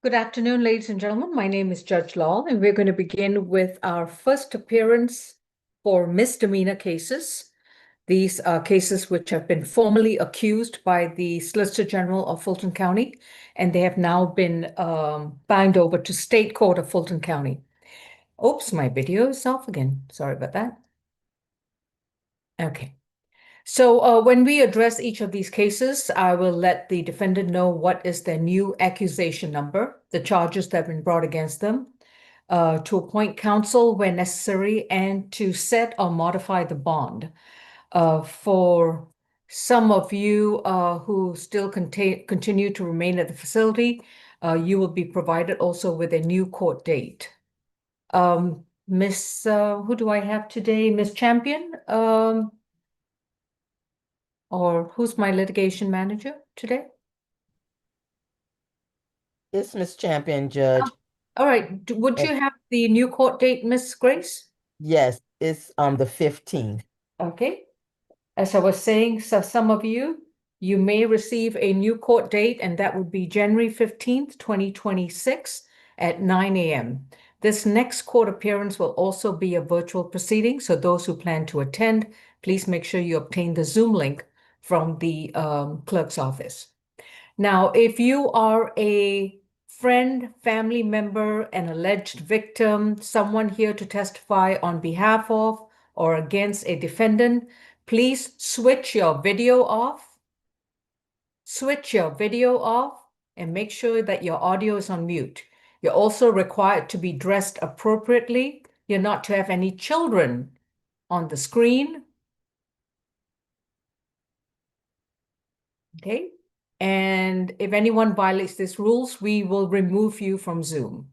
Good afternoon, ladies and gentlemen. My name is Judge Lal, and we're going to begin with our first appearance for misdemeanor cases. These are cases which have been formally accused by the Solicitor General of Fulton County, and they have now been bound over to State Court of Fulton County. Oops, my video is off again. Sorry about that. Okay. So when we address each of these cases, I will let the defendant know what is their new accusation number, the charges that have been brought against them, to appoint counsel where necessary, and to set or modify the bond. For some of you who still continue to remain at the facility, you will be provided also with a new court date. Miss, who do I have today? Miss Champion? Or who's my litigation manager today? It's Miss Champion, Judge. All right. Would you have the new court date, Miss Grace? Yes, it's the 15th. Okay. As I was saying, so some of you may receive a new court date, and that would be January 15th, 2026 at 9 a.m. This next court appearance will also be a virtual proceeding, so those who plan to attend, please make sure you obtain the Zoom link from the clerk's office. Now, if you are a friend, family member, an alleged victim, someone here to testify on behalf of or against a defendant, please switch your video off. Switch your video off and make sure that your audio is on mute. You're also required to be dressed appropriately. You're not to have any children on the screen. Okay? And if anyone violates these rules, we will remove you from Zoom.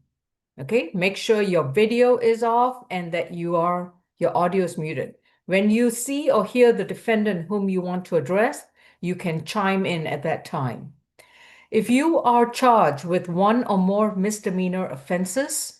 Okay? Make sure your video is off and that your audio is muted. When you see or hear the defendant whom you want to address, you can chime in at that time. If you are charged with one or more misdemeanor offenses,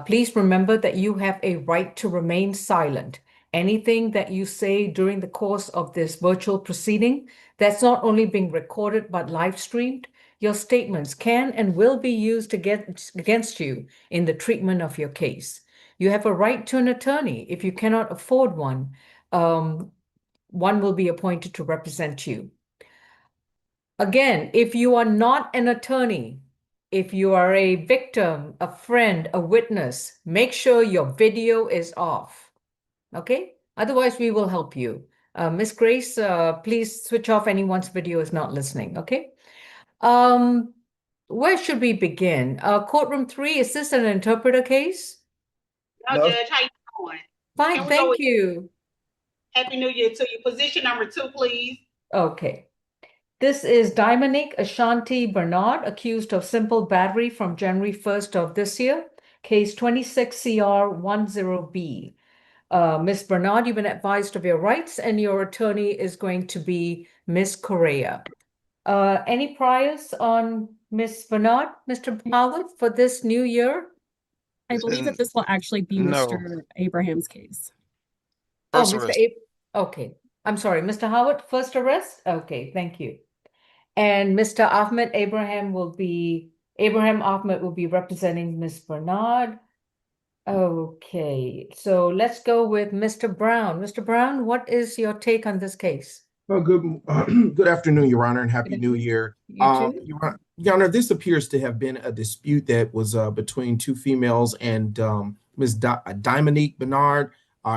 please remember that you have a right to remain silent. Anything that you say during the course of this virtual proceeding that's not only being recorded but live streamed, your statements can and will be used against you in the treatment of your case. You have a right to an attorney. If you cannot afford one, one will be appointed to represent you. Again, if you are not an attorney, if you are a victim, a friend, a witness, make sure your video is off. Okay? Otherwise, we will help you. Miss Grace, please switch off anyone's video is not listening. Okay? Where should we begin? Courtroom 3, is this an interpreter case? No, Judge, how you doing? Fine, thank you. Happy New Year to you. Position number 2, please. Okay. This is Dominic Ashanti Bernard, accused of simple battery from January 1st of this year, case 26CR10B. Ms. Bernard, you've been advised of your rights, and your attorney is going to be Ms. Correa. Any priors on Ms. Bernard, Mr. Howard, for this new year? I believe that this will actually be No. Mr. Abraham's case. Oh, First Mr. arrest. Okay. I'm sorry, Mr. Howard, first arrest? Okay, thank you. And Mr. Abraham Ahmed will be representing Ms. Bernard. Okay, so let's go with Mr. Brown. Mr. Brown, what is your take on this case? Well, good afternoon, Your Honor, and Happy Good New afternoon. Year. You too? Your Honor, this appears to have been a dispute that was between two females, and Ms. Dominique Bernard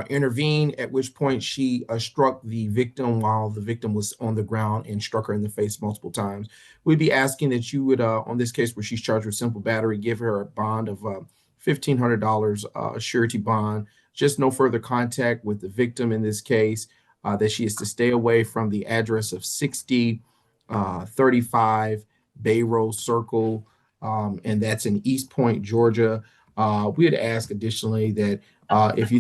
intervened, at which point she struck the victim while the victim was on the ground and struck her in the face multiple times. We'd be asking that you would, on this case where she's charged with simple battery, give her a bond of $1,500 surety bond, just no further contact with the victim in this case. That she is to stay away from the address of 6035 Bay Road Circle, and that's in East Point, Georgia. We'd ask additionally that if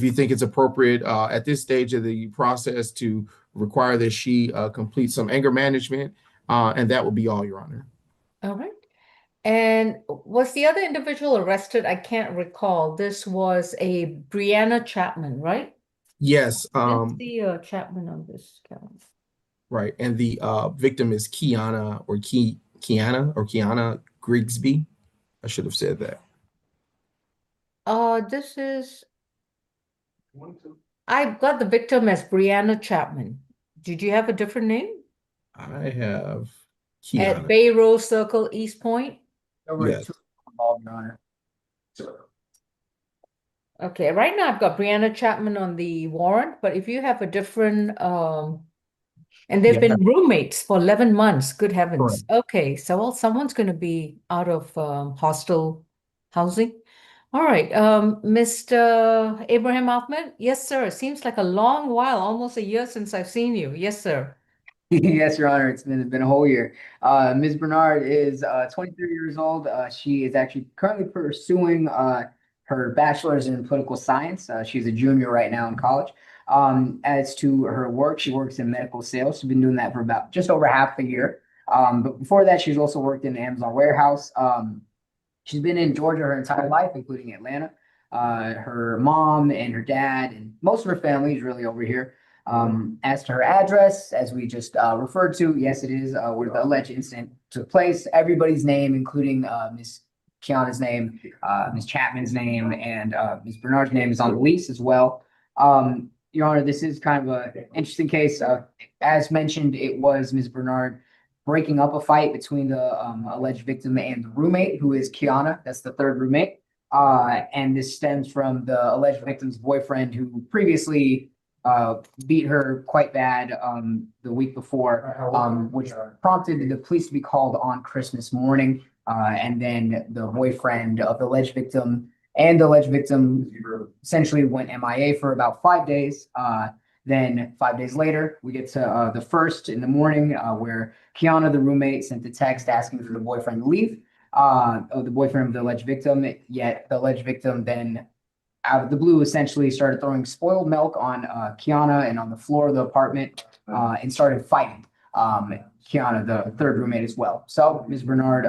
you think it's appropriate at this stage of the process to require that she complete some anger management, and that will be all, Your Honor. All right. And was the other individual arrested? I can't recall. This was a Brianna Chapman, right? Yes, Didn't see Chapman on this count. right. And the victim is Kiana Grigsby. I should have said that. This is, I've got the victim as Brianna Chapman. Did you have a different name? I have At Kiana. Bay Road Circle, East Point? Yes. Your Honor. Okay, right now I've got Brianna Chapman on the warrant, but if you have a different, and they've Yeah. been roommates for 11 months, good heavens. Correct. Okay, so well, someone's going to be out of hostel housing. All right, Mr. Abraham Ahmed, yes, sir. Seems like a long while, almost a year since I've seen you. Yes, sir. Yes, Your Honor, it's been a whole year. Ms. Bernard is 23 years old. She is actually currently pursuing her bachelor's in political science. She's a junior right now in college. As to her work, she works in medical sales. She's been doing that for about just over half a year. But before that, she's also worked in an Amazon warehouse. She's been in Georgia her entire life, including Atlanta. Her mom and her dad and most of her family is really over here. As to her address, as we just referred to, yes, it is where the alleged incident took place. Everybody's name, including Ms. Kiana's name, Ms. Chapman's name, and Ms. Bernard's name is on the lease as well. Your Honor, this is kind of an interesting case. As mentioned, it was Ms. Bernard breaking up a fight between the alleged victim and the roommate, who is Kiana. That's the third roommate. And this stems from the alleged victim's boyfriend, who previously beat her quite bad the week before, which prompted the police to be called on Christmas morning. And then the boyfriend of the alleged victim and the alleged victim essentially went MIA for about 5 days. Then 5 days later, we get to the first in the morning where Kiana, the roommate, sent a text asking for the boyfriend to leave, of the boyfriend of the alleged victim. Yet the alleged victim then, out of the blue, essentially started throwing spoiled milk on Kiana and on the floor of the apartment and started fighting Kiana, the third roommate, as well. So Ms. Bernard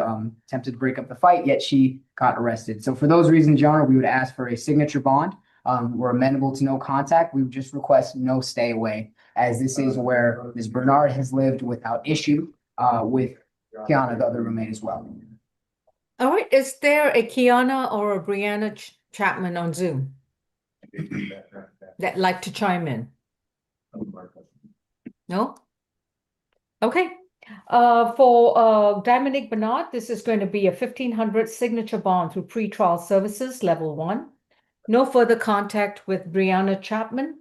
attempted to break up the fight, yet she got arrested. So for those reasons, Your Honor, we would ask for a signature bond. We're amenable to no contact. We would just request no stay away, as this is where Ms. Bernard has lived without issue with Kiana, the other roommate, as well. All right, is there a Kiana or a Brianna Chapman on Zoom that like to chime in? No? Okay. For Dominique Bernard, this is going to be a 1,500 signature bond through pretrial services, level 1. No further contact with Brianna Chapman.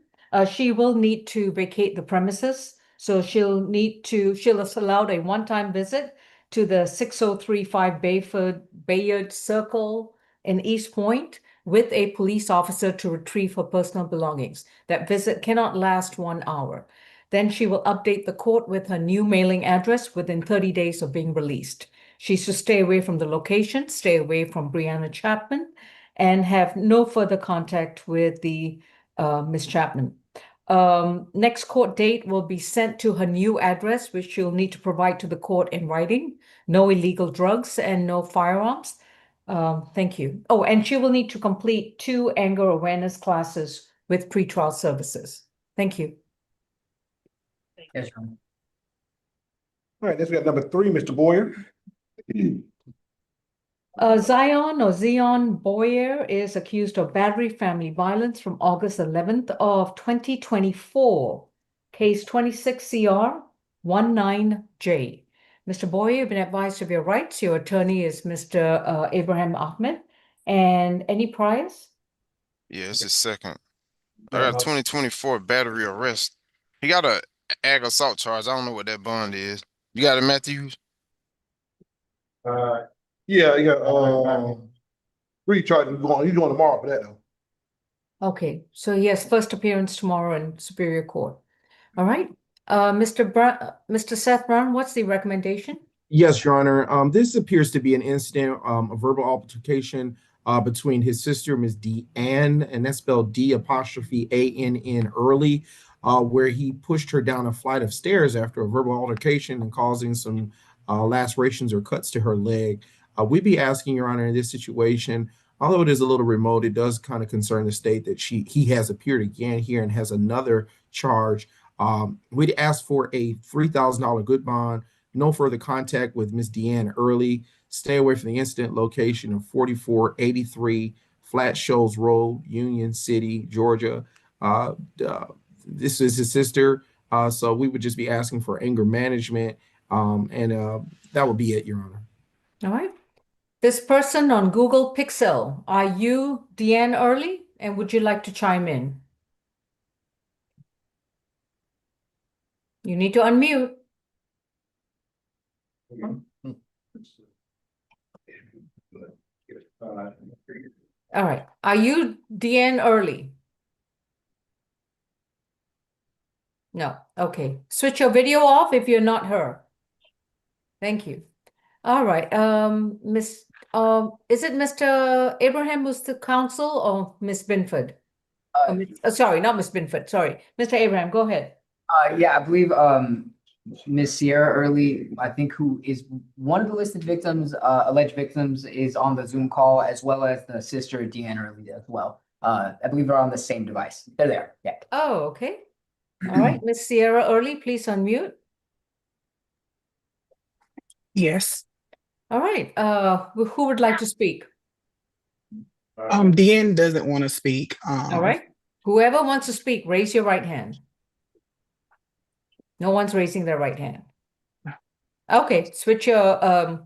She will need to vacate the premises. So she'll allowed a one-time visit to the 6035 Bayard Circle in East Point with a police officer to retrieve her personal belongings. That visit cannot last 1 hour. Then she will update the court with her new mailing address within 30 days of being released. She's to stay away from the location, stay away from Brianna Chapman, and have no further contact with the Ms. Chapman. Next court date will be sent to her new address, which she'll need to provide to the court in writing. No illegal drugs and no firearms. Thank you. Oh, and she will need to complete 2 anger awareness classes with pretrial services. Thank you. Yes, Your Honor. All right, next we got number 3, Mr. Boyer. Zion Boyer is accused of battery family violence from August 11th of 2024. Case 26 CR 19J. Mr. Boyer, you've been advised of your rights. Your attorney is Mr. Abraham Ahmed. And any priors? Yeah, it's his second. I got a 2024 battery arrest. He got a ag assault charge. I don't know what that bond is. You got it, Matthews? Yeah, 3 charges. He's going tomorrow for that though. Okay, so he has first appearance tomorrow in Superior Court. All right. Mr. Seth Brown, what's the recommendation? Yes, Your Honor. This appears to be an incident, a verbal altercation between his sister, Ms. Deanne, and that's spelled D''ANN Early, where he pushed her down a flight of stairs after a verbal altercation and causing some lacerations or cuts to her leg. We'd be asking, Your Honor, in this situation, although it is a little remote, it does kind of concern the state that he has appeared again here and has another charge. We'd ask for a $3,000 good bond. No further contact with Ms. Deanne Early. Stay away from the incident location of 4483 Flat Shoals Road, Union City, Georgia. This is his sister, so we would just be asking for anger management, and that would be it, Your Honor. All right. This person on Google Pixel, are you Deanne Early? And would you like to chime in? You need to unmute. All right. Are you Deanne Early? No. Okay. Switch your video off if you're not her. Thank you. All right. Is it Mr. Abraham who's the counsel or Miss Binford? Sorry, not Miss Binford. Sorry. Mr. Abraham, go ahead. Yeah, I believe Miss Sierra Early, I think, who is one of the listed victims, alleged victims, is on the Zoom call, as well as the sister Deanne Early as well. I believe they're on the same device. They're there. Yeah. Oh, okay. All right. Miss Sierra Early, please unmute. Yes. All right. Who would like to speak? Deanne doesn't want to speak. All right. Whoever wants to speak, raise your right hand. No one's raising their right hand. Okay, switch your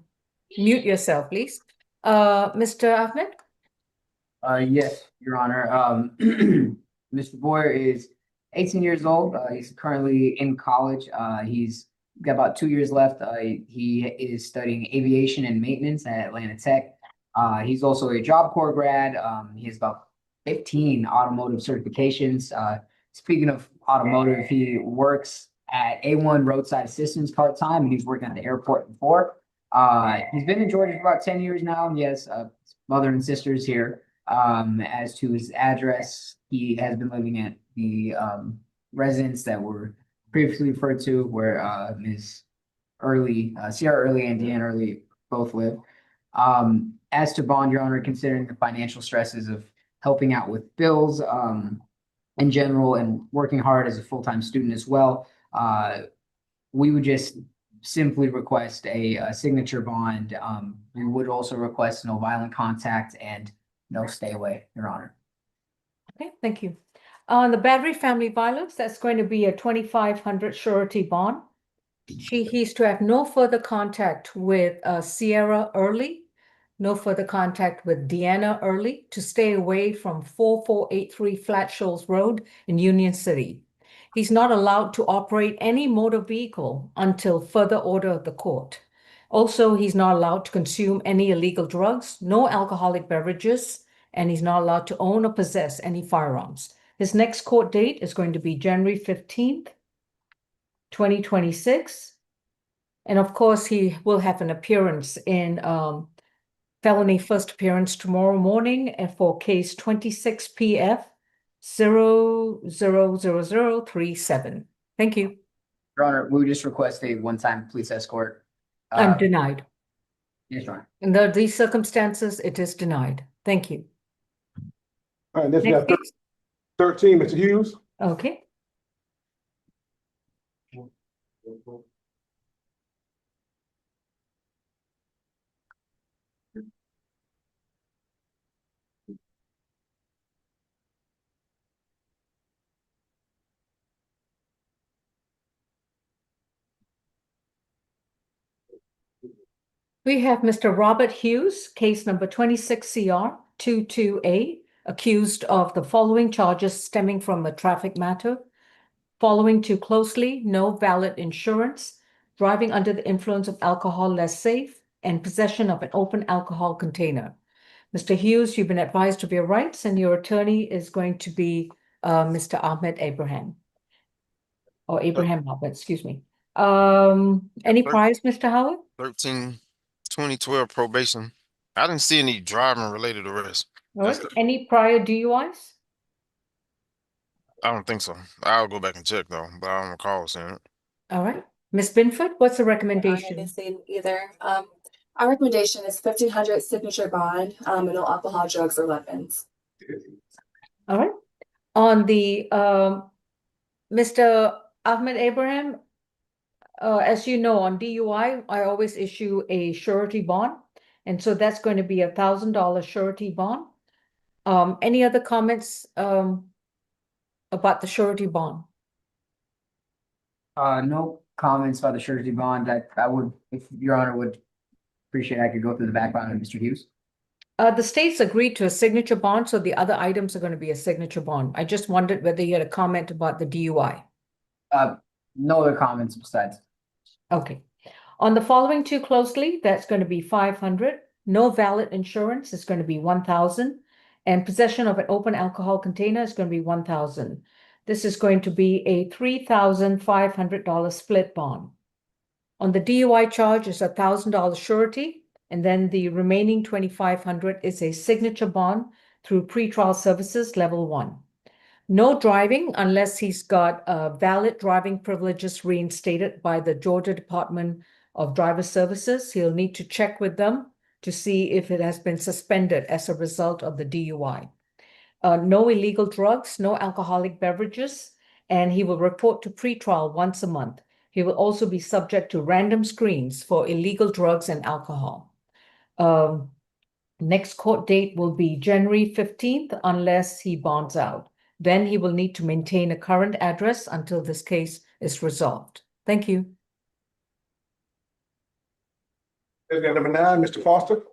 mute yourself, please. Mr. Ahmed? Yes, Your Honor. Mr. Boyer is 18 years old. He's currently in college. He's got about 2 years left. He is studying aviation and maintenance at Atlanta Tech. He's also a Job Corps grad. He has about 15 automotive certifications. Speaking of automotive, he works at A1 Roadside Assistance part-time, and he's working at the airport before. He's been in Georgia for about 10 years now, and he has mother and sisters here. As to his address, he has been living at the residence that were previously referred to, where Ms. Early, Sierra Early and Deanne Early both live. As to bond, Your Honor, considering the financial stresses of helping out with bills in general and working hard as a full-time student as well, we would just simply request a signature bond. We would also request no violent contact and no stay away, Your Honor. Okay, thank you. On the battery family violence, that's going to be a 2,500 surety bond. He's to have no further contact with Sierra Early, no further contact with Deanna Early, to stay away from 4483 Flat Shoals Road in Union City. He's not allowed to operate any motor vehicle until further order of the court. Also, he's not allowed to consume any illegal drugs, no alcoholic beverages, and he's not allowed to own or possess any firearms. His next court date is going to be January 15th, 2026. And of course, he will have an appearance in felony first appearance tomorrow morning for case 26 PF 000037. Thank you. Your Honor, we would just request a one-time police escort. I'm denied. Yes, Your Honor. Under these circumstances, it is denied. Thank you. All right, next we Next got case. 13, Mr. Hughes. Okay. We have Mr. Robert Hughes, case number 26CR22A, accused of the following charges stemming from a traffic matter: following too closely, no valid insurance, driving under the influence of alcohol less safe, and possession of an open alcohol container. Mr. Hughes, you've been advised of your rights, and your attorney is going to be Mr. Ahmed Abraham. Or Abraham Ahmed, excuse me. Any priors, Mr. Howard? 2012 probation. I didn't see any driving related arrests. All right. Any prior DUIs? I don't think so. I'll go back and check though, but I don't recall seeing it. All right. Ms. Binford, what's the Your Honor, I recommendation? didn't see it either. Our recommendation is 1,500 signature bond, and no alcohol, drugs, or weapons. All right. On the Mr. Ahmed Abraham, as you know, on DUI, I always issue a surety bond. And so that's going to be $1,000 surety bond. Any other comments about the surety bond? No comments about the surety bond. I would, if Your Honor would appreciate, I could go through the background of Mr. Hughes. The states agreed to a signature bond, so the other items are going to be a signature bond. I just wondered whether you had a comment about the DUI. No other comments besides. Okay. On the following too closely, that's going to be 500. No valid insurance is going to be 1,000. And possession of an open alcohol container is going to be 1,000. This is going to be a $3,500 split bond. On the DUI charge is $1,000 surety, and then the remaining $2,500 is a signature bond through pretrial services level 1. No driving unless he's got valid driving privileges reinstated by the Georgia Department of Driver Services. He'll need to check with them to see if it has been suspended as a result of the DUI. No illegal drugs, no alcoholic beverages, and he will report to pretrial once a month. He will also be subject to random screens for illegal drugs and alcohol. Next court date will be January 15th unless he bonds out. Then he will need to maintain a current address until this case is resolved. Thank you. Number 9, Mr. Foster.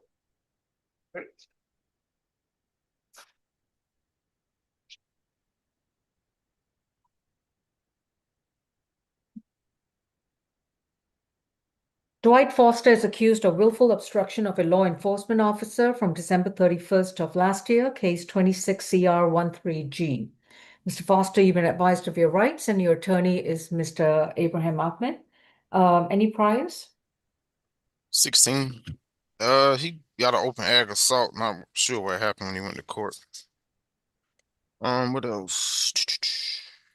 Dwight Foster is accused of willful obstruction of a law enforcement officer from December 31st of last year, case 26CR13G. Mr. Foster, you've been advised of your rights, and your attorney is Mr. Abraham Ahmed. Any priors? 16. He got an open ag assault. Not sure what happened when he went to court. What else?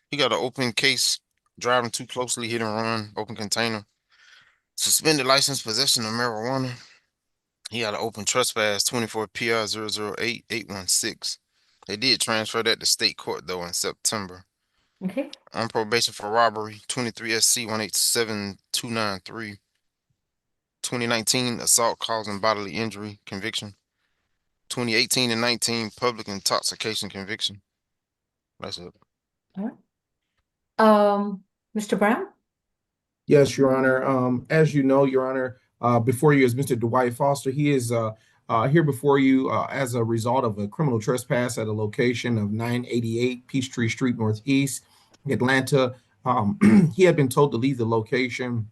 He got an open case, driving too closely, hit and run, open container. Suspended license, possession of marijuana. He got an open trespass, 24 PR 008816. They did transfer that to state court though in September. Okay. On probation for robbery, 23 SC 187293. 2019 assault causing bodily injury conviction. 2018 and 19 public intoxication conviction. That's it. All right. Mr. Brown? Yes, Your Honor. As you know, Your Honor, before you is Mr. Dwight Foster. He is here before you as a result of a criminal trespass at a location of 988 Peachtree Street Northeast, Atlanta. He had been told to leave the location.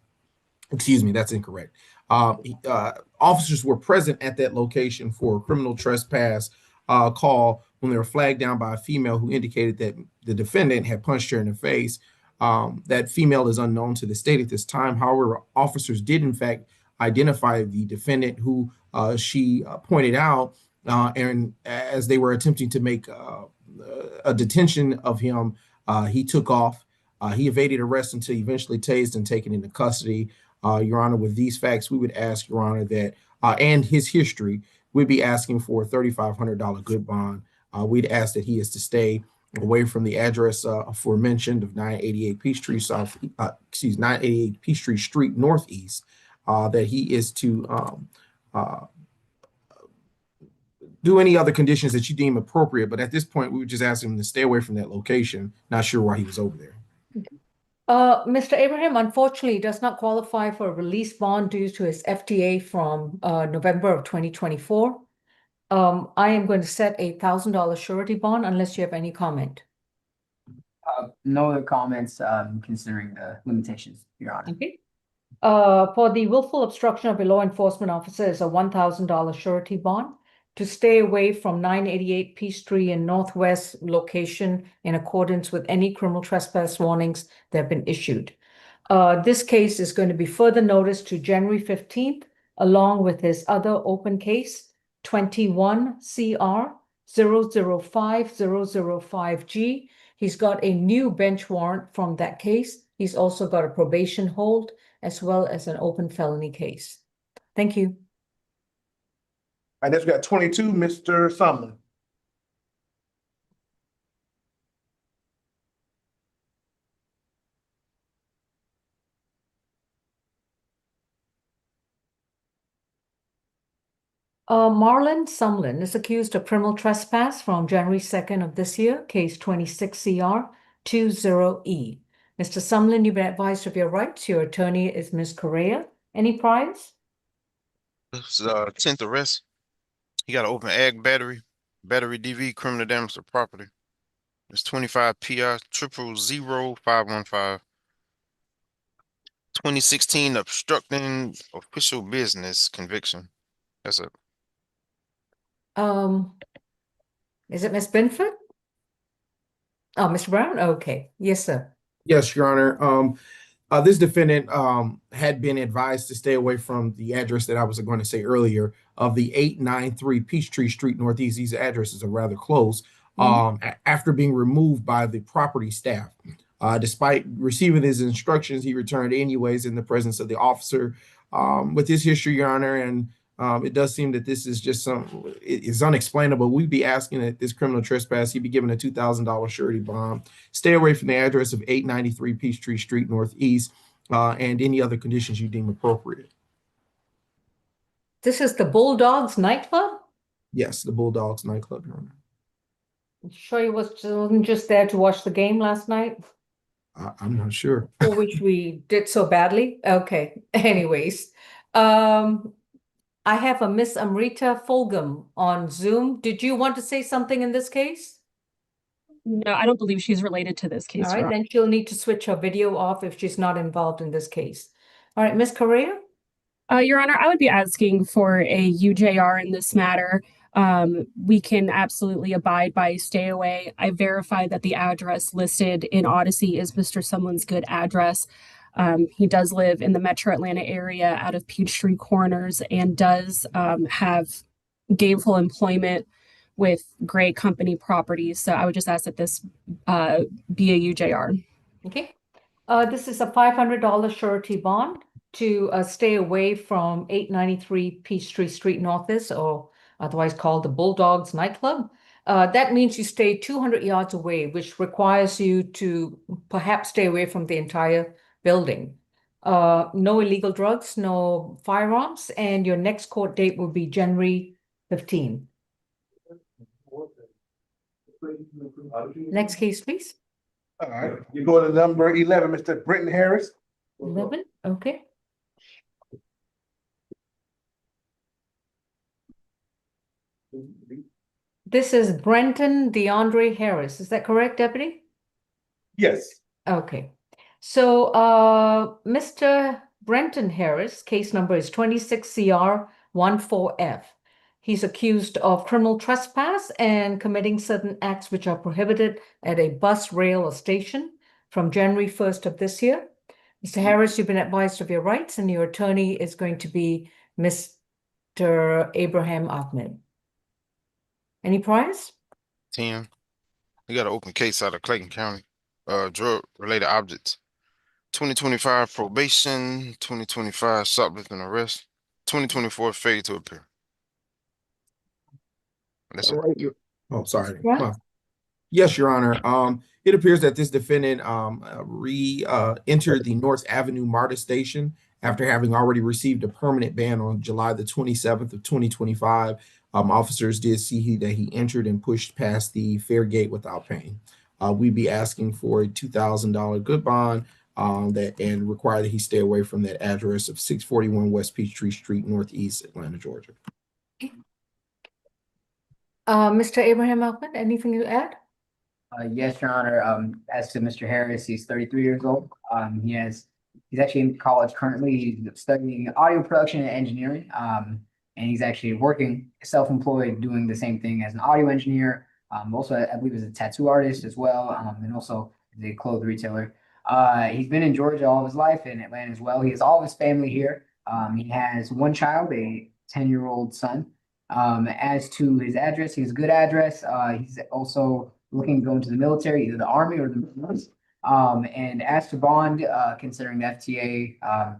Excuse me, that's incorrect. Officers were present at that location for a criminal trespass call when they were flagged down by a female who indicated that the defendant had punched her in the face. That female is unknown to the state at this time. However, officers did in fact identify the defendant who she pointed out, and as they were attempting to make a detention of him, he took off. He evaded arrest until eventually tased and taken into custody. Your Honor, with these facts, we would ask, Your Honor, that and his history, we'd be asking for a $3,500 good bond. We'd ask that he is to stay away from the address aforementioned of 988 Peachtree 988 Peachtree Street Northeast. That he is to do any other conditions that you deem appropriate. But at this point, we would just ask him to stay away from that location. Not sure why he was over there. Mr. Abraham, unfortunately, does not qualify for a release bond due to his FTA from November of 2024. I am going to set a $1,000 surety bond unless you have any comment. No other comments, considering the limitations, Your Honor. Okay. For the willful obstruction of a law enforcement officer is a $1,000 surety bond to stay away from 988 Peachtree in Northwest location in accordance with any criminal trespass warnings that have been issued. This case is going to be further noticed to January 15th, along with his other open case, 21 CR 005005G. He's got a new bench warrant from that case. He's also got a probation hold as well as an open felony case. Thank you. And next we got 22, Mr. Sumlin. Marlon Sumlin is accused of criminal trespass from January 2nd of this year, case 26 CR 20E. Mr. Sumlin, you've been advised of your rights. Your attorney is Ms. Correa. Any priors? This is 10th arrest. He got an open ag battery DV, criminal damage to property. It's 25 PI 000515. 2016 obstructing official business conviction. That's it. Is it Ms. Binford? Oh, Mr. Brown? Okay. Yes, sir. Yes, Your Honor. This defendant had been advised to stay away from the address that I was going to say earlier of the 893 Peachtree Street Northeast. These addresses are rather close. After being removed by the property staff. Despite receiving his instructions, he returned anyways in the presence of the officer. With his history, Your Honor, and it does seem that this is just it is unexplainable. We'd be asking that this criminal trespass, he'd be given a $2,000 surety bond, stay away from the address of 893 Peachtree Street Northeast, and any other conditions you deem appropriate. This is the Bulldogs nightclub? Yes, the Bulldogs nightclub, Your Honor. Sure you wasn't just there to watch the game last night? I'm not sure. For which we did so badly? Okay. Anyways, I have a Miss Amrita Fulgham on Zoom. Did you want to say something in this case? No, I don't believe she's related to this case. All right, Your Honor. then she'll need to switch her video off if she's not involved in this case. All right, Miss Correa? Your Honor, I would be asking for a UJR in this matter. We can absolutely abide by stay away. I verified that the address listed in Odyssey is Mr. Sumlin's good address. He does live in the Metro Atlanta area out of Peachtree Corners and does have gainful employment with Gray Company Properties. So I would just ask that this be a UJR. Okay. This is a $500 surety bond to stay away from 893 Peachtree Street Northeast, or otherwise called the Bulldogs nightclub. That means you stay 200 yards away, which requires you to perhaps stay away from the entire building. No illegal drugs, no firearms, and your next court date will be January 15. Next case, please. All right, you go to number 11, Mr. Brenton Harris. 11, okay. This is Brenton DeAndre Harris. Is that correct, Deputy? Yes. Okay. So, Mr. Brenton Harris, case number is 26CR14F. He's accused of criminal trespass and committing certain acts which are prohibited at a bus, rail, or station from January 1st of this year. Mr. Harris, you've been advised of your rights, and your attorney is going to be Mr. Abraham Ahmed. Any priors? 10. We got an open case out of Clayton County. Drug-related objects. 2025 probation, 2025 shoplifting arrest, 2024 failure to appear. That's All it. right, oh, sorry. Brown? Yes, Your Honor. It appears that this defendant entered the North Avenue MARTA station after having already received a permanent ban on July the 27th of 2025. Officers did see that he entered and pushed past the fare gate without paying. We'd be asking for a $2,000 good bond and require that he stay away from that address of 641 West Peachtree Street, Northeast Atlanta, Georgia. Mr. Abraham Ahmed, anything to add? Yes, Your Honor. As to Mr. Harris, he's 33 years old. He's actually in college currently. He's studying audio production and engineering. And he's actually working self-employed, doing the same thing as an audio engineer. Also, I believe as a tattoo artist as well. And also as a clothes retailer. He's been in Georgia all of his life, in Atlanta as well. He has all of his family here. He has one child, a 10-year-old son. As to his address, he has a good address. He's also looking to go into the military, either the Army or the Marines. And as to bond, considering the FTA,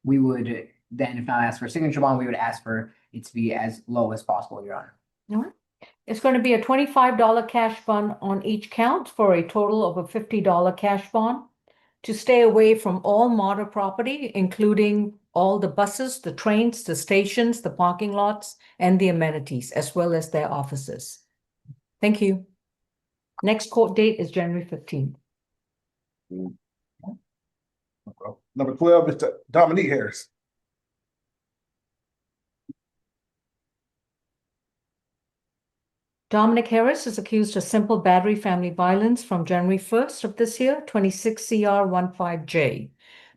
we would then, if not ask for a signature bond, we would ask for it to be as low as possible, Your Honor. All right. It's going to be a $25 cash bond on each count for a total of a $50 cash bond to stay away from all MARTA property, including all the buses, the trains, the stations, the parking lots, and the amenities, as well as their offices. Thank you. Next court date is January 15th. Number 12, Mr. Dominique Harris. Dominic Harris is accused of simple battery family violence from January 1st of this year, 26 CR 15J.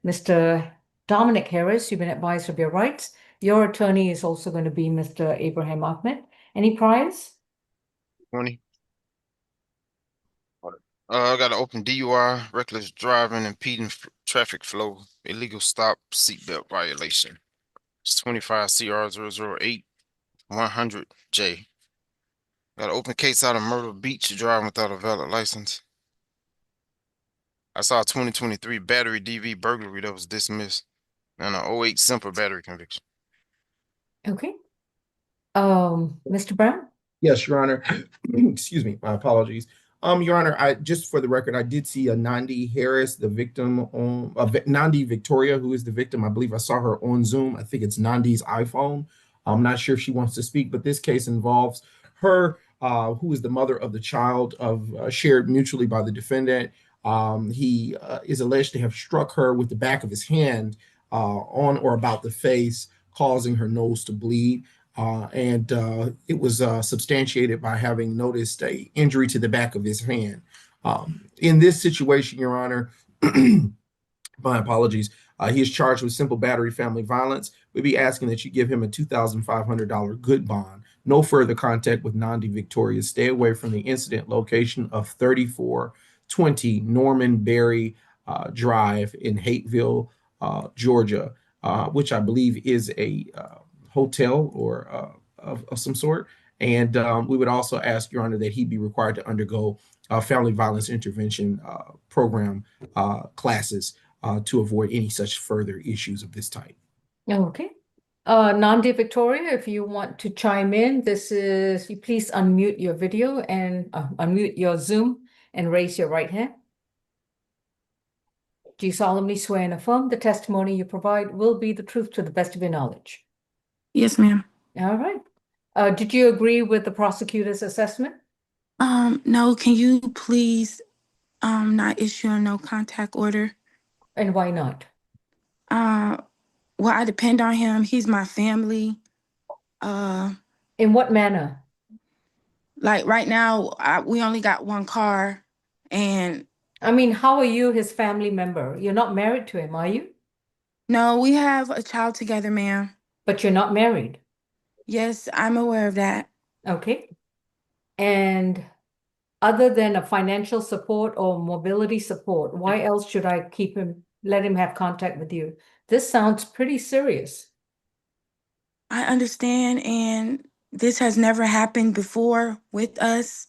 Mr. Dominic Harris, you've been advised of your rights. Your attorney is also going to be Mr. Abraham Ahmed. Any priors? 20. I got an open DUI, reckless driving, impeding traffic flow, illegal stop, seatbelt violation. It's 25 CR 008 100J. Got an open case out of Myrtle Beach, driving without a valid license. I saw a 2023 battery DV burglary that was dismissed, and an 08 simple battery conviction. Okay. Mr. Brown? Yes, Your Honor. Excuse me, my apologies. Your Honor, I just for the record, I did see a Nandi Harris, the victim, on Nandi Victoria, who is the victim. I believe I saw her on Zoom. I think it's Nandi's iPhone. I'm not sure if she wants to speak, but this case involves her, who is the mother of the child shared mutually by the defendant. He is alleged to have struck her with the back of his hand on or about the face, causing her nose to bleed. And it was substantiated by having noticed an injury to the back of his hand. In this situation, Your Honor, my apologies, he is charged with simple battery family violence. We'd be asking that you give him a $2,500 good bond. No further contact with Nandi Victoria. Stay away from the incident location of 3420 Norman Berry Drive in Hateville, Georgia, which I believe is a hotel or of some sort. And we would also ask, Your Honor, that he be required to undergo family violence intervention program classes to avoid any such further issues of this type. Okay. Nandi Victoria, if you want to chime in, you please unmute your video and unmute your Zoom and raise your right hand. Do you solemnly swear and affirm the testimony you provide will be the truth to the best of your knowledge? Yes, ma'am. All right. Did you agree with the prosecutor's assessment? No, can you please not issue a no contact order? And why not? Well, I depend on him. He's my family. In what manner? Like right now, we only got one car, and I mean, how are you his family member? You're not married to him, are you? no, we have a child together, ma'am. But you're not married. Yes, I'm aware of that. Okay. And other than a financial support or mobility support, why else should I let him have contact with you? This sounds pretty serious. I understand, and this has never happened before with us.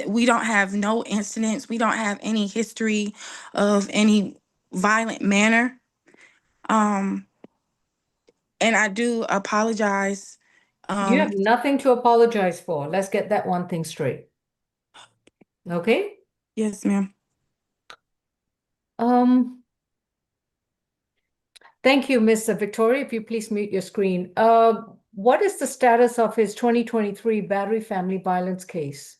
We don't have no incidents. We don't have any history of any violent manner. And I do apologize. You have nothing to apologize for. Let's get that one thing straight. Okay? Yes, ma'am. Thank you, Miss Victoria. If you please mute your screen. What is the status of his 2023 battery family violence case?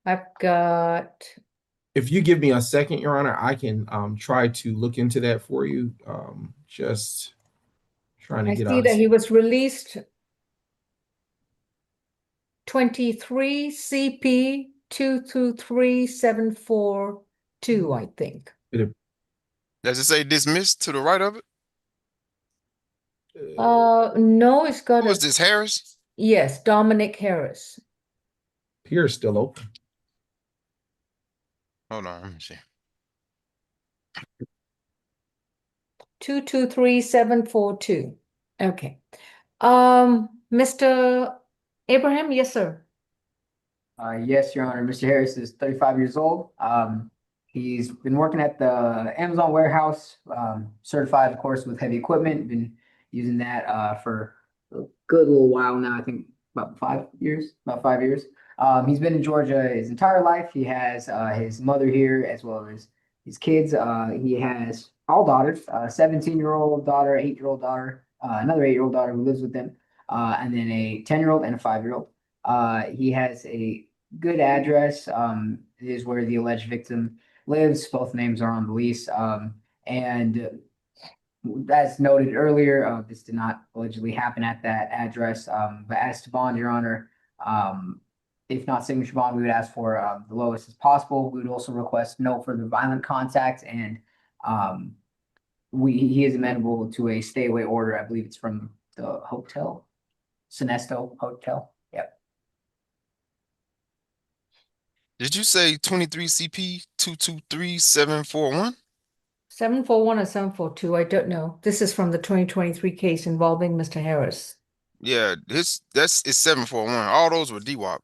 I've got, If you give me a second, Your Honor, I can try to look into that for you. Just trying to I get see out. that he was released 23 CP 223742, I think. Does it say dismissed to the right of it? No, it's got Who is a, this, Harris? yes, Dominic Harris. Here's still open. Hold on, let me see. 223742. Okay. Mr. Abraham, yes, sir. Yes, Your Honor. Mr. Harris is 35 years old. He's been working at the Amazon warehouse, certified, of course, with heavy equipment. Been using that for a good little while now. I think about 5 years. About 5 years. He's been in Georgia his entire life. He has his mother here as well as his kids. He has all daughters: 17-year-old daughter, 8-year-old daughter, another 8-year-old daughter who lives with them, and then a 10-year-old and a 5-year-old. He has a good address. Is where the alleged victim lives. Both names are on the lease. And as noted earlier, this did not allegedly happen at that address. But as to bond, Your Honor, if not signature bond, we would ask for the lowest as possible. We would also request no further violent contact, and he is amenable to a stay away order. I believe it's from the hotel, Sinesto Hotel. Yep. Did you say 23 CP 223741? 741 or 742, I don't know. This is from the 2023 case involving Mr. Harris. Yeah, it's 741. All those were DWAP.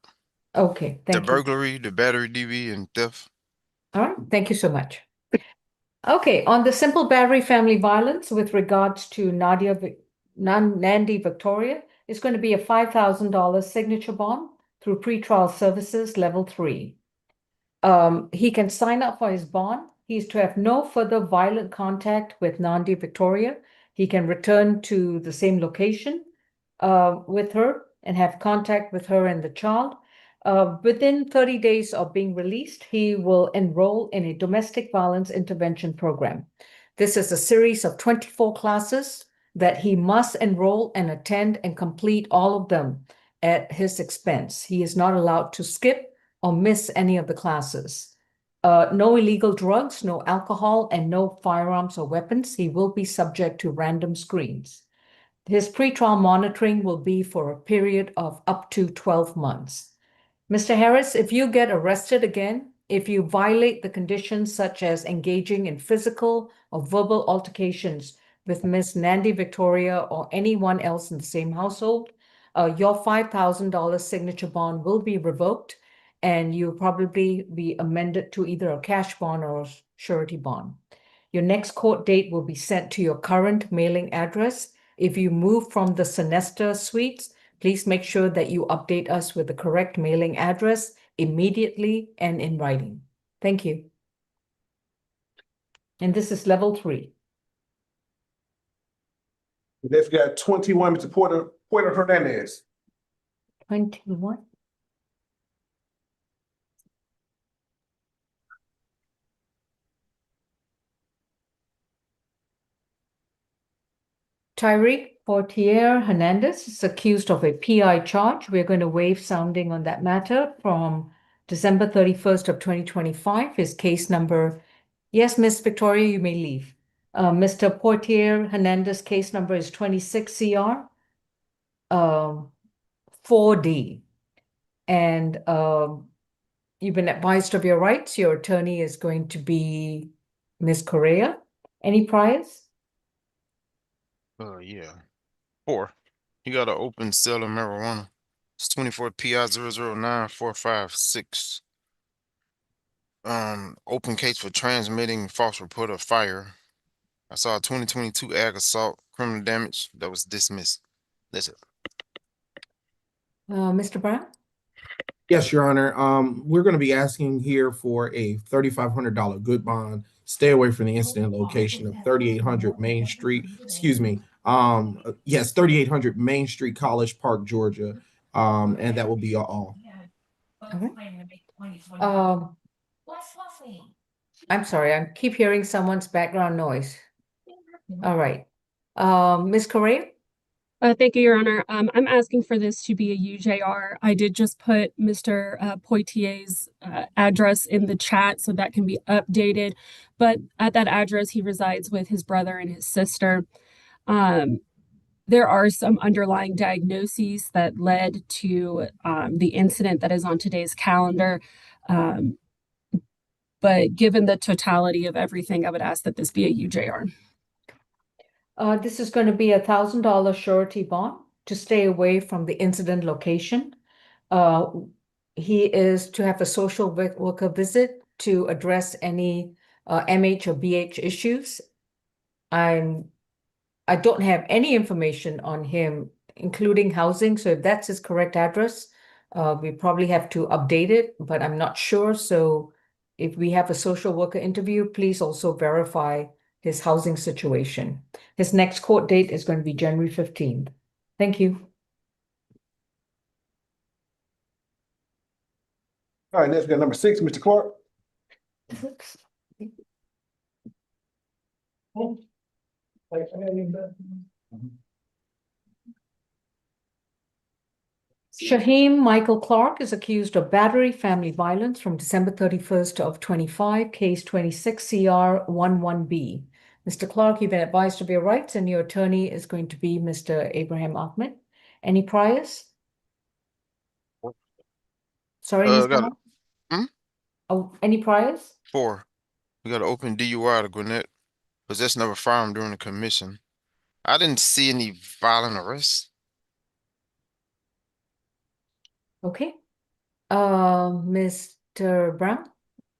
Okay, The thank you. burglary, the battery DV, and theft. All right, thank you so much. Okay, on the simple battery family violence with regards to Nandi Victoria, it's going to be a $5,000 signature bond through pretrial services level 3. He can sign up for his bond. He's to have no further violent contact with Nandi Victoria. He can return to the same location with her and have contact with her and the child. Within 30 days of being released, he will enroll in a domestic violence intervention program. This is a series of 24 classes that he must enroll and attend and complete all of them at his expense. He is not allowed to skip or miss any of the classes. No illegal drugs, no alcohol, and no firearms or weapons. He will be subject to random screens. His pretrial monitoring will be for a period of up to 12 months. Mr. Harris, if you get arrested again, if you violate the conditions such as engaging in physical or verbal altercations with Miss Nandi Victoria or anyone else in the same household, your $5,000 signature bond will be revoked and you'll probably be amended to either a cash bond or a surety bond. Your next court date will be sent to your current mailing address. If you move from the Sinesta Suites, please make sure that you update us with the correct mailing address immediately and in writing. Thank you. And this is level 3. Next, we got 21, Mr. Porter Hernandez. 21. Tyreek Portier Hernandez is accused of a PI charge. We're going to waive sounding on that matter from December 31st of 2025. His case number, yes, Miss Victoria, you may leave. Mr. Portier Hernandez case number is 26 CR 4D. And you've been advised of your rights. Your attorney is going to be Ms. Correa. Any priors? Yeah. 4. You got an open sale of marijuana. It's 24 PI 009456. Open case for transmitting false report of fire. I saw a 2022 ag assault, criminal damage that was dismissed. That's it. Mr. Brown? Yes, Your Honor. We're going to be asking here for a $3,500 good bond. Stay away from the incident location of 3800 Main Street. Excuse me. Yes, 3800 Main Street, College Park, Georgia. And that will be all. Um, I'm sorry, I keep hearing someone's background noise. All right. Ms. Correa? Thank you, Your Honor. I'm asking for this to be a UJR. I did just put Mr. Poitier's address in the chat so that can be updated. But at that address, he resides with his brother and his sister. There are some underlying diagnoses that led to the incident that is on today's calendar. But given the totality of everything, I would ask that this be a UJR. This is going to be $1,000 surety bond to stay away from the incident location. He is to have a social worker visit to address any MH or BH issues. I don't have any information on him, including housing. So if that's his correct address, we probably have to update it, but I'm not sure. So if we have a social worker interview, please also verify his housing situation. His next court date is going to be January 15th. Thank you. All right, next we got number 6, Mr. Clark. Shaheem Michael Clark is accused of battery family violence from December 31st of 25, case 26 CR 11B. Mr. Clark, you've been advised of your rights and your attorney is going to be Mr. Abraham Ahmed. Any priors? Sorry, Mr. Got Ahmed? Hmm? Oh, any priors? 4. We got an open DUI to Gwinnett. Possession of a firearm during the commission. I didn't see any violent arrests. Okay. Mr. Brown?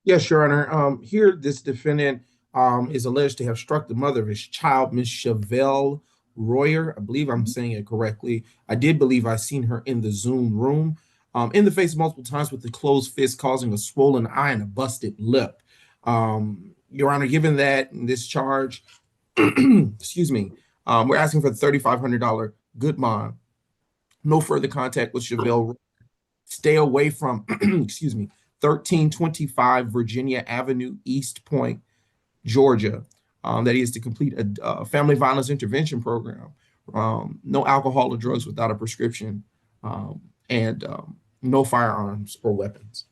Yes, Your Honor. Here, this defendant is alleged to have struck the mother of his child, Miss Chevelle Royer. I believe I'm saying it correctly. I did believe I seen her in the Zoom room, in the face multiple times with the closed fist, causing a swollen eye and a busted lip. Your Honor, given that this charge, excuse me, we're asking for the $3,500 good bond. No further contact with Chevelle. Stay away from, excuse me, 1325 Virginia Avenue, East Point, Georgia. That is to complete a family violence intervention program. No alcohol or drugs without a prescription, and no firearms or weapons.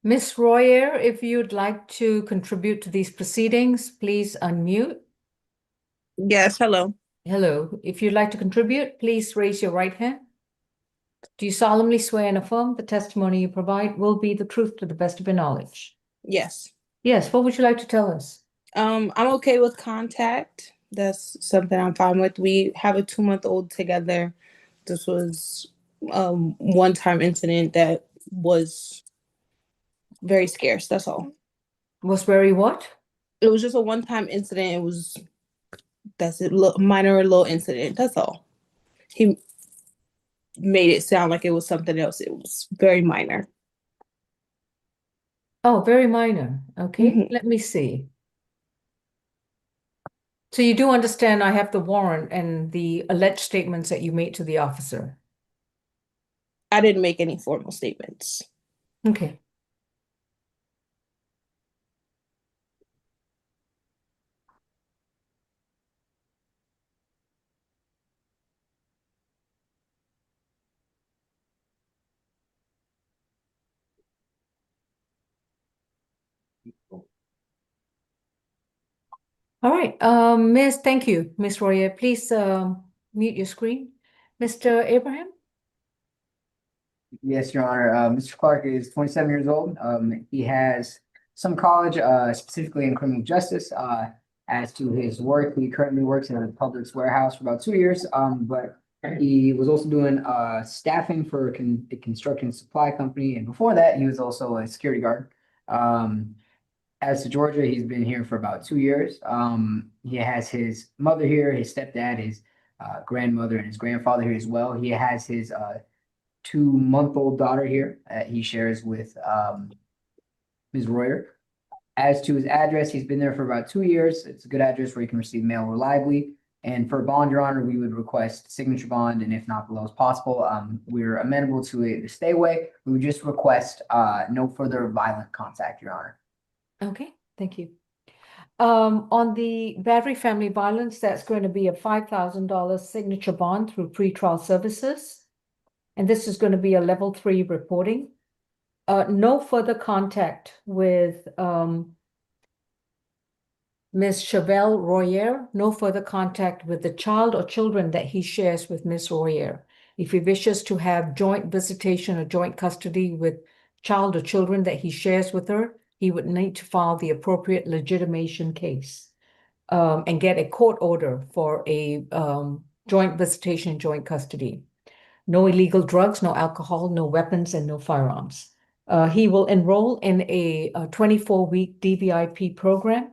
Ms. Royer, if you'd like to contribute to these proceedings, please unmute. Yes, hello. Hello. If you'd like to contribute, please raise your right hand. Do you solemnly swear and affirm the testimony you provide will be the truth to the best of your knowledge? Yes. Yes. What would you like to tell us? I'm okay with contact. That's something I'm fine with. We have a 2-month-old together. This was one-time incident that was very scarce. That's all. Was very what? It was just a one-time incident. That's it. Minor little incident. That's all. He made it sound like it was something else. It was very minor. Oh, very minor. Okay. Mhm. Let me see. So you do understand I have the warrant and the alleged statements that you made to the officer. I didn't make any formal statements. Okay. All right. Thank you, Ms. Royer. Please mute your screen. Mr. Abraham? Yes, Your Honor. Mr. Clark is 27 years old. He has some college, specifically in criminal justice. As to his work, he currently works in a Publix warehouse for about 2 years. But he was also doing staffing for a construction supply company, and before that, he was also a security guard. As to Georgia, he's been here for about 2 years. He has his mother here, his stepdad, his grandmother, and his grandfather here as well. He has his 2-month-old daughter here that he shares with Ms. Royer. As to his address, he's been there for about 2 years. It's a good address where you can receive mail reliably. And for bond, Your Honor, we would request signature bond, and if not below as possible, we're amenable to a stay away. We would just request no further violent contact, Your Honor. Okay, thank you. On the battery family violence, that's going to be a $5,000 signature bond through pretrial services. And this is going to be a level 3 reporting. No further contact with Ms. Chevelle Royer, no further contact with the child or children that he shares with Ms. Royer. If he wishes to have joint visitation or joint custody with child or children that he shares with her, he would need to file the appropriate legitimation case and get a court order for a joint visitation, joint custody. No illegal drugs, no alcohol, no weapons, and no firearms. He will enroll in a 24-week DVIP program.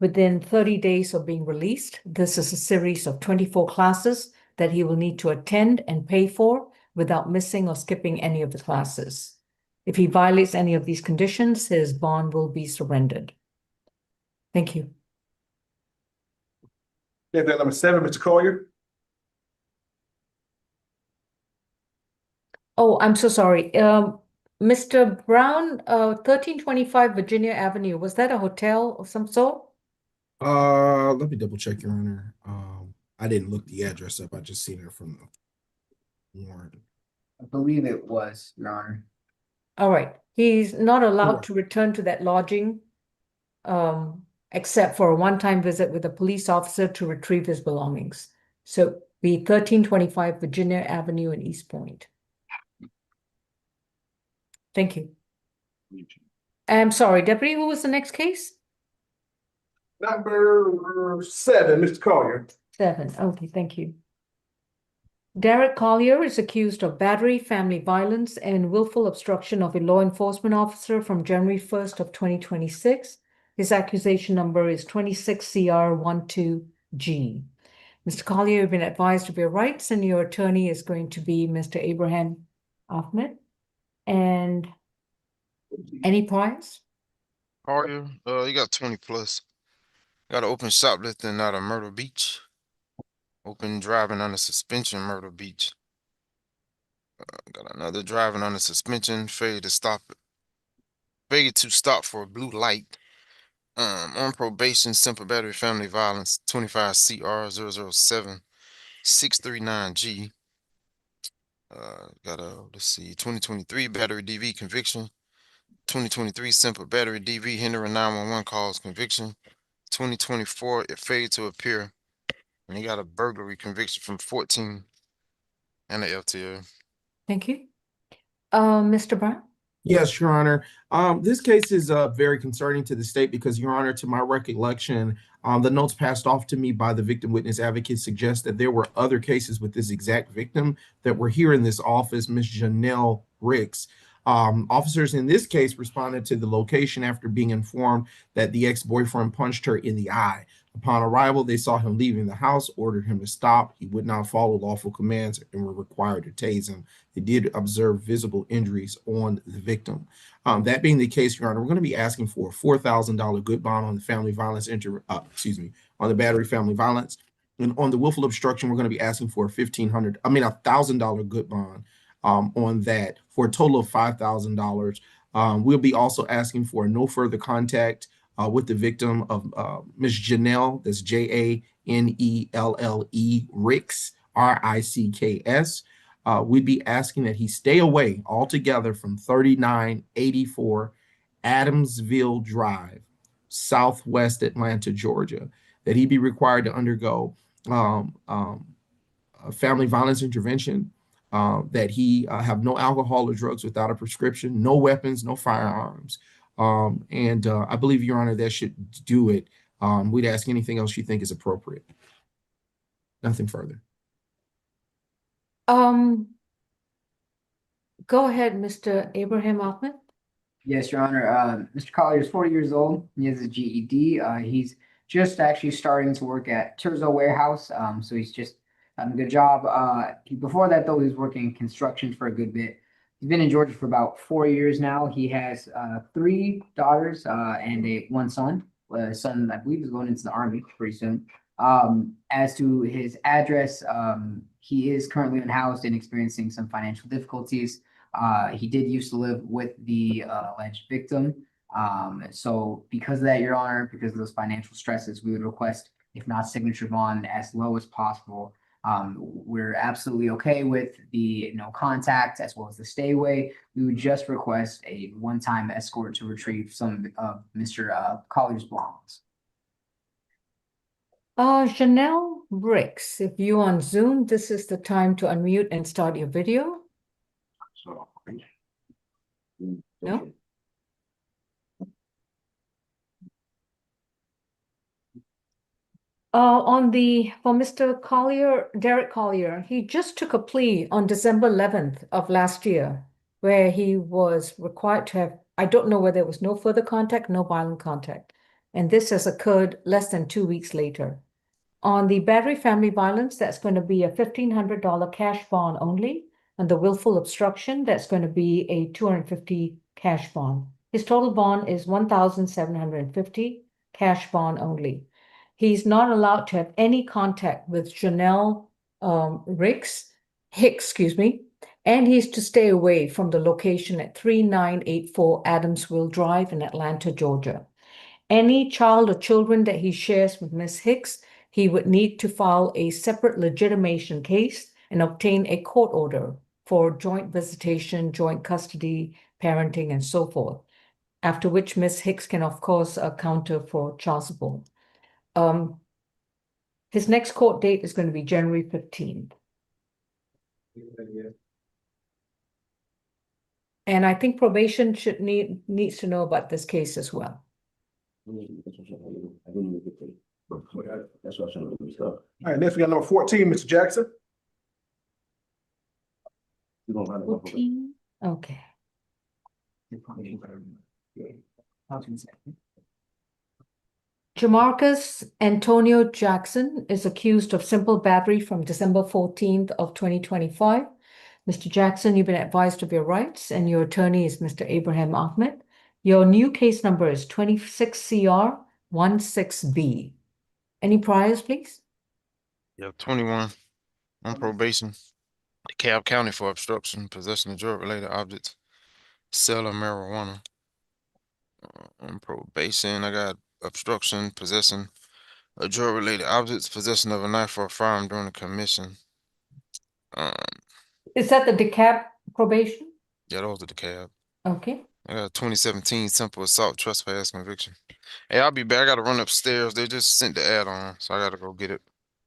Within 30 days of being released, this is a series of 24 classes that he will need to attend and pay for without missing or skipping any of the classes. If he violates any of these conditions, his bond will be surrendered. Thank you. Candidate number 7, Mr. Collier. Oh, I'm so sorry. Mr. Brown, 1325 Virginia Avenue, was that a hotel of some sort? Let me double check, Your Honor. I didn't look the address up. I just seen it from the warrant. I believe it was, Your Honor. All right. He's not allowed Correct. to return to that lodging, except for a one-time visit with a police officer to retrieve his belongings. So be 1325 Virginia Avenue in East Point. Thank you. I'm sorry, Deputy, who was the next case? Number 7, Mr. Collier. 7. Okay, thank you. Derek Collier is accused of battery, family violence, and willful obstruction of a law enforcement officer from January 1st of 2026. His accusation number is 26CR12G. Mr. Collier, you've been advised of your rights, and your attorney is going to be Mr. Abraham Ahmed. And any priors? Collier, you got 20 plus. Got an open shoplifting out of Myrtle Beach. Open driving under suspension, Myrtle Beach. Got another driving under suspension, failure to stop for a blue light. On probation, simple battery family violence, 25 CR 007 639G. Got a, let's see, 2023 battery DV conviction, 2023 simple battery DV hindering 911 calls conviction, 2024 it failed to appear, and he got a burglary conviction from 14 and the LTA. Thank you. Mr. Brown? Yes, Your Honor. This case is very concerning to the state because, Your Honor, to my recollection, the notes passed off to me by the victim witness advocate suggest that there were other cases with this exact victim that were here in this office, Ms. Janelle Ricks. Officers in this case responded to the location after being informed that the ex-boyfriend punched her in the eye. Upon arrival, they saw him leaving the house, ordered him to stop. He would not follow lawful commands and were required to tase him. They did observe visible injuries on the victim. That being the case, Your Honor, we're going to be asking for a $4,000 good bond on the family violence, on the battery family violence. And on the willful obstruction, we're going to be asking for a $1,000 good bond on that for a total of $5,000. We'll be also asking for no further contact with the victim of Ms. Janelle, that's Janelle Ricks, Ricks. We'd be asking that he stay away altogether from 3984 Adamsville Drive, Southwest Atlanta, Georgia, that he be required to undergo family violence intervention, that he have no alcohol or drugs without a prescription, no weapons, no firearms. And I believe, Your Honor, that should do it. We'd ask anything else you think is appropriate. Nothing further. Go ahead, Mr. Abraham Ahmed. Yes, Your Honor. Mr. Collier is 40 years old. He has a GED. He's just actually starting to work at Terzo Warehouse. So he's just done a good job. Before that, though, he was working in construction for a good bit. He's been in Georgia for about 4 years now. He has three daughters and one son. His son, I believe, is going into the Army pretty soon. As to his address, he is currently unhoused and experiencing some financial difficulties. He did used to live with the alleged victim. So because of that, Your Honor, because of those financial stresses, we would request, if not signature bond, as low as possible. We're absolutely okay with the no contact as well as the stay away. We would just request a one-time escort to retrieve some of Mr. Collier's belongings. Janelle Bricks, if you on Zoom, this is the time to unmute and start your video. No? For Mr. Collier, Derek Collier, he just took a plea on December 11th of last year, where he was required to have, I don't know whether there was no further contact, no violent contact. And this has occurred less than 2 weeks later. On the battery family violence, that's going to be a $1,500 cash bond only. And the willful obstruction, that's going to be a $250 cash bond. His total bond is $1,750 cash bond only. He's not allowed to have any contact with Janelle Hicks, excuse me, and he's to stay away from the location at 3984 Adamsville Drive in Atlanta, Georgia. Any child or children that he shares with Ms. Hicks, he would need to file a separate legitimation case and obtain a court order for joint visitation, joint custody, parenting, and so forth, after which Ms. Hicks can, of course, counter for child support. His next court date is going to be January 15th. And I think probation needs to know about this case as well. All right, next we got number 14, Mr. Jackson. 14? Okay. Jamarcus Antonio Jackson is accused of simple battery from December 14th of 2025. Mr. Jackson, you've been advised of your rights, and your attorney is Mr. Abraham Ahmed. Your new case number is 26CR16B. Any priors, please? Yeah, 21 on probation. DeKalb County for obstruction, possession of drug-related objects, sale of marijuana. On probation, I got obstruction, possession of drug-related objects, possession of a knife or a firearm during the commission. Is that the DeKalb probation? Yeah, those are DeKalb. Okay. I got a 2017 simple assault trespass conviction. Hey, I'll be back. I gotta run upstairs. They just sent the ad on, so I gotta go get it.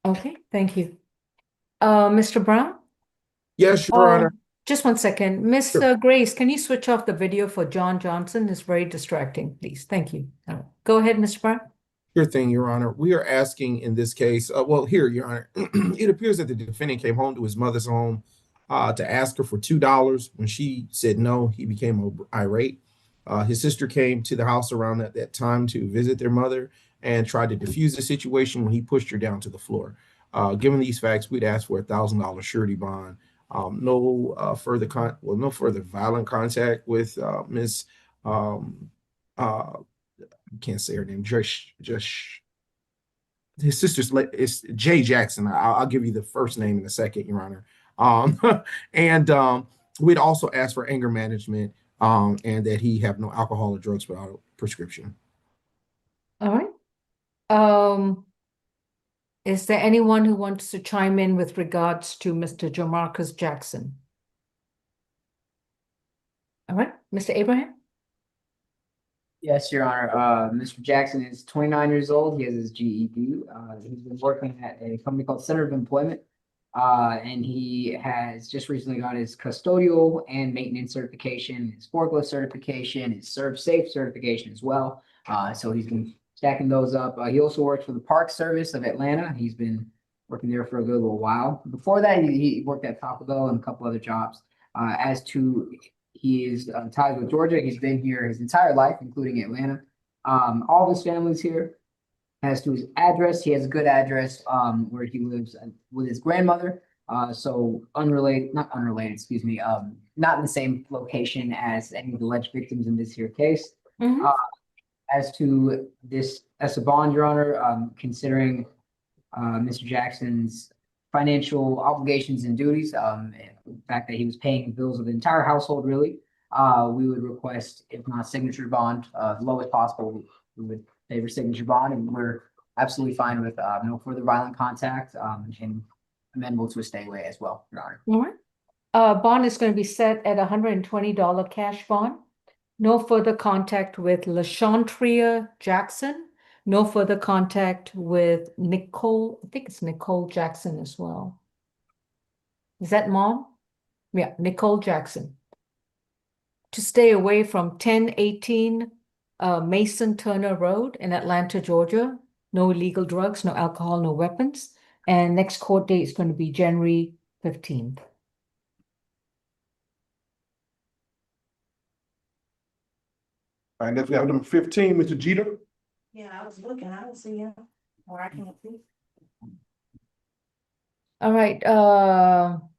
Okay, thank you. Mr. Brown? Yes, Your Honor. Just one second. Miss Grace, can you switch off the video for John Johnson? It's very distracting, please. Thank you. Go ahead, Mr. Brown. Sure thing, Your Honor. We are asking in this case, well, here, Your Honor, it appears that the defendant came home to his mother's home to ask her for $2. When she said no, he became irate. His sister came to the house around that time to visit their mother and tried to defuse the situation when he pushed her down to the floor. Given these facts, we'd ask for a $1,000 surety bond. No further violent contact with Miss can't say her name. Just his sister's it's Jay Jackson. I'll give you the first name in a second, Your Honor. And we'd also ask for anger management and that he have no alcohol or drugs without a prescription. All right. Is there anyone who wants to chime in with regards to Mr. Jamarcus Jackson? All right, Mr. Abraham? Yes, Your Honor. Mr. Jackson is 29 years old. He has his GED. He's been working at a company called Center of Employment. And he has just recently got his custodial and maintenance certification, his forklift certification, his serve safe certification as well. So he's been stacking those up. He also works for the Park Service of Atlanta. He's been working there for a good little while. Before that, he worked at Taco Bell and a couple other jobs. As to He is tied with Georgia. He's been here his entire life, including Atlanta. All of his family's here. As to his address, he has a good address where he lives with his grandmother. So not unrelated, excuse me, not in the same location as any of the alleged victims in this here case. Mhm. As to this as a bond, Your Honor, considering Mr. Jackson's financial obligations and duties, and the fact that he was paying the bills of the entire household, really, we would request, if not signature bond, lowest possible, we would favor signature bond, and we're absolutely fine with no further violent contact and amenable to a stay away as well, Your Honor. All right. Bond is going to be set at $120 cash bond. No further contact with LaShantria Jackson. No further contact with Nicole. I think it's Nicole Jackson as well. Is that mom? Yeah, Nicole Jackson. To stay away from 1018 Mason Turner Road in Atlanta, Georgia. No illegal drugs, no alcohol, no weapons. And next court date is going to be January 15th. All right, next we have number 15, Mr. Jeter. Yeah, I was looking, I don't see him, or I can't see. All right,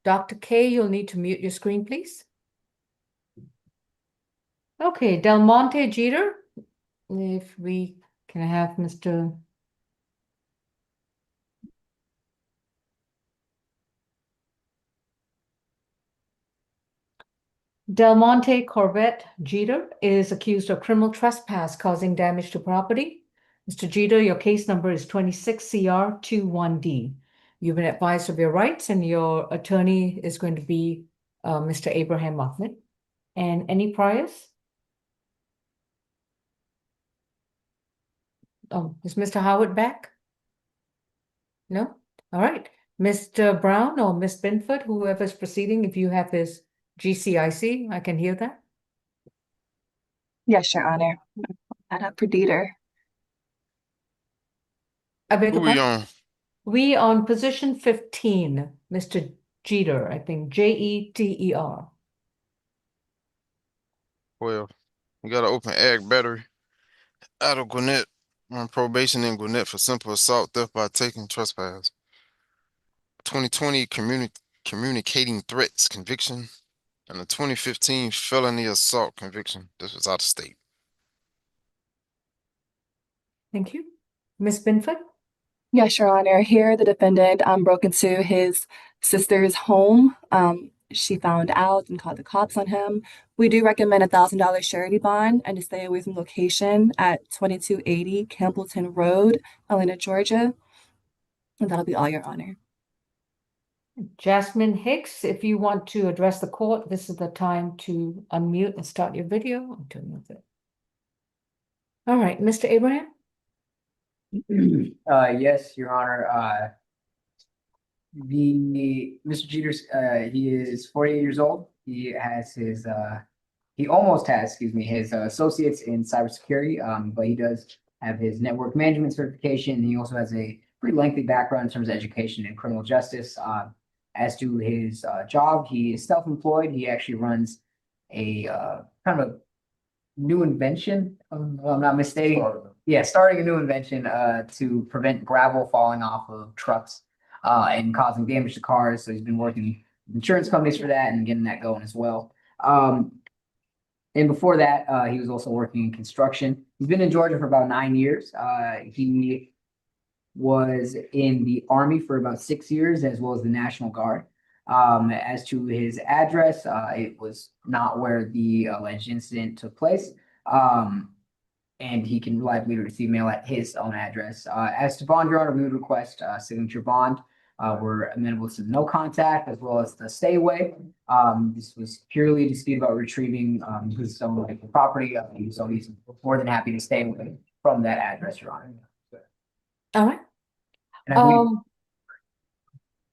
Dr. K, you'll need to mute your screen, please. Okay, Del Monte Jeter, if we can have Mr. Del Monte Corvette Jeter is accused of criminal trespass causing damage to property. Mr. Jeter, your case number is 26CR21D. You've been advised of your rights, and your attorney is going to be Mr. Abraham Mahmoud. And any priors? Oh, is Mr. Howard back? No? All right. Mr. Brown or Miss Binford, whoever's proceeding, if you have his GCIC, I can hear that. Yes, Your Honor. That up for Dieter. I beg Who your we pardon? on? We on position 15, Mr. Jeter, I think, Jeter. Well, we got an open ag battery out of Gwinnett on probation in Gwinnett for simple assault, theft by taking, trespass. 2020 communicating threats conviction, and a 2015 felony assault conviction. This was out of state. Thank you. Miss Binford? Yes, Your Honor. Here, the defendant broke into his sister's home. She found out and called the cops on him. We do recommend $1,000 surety bond and to stay away from location at 2280 Campbellton Road, Atlanta, Georgia. And that'll be all, Your Honor. Jasmine Hicks, if you want to address the court, this is the time to unmute and start your video. I'm turning it. All right, Mr. Abraham? Yes, Your Honor. Mr. Jeter's he is 48 years old. He almost has, excuse me, his associates in cybersecurity, but he does have his network management certification, and he also has a pretty lengthy background in terms of education and criminal justice. As to his job, he is self-employed. He actually runs a kind of a new invention, if I'm not mistaken. Starting a new invention to prevent gravel falling off of trucks and causing damage to cars. So he's been working with insurance companies for that and getting that going as well. And before that, he was also working in construction. He's been in Georgia for about 9 years. He was in the Army for about 6 years, as well as the National Guard. As to his address, it was not where the alleged incident took place. And he can reliably receive mail at his own address. As to bond, Your Honor, we would request signature bond. We're amenable to no contact as well as the stay away. This was purely a dispute about retrieving his own property. So he's more than happy to stay away from that address, Your Honor. All right. And I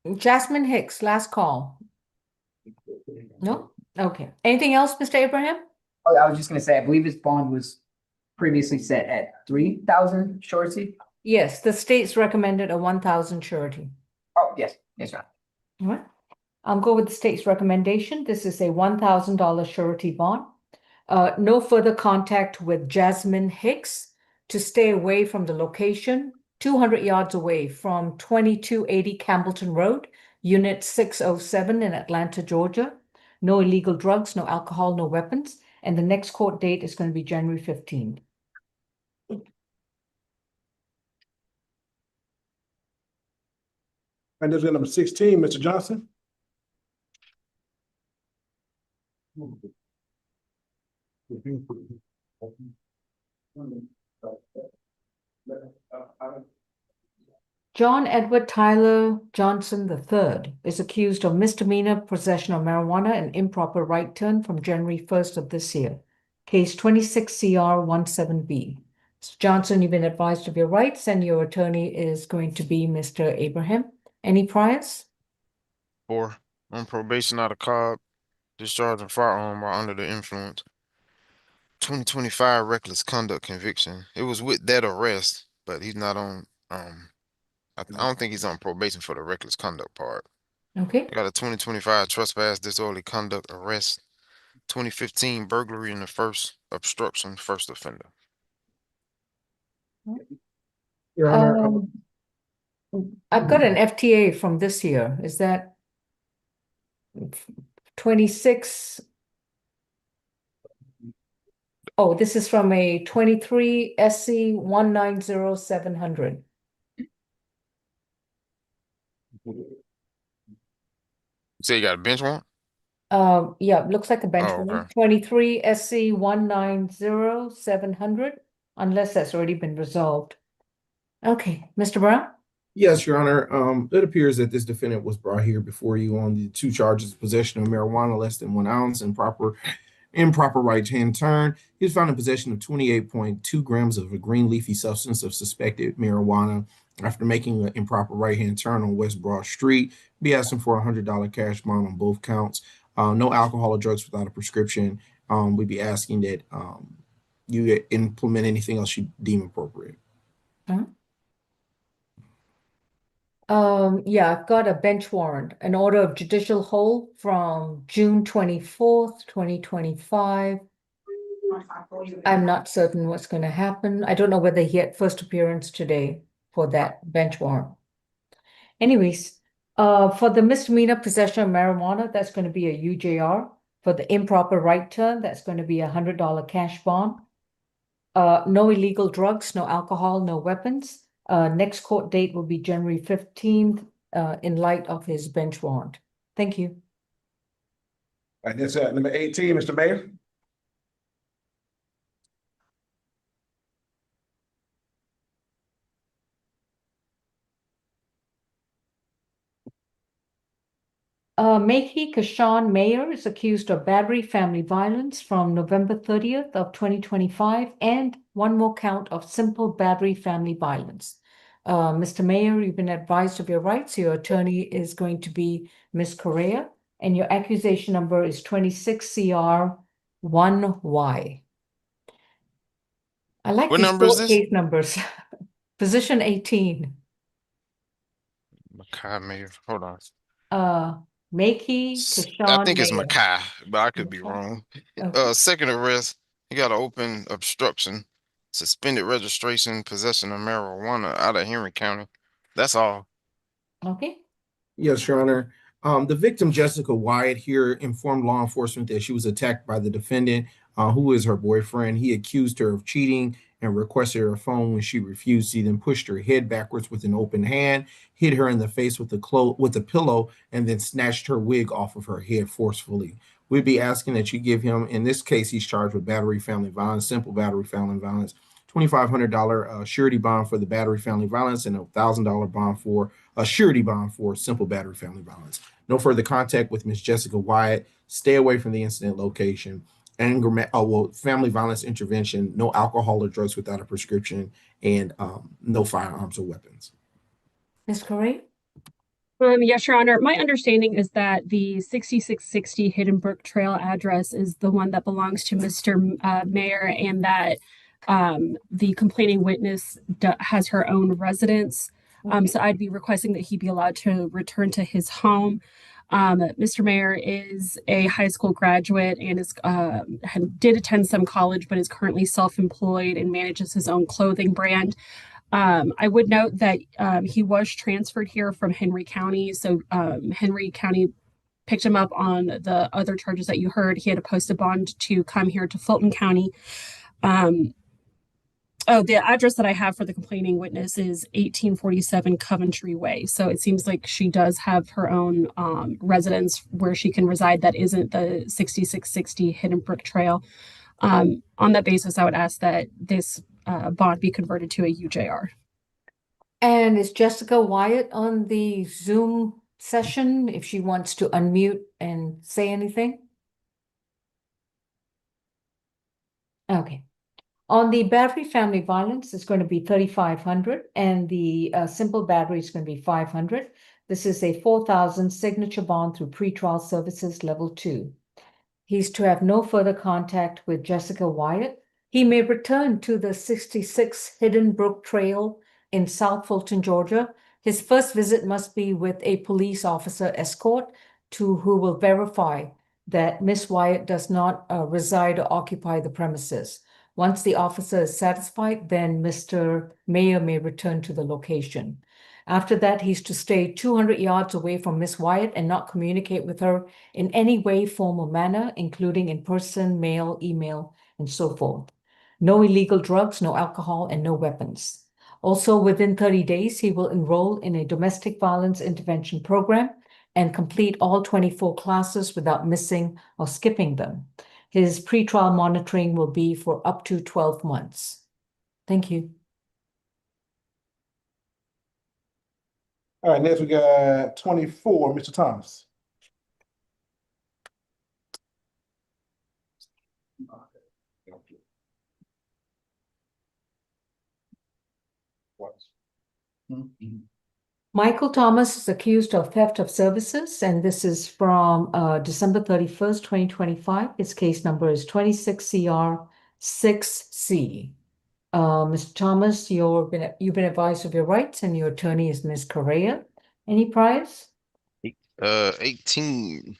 believe Jasmine Hicks, last call. No? Okay. Anything else, Mr. Abraham? I was just going to say, I believe his bond was previously set at 3,000 surety. Yes, the state's recommended a 1,000 surety. Oh, yes, Your Honor. All right. I'll go with the state's recommendation. This is a $1,000 surety bond. No further contact with Jasmine Hicks to stay away from the location, 200 yards away from 2280 Campbellton Road, Unit 607 in Atlanta, Georgia. No illegal drugs, no alcohol, no weapons. And the next court date is going to be January 15th. And this is number 16, Mr. Johnson. John Edward Tyler Johnson III is accused of misdemeanor possession of marijuana and improper right turn from January 1st of this year. Case 26 CR 17B. Mr. Johnson, you've been advised of your rights, and your attorney is going to be Mr. Abraham. Any priors? 4, on probation out of Cobb, discharging firearm while under the influence. 2025 reckless conduct conviction. It was with that arrest, but he's not on, I don't think he's on probation for the reckless conduct part. Okay. Got a 2025 trespass, disorderly conduct arrest, 2015 burglary in the first, obstruction, first offender. Your Honor, I've got an FTA from this year. Is that 26? Oh, this is from a 23 SC 190700. Say you got a bench warrant? Yeah, looks like a bench Oh, warrant. okay. 23 SC 190700, unless that's already been resolved. Okay, Mr. Brown? yes, Your Honor. It appears that this defendant was brought here before you on the 2 charges: possession of marijuana less than 1 ounce, improper right-hand turn. He was found in possession of 28.2 grams of a green leafy substance of suspected marijuana after making an improper right-hand turn on West Broad Street. Be asking for a $100 cash bond on both counts. No alcohol or drugs without a prescription. We'd be asking that you implement anything else you deem appropriate. Yeah, I've got a bench warrant, an order of judicial hold from June 24th, 2025. I'm not certain what's going to happen. I don't know whether he had first appearance today for that bench warrant. Anyways, for the misdemeanor possession of marijuana, that's going to be a UJR. For the improper right turn, that's going to be a $100 cash bond. No illegal drugs, no alcohol, no weapons. Next court date will be January 15th, in light of his bench warrant. Thank you. And this number 18, Mr. Mayor. Mahi Kashan Mayer is accused of battery family violence from November 30th of 2025 and one more count of simple battery family violence. Mr. Mayer, you've been advised of your rights. Your attorney is going to be Ms. Correa, and your accusation number is 26CR1Y. I like What these number is short this? case numbers. Position 18. Makai Mayor. Hold on. Mahi I Kashan think it's Mayer. Makai, but I could be Okay. wrong. Okay. Second arrest, he got an open obstruction, suspended registration, possession of marijuana out of Henry County. That's all. Okay. Yes, Your Honor. The victim, Jessica Wyatt, here informed law enforcement that she was attacked by the defendant, who is her boyfriend. He accused her of cheating and requested her phone when she refused. He then pushed her head backwards with an open hand, hit her in the face with a pillow, and then snatched her wig off of her head forcefully. We'd be asking that you give him, in this case, he's charged with battery family violence, simple battery family violence, $2,500 surety bond for the battery family violence, and a $1,000 bond for a surety bond for simple battery family violence. No further contact with Ms. Jessica Wyatt. Stay away from the incident location. Family violence intervention, no alcohol or drugs without a prescription, and no firearms or weapons. Ms. Correa? Yes, Your Honor. My understanding is that the 6660 Hidden Brook Trail address is the one that belongs to Mr. Mayor, and that the complaining witness has her own residence. So I'd be requesting that he be allowed to return to his home. Mr. Mayor is a high school graduate and did attend some college, but is currently self-employed and manages his own clothing brand. I would note that he was transferred here from Henry County. So Henry County picked him up on the other charges that you heard. He had to post a bond to come here to Fulton County. The address that I have for the complaining witness is 1847 Coventry Way. So it seems like she does have her own residence where she can reside that isn't the 6660 Hidden Brook Trail. On that basis, I would ask that this bond be converted to a UJR. And is Jessica Wyatt on the Zoom session if she wants to unmute and say anything? Okay. On the battery family violence, it's going to be 3,500, and the simple battery is going to be 500. This is a 4,000 signature bond through pretrial services level 2. He's to have no further contact with Jessica Wyatt. He may return to the 66 Hidden Brook Trail in South Fulton, Georgia. His first visit must be with a police officer escort who will verify that Miss Wyatt does not reside or occupy the premises. Once the officer is satisfied, then Mr. Mayor may return to the location. After that, he's to stay 200 yards away from Miss Wyatt and not communicate with her in any way, form, or manner, including in person, mail, email, and so forth. No illegal drugs, no alcohol, and no weapons. Also, within 30 days, he will enroll in a domestic violence intervention program and complete all 24 classes without missing or skipping them. His pretrial monitoring will be for up to 12 months. Thank you. All right, next we got 24, Mr. Thomas. Michael Thomas is accused of theft of services, and this is from December 31st, 2025. His case number is 26CR6C. Mr. Thomas, you've been advised of your rights, and your attorney is Ms. Correa. Any priors? 18.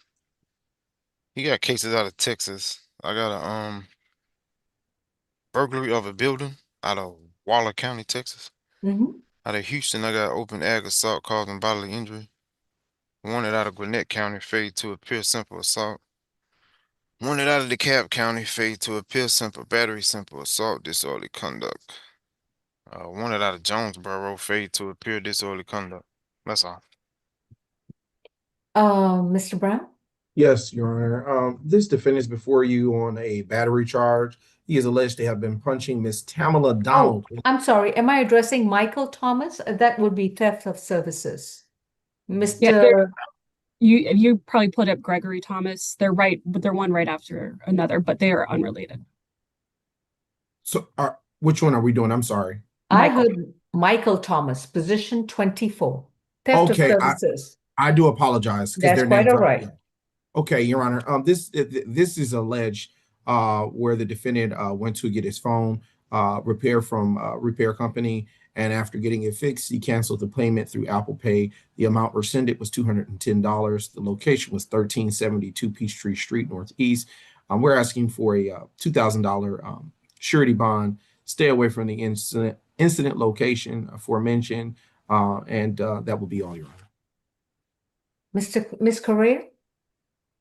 He got cases out of Texas. I got a burglary of a building out of Waller County, Texas. Out of Houston, I got open ag assault causing bodily injury. Wanted out of Gwinnett County, fade to appear simple assault. Wanted out of DeKalb County, fade to appear simple battery, simple assault, disorderly conduct. Wanted out of Jonesboro, fade to appear disorderly conduct. That's all. Mr. Brown? Yes, Your Honor. This defendant is before you on a battery charge. He is alleged to have been punching Miss Tamala Donald. Oh, I'm sorry. Am I addressing Michael Thomas? That would be theft of services. Mr. You probably put up Gregory Thomas. They're right, but they're one right after another, but they are unrelated. So, which one are we doing? I'm sorry. I heard Michael Thomas, position 24. Theft of services. I do apologize because That's their quite names all are right. Okay, Your Honor. This is alleged where the defendant went to get his phone repaired from a repair company, and after getting it fixed, he canceled the payment through Apple Pay. The amount rescinded was $210. The location was 1372 Peachtree Street Northeast. We're asking for a $2,000 surety bond. Stay away from the incident location aforementioned, and that will be all, Your Honor. Ms. Correa?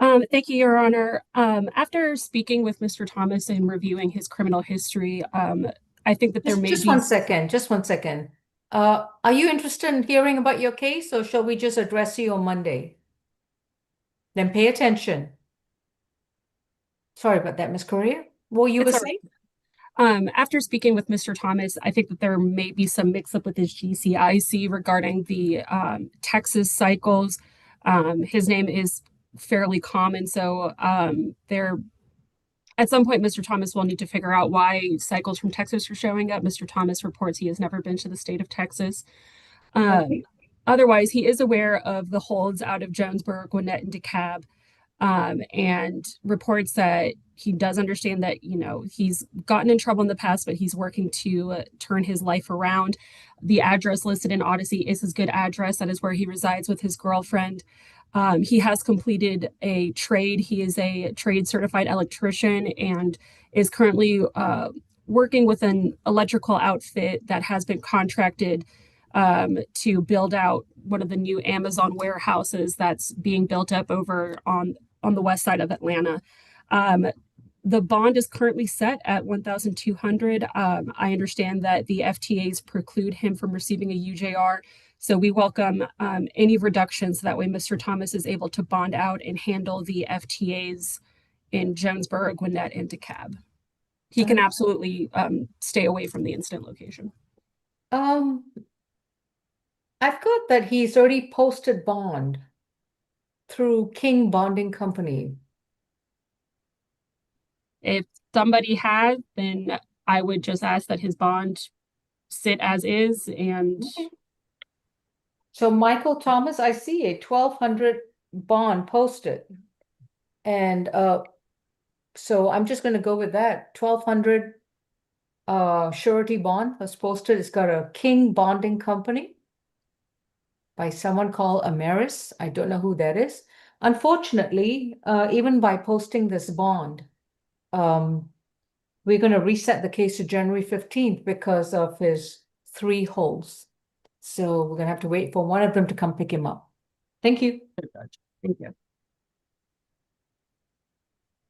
Thank you, Your Honor. After speaking with Mr. Thomas and reviewing his criminal history, I think that there may Just be... one second, just one second. Are you interested in hearing about your case, or shall we just address you on Monday? Then pay attention. Sorry about that, Ms. Correa. What you were saying? After speaking with Mr. Thomas, I think that there may be some mix-up with his GCIC regarding the Texas cycles. His name is fairly common, so at some point, Mr. Thomas will need to figure out why cycles from Texas are showing up. Mr. Thomas reports he has never been to the state of Texas. Otherwise, he is aware of the holds out of Jonesboro, Gwinnett, and DeKalb, and reports that he does understand that, he's gotten in trouble in the past, but he's working to turn his life around. The address listed in Odyssey is his good address. That is where he resides with his girlfriend. He has completed a trade. He is a trade certified electrician and is currently working with an electrical outfit that has been contracted to build out one of the new Amazon warehouses that's being built up over on the west side of Atlanta. The bond is currently set at 1,200. I understand that the FTAs preclude him from receiving a UJR. So we welcome any reductions. That way Mr. Thomas is able to bond out and handle the FTAs in Jonesboro, Gwinnett, and DeKalb. He can absolutely stay away from the incident location. I've got that he's already posted bond through King Bonding Company. If somebody had, then I would just ask that his bond sit as is. And so Michael Thomas, I see a 1,200 bond posted. And so I'm just going to go with that. 1,200 surety bond was posted. It's got a King Bonding Company by someone called Ameris. I don't know who that is. Unfortunately, even by posting this bond, we're going to reset the case to January 15th because of his 3 holes. So we're going to have to wait for one of them to come pick him up. Thank you. thank you.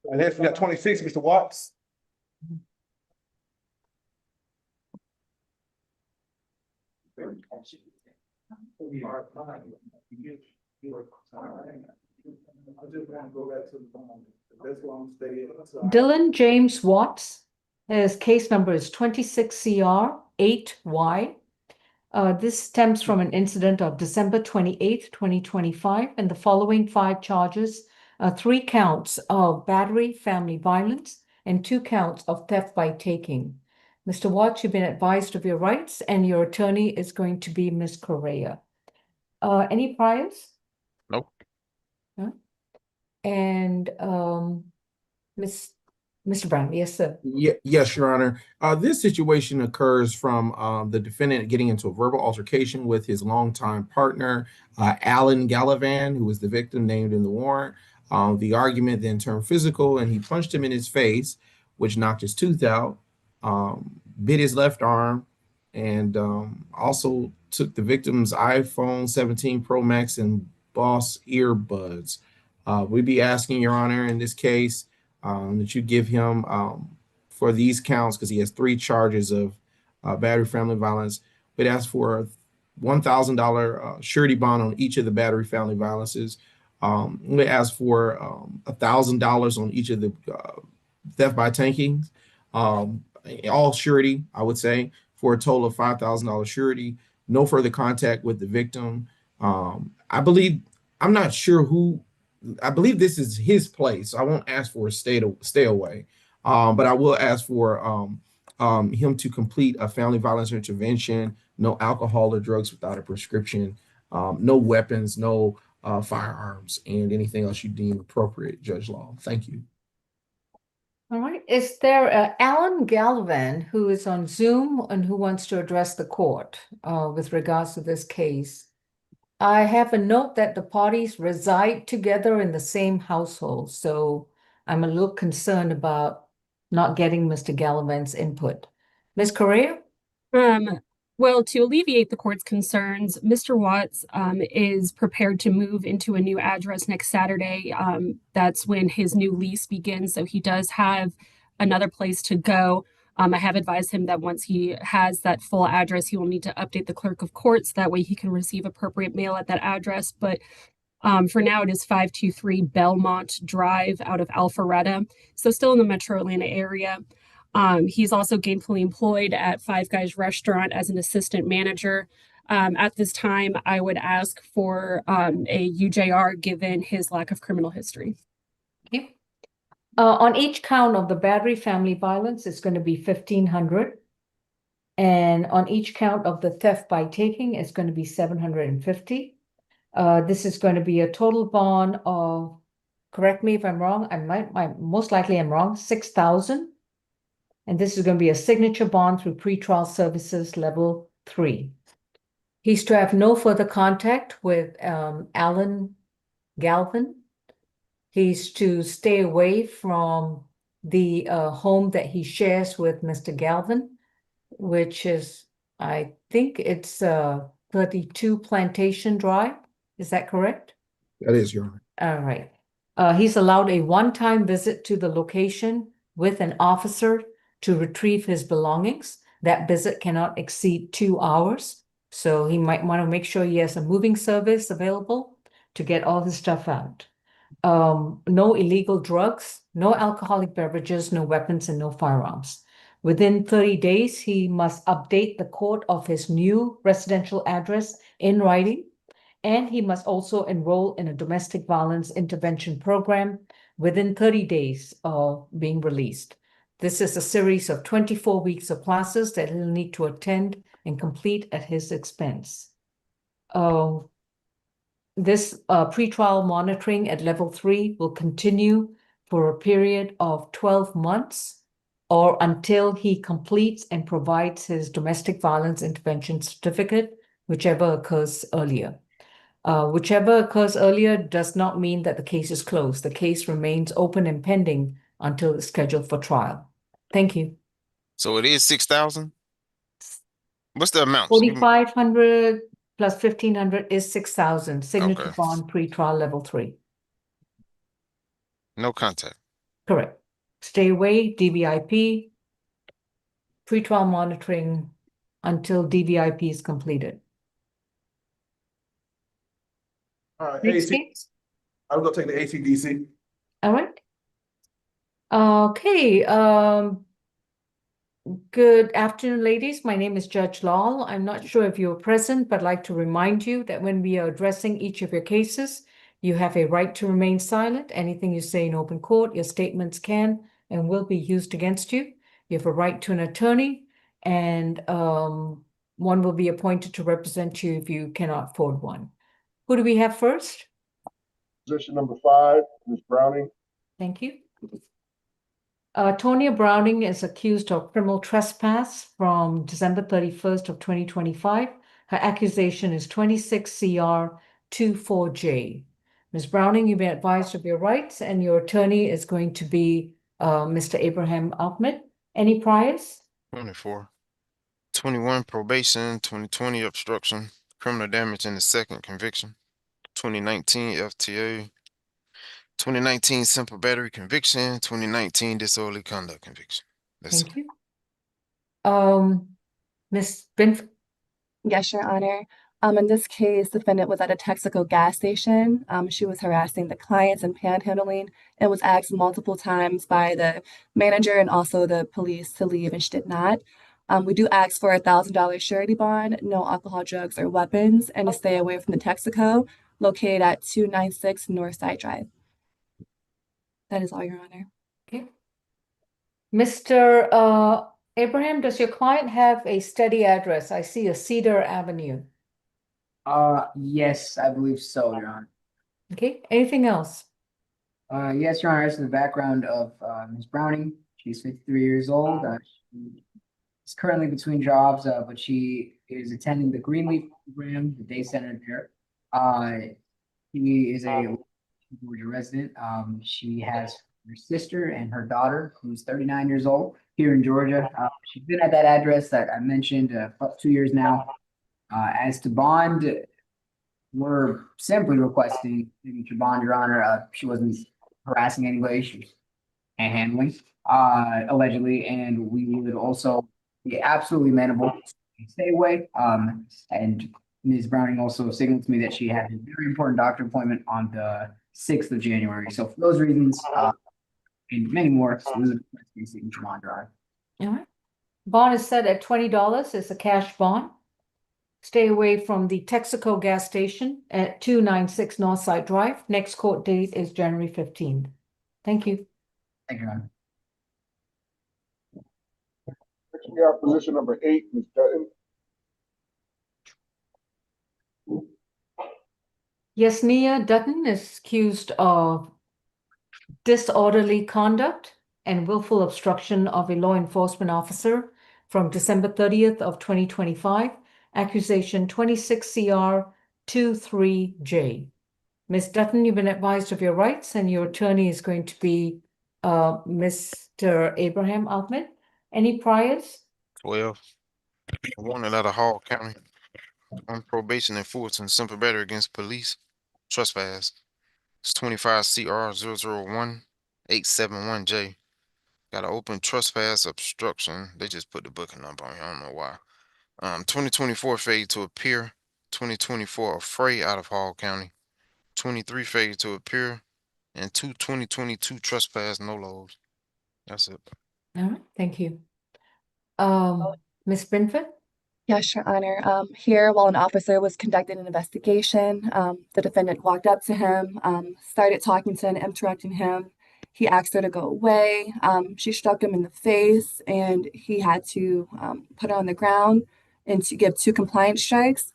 And next we got 26, Mr. Watts. Dylan James Watts, his case number is 26CR8Y. This stems from an incident of December 28th, 2025, and the following 5 charges, 3 counts of battery, family violence, and 2 counts of theft by taking. Mr. Watts, you've been advised of your rights, and your attorney is going to be Ms. Correa. Any priors? Nope. And Mr. Brown, yes, sir. Yes, Your Honor. This situation occurs from the defendant getting into a verbal altercation with his longtime partner, Alan Gallivan, who was the victim named in the warrant. The argument then turned physical, and he punched him in his face, which knocked his tooth out, bit his left arm, and also took the victim's iPhone 17 Pro Max and Boss earbuds. We'd be asking, Your Honor, in this case, that you give him for these counts, because he has 3 charges of battery, family violence. We'd ask for a $1,000 surety bond on each of the battery, family violences. We'd ask for $1,000 on each of the theft by taking, all surety, I would say, for a total of $5,000 surety. No further contact with the victim. I'm not sure who. I believe this is his place. I won't ask for a stay away, but I will ask for him to complete a family violence intervention, no alcohol or drugs without a prescription, no weapons, no firearms, and anything else you deem appropriate, Judge Law. Thank you. All right. Is there Alan Galvan who is on Zoom and who wants to address the court with regards to this case? I have a note that the parties reside together in the same household, so I'm a little concerned about not getting Mr. Gallivan's input. Ms. Correa? Well, to alleviate the court's concerns, Mr. Watts is prepared to move into a new address next Saturday. That's when his new lease begins, so he does have another place to go. I have advised him that once he has that full address, he will need to update the clerk of courts. That way he can receive appropriate mail at that address. But for now, it is 523 Belmont Drive out of Alpharetta. So still in the metro Atlanta area. He's also gainfully employed at Five Guys Restaurant as an assistant manager. At this time, I would ask for a UJR given his lack of criminal history. Okay. On each count of the battery, family violence, it's going to be 1,500. And on each count of the theft by taking, it's going to be 750. This is going to be a total bond of, correct me if I'm wrong, most likely I'm wrong, 6,000. And this is going to be a signature bond through pretrial services level 3. He's to have no further contact with Alan Galvin. He's to stay away from the home that he shares with Mr. Galvin, which is, I think it's 32 Plantation Drive. Is that correct? That is, Your Honor. All right. He's allowed a one-time visit to the location with an officer to retrieve his belongings. That visit cannot exceed 2 hours. So he might want to make sure he has a moving service available to get all his stuff out. No illegal drugs, no alcoholic beverages, no weapons, and no firearms. Within 30 days, he must update the court of his new residential address in writing, and he must also enroll in a domestic violence intervention program within 30 days of being released. This is a series of 24 weeks of classes that he'll need to attend and complete at his expense. This pretrial monitoring at level 3 will continue for a period of 12 months or until he completes and provides his domestic violence intervention certificate, whichever occurs earlier. Whichever occurs earlier does not mean that the case is closed. The case remains open and pending until it's scheduled for trial. Thank you. So it is 6,000? What's the amount? Give me- 4,500 plus 1,500 is 6,000. Signature Okay. bond pretrial level 3. No contact. Correct. Stay away, DVIP, pretrial monitoring until DVIP is completed. Next AC, case. I'm gonna take the ACDC. All right. Okay. Good afternoon, ladies. My name is Judge Lal. I'm not sure if you're present, but I'd like to remind you that when we are addressing each of your cases, you have a right to remain silent. Anything you say in open court, your statements can and will be used against you. You have a right to an attorney, and one will be appointed to represent you if you cannot afford one. Who do we have first? Position number 5, Ms. Browning. Thank you. Tonya Browning is accused of criminal trespass from December 31st of 2025. Her accusation is 26 CR 24J. Ms. Browning, you've been advised of your rights, and your attorney is going to be Mr. Abraham Ahmed. Any priors? 24. 21 probation, 2020 obstruction, criminal damage in the second conviction, 2019 FTA, 2019 simple battery conviction, 2019 disorderly conduct conviction. That's Thank you. Ms. Binf. Yes, Your Honor. In this case, defendant was at a Texaco gas station. She was harassing the clients and panhandling and was asked multiple times by the manager and also the police to leave, and she did not. We do ask for a $1,000 surety bond, no alcohol, drugs, or weapons, and to stay away from the Texaco located at 296 Northside Drive. That is all, Your Honor. Okay. Mr. Abraham, does your client have a steady address? I see a Cedar Avenue. Yes, I believe so, Your Honor. Okay, anything else? Yes, Your Honor, this is the background of Ms. Browning. She's 53 years old. She is currently between jobs, but she is attending the Greenleaf program, the day center there. She is a Georgia resident. She has her sister and her daughter, who's 39 years old, here in Georgia. She's been at that address that I mentioned for 2 years now. As to bond, we're simply requesting signature bond, Your Honor. She wasn't harassing anybody. She was handling, allegedly, and we would also be absolutely amenable to stay away. And Ms. Browning also signaled to me that she had a very important doctor appointment on the 6th of January. So for those reasons, and many more, so we would request a signature bond, Your Honor. All right. Bond is set at $20. It's a cash bond. Stay away from the Texaco gas station at 296 Northside Drive. Next court date is January 15th. Thank you. Thank you, Your Honor. Next, we have position number 8, Ms. Dutton. Yesenia Dutton is accused of disorderly conduct and willful obstruction of a law enforcement officer from December 30th of 2025. Accusation 26 CR 23J. Ms. Dutton, you've been advised of your rights, and your attorney is going to be Mr. Abraham Altman. Any priors? 12. Wanted out of Hall County. On probation and Fulton, simple battery against police. Trespass. It's 25 CR 001-871J. Got an open trespass obstruction. They just put the booking number on here. I don't know why. 2024 failure to appear. 2024 afraid out of Hall County. 23 failure to appear. And 2022 trespass no loads. That's it. All right, thank you. Ms. Binford? Yes, Your Honor. Here, while an officer was conducting an investigation, the defendant walked up to him, started talking to him, interrupting him. He asked her to go away. She struck him in the face, and he had to put her on the ground and to give 2 compliance strikes.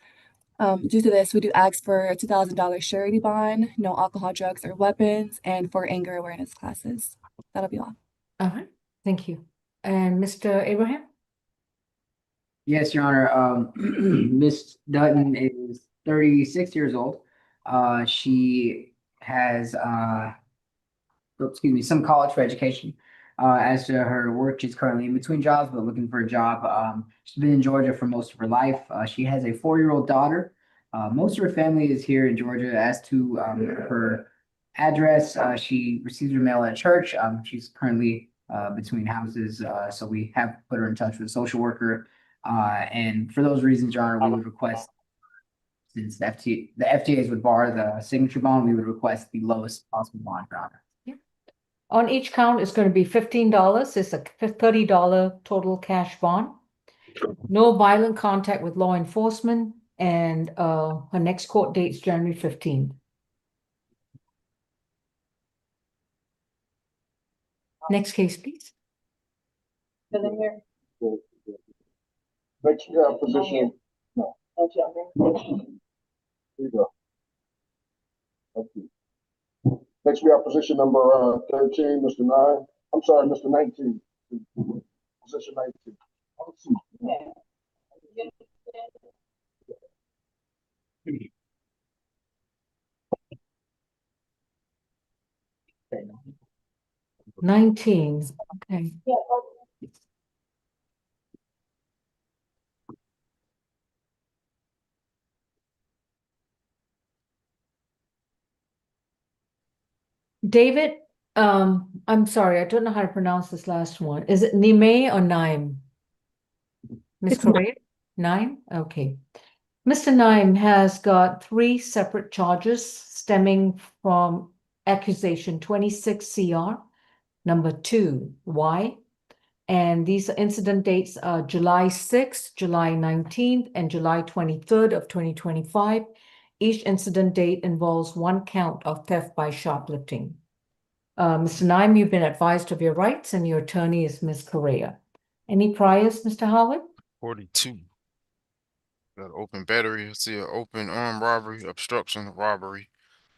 Due to this, we do ask for a $2,000 surety bond, no alcohol, drugs, or weapons, and 4 anger awareness classes. That'll be all. All right, thank you. And Mr. Abraham? Yes, Your Honor. Miss Dutton is 36 years old. She has, some college for education. As to her work, she's currently in between jobs, but looking for a job. She's been in Georgia for most of her life. She has a 4-year-old daughter. Most of her family is here in Georgia. As to her address, she receives her mail at church. She's currently between houses, so we have put her in touch with a social worker. And for those reasons, Your Honor, we would request, since the FTAs would bar the signature bond, we would request the lowest possible bond, Your Honor. On each count, it's going to be $15. It's a $30 total cash bond. No violent contact with law enforcement, and her next court date is January 15th. Next case, please. Next position. No. Here you go. Okay. Next, we have position number 13, Mr. 9. I'm sorry, Mr. 19. Position 19. Okay. 19. Okay. David, I'm sorry, I don't know how to pronounce this last one. Is it Nime or Naim? Miss It's Correa? Naim? Okay. Mr. Naim has got 3 separate charges stemming from accusation 26 CR, number 2Y. And these incident dates are July 6th, July 19th, and July 23rd of 2025. Each incident date involves 1 count of theft by shoplifting. Mr. Naim, you've been advised of your rights, and your attorney is Ms. Correa. Any priors, Mr. Howard? 42. Got an open battery. See an open armed robbery, obstruction, robbery.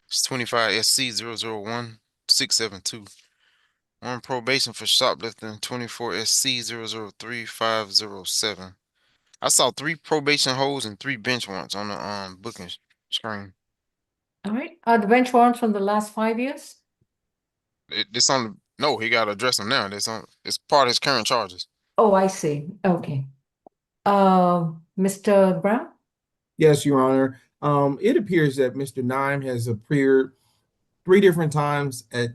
It's 25 SC 001-672. On probation for shoplifting, 24 SC 003-507. I saw 3 probation holds and 3 bench warrants on the booking screen. All right. Are the bench warrants from the last 5 years? This on the, no, he got to address them now. It's part of his current charges. Oh, I see. Okay. Mr. Brown? Yes, Your Honor. It appears that Mr. Naim has appeared 3 different times at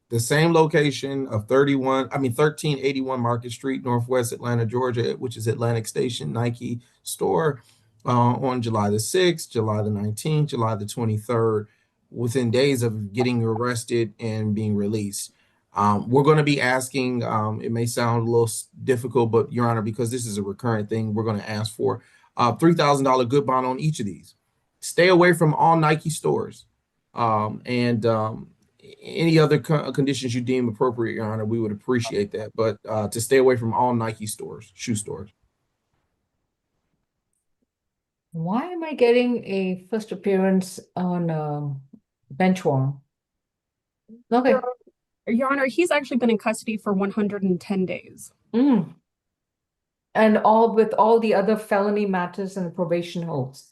the same location of 1381 Market Street, Northwest Atlanta, Georgia, which is Atlantic Station Nike store, on July the 6th, July the 19th, July the 23rd, within days of getting arrested and being released. We're going to be asking, it may sound a little difficult, but Your Honor, because this is a recurrent thing, we're going to ask for $3,000 good bond on each of these. Stay away from all Nike stores. And any other conditions you deem appropriate, Your Honor, we would appreciate that. But to stay away from all Nike stores, shoe stores. Why am I getting a first appearance on bench warrant? Okay. Your Honor, he's actually been in custody for 110 days. And with all the other felony matters and probation holds.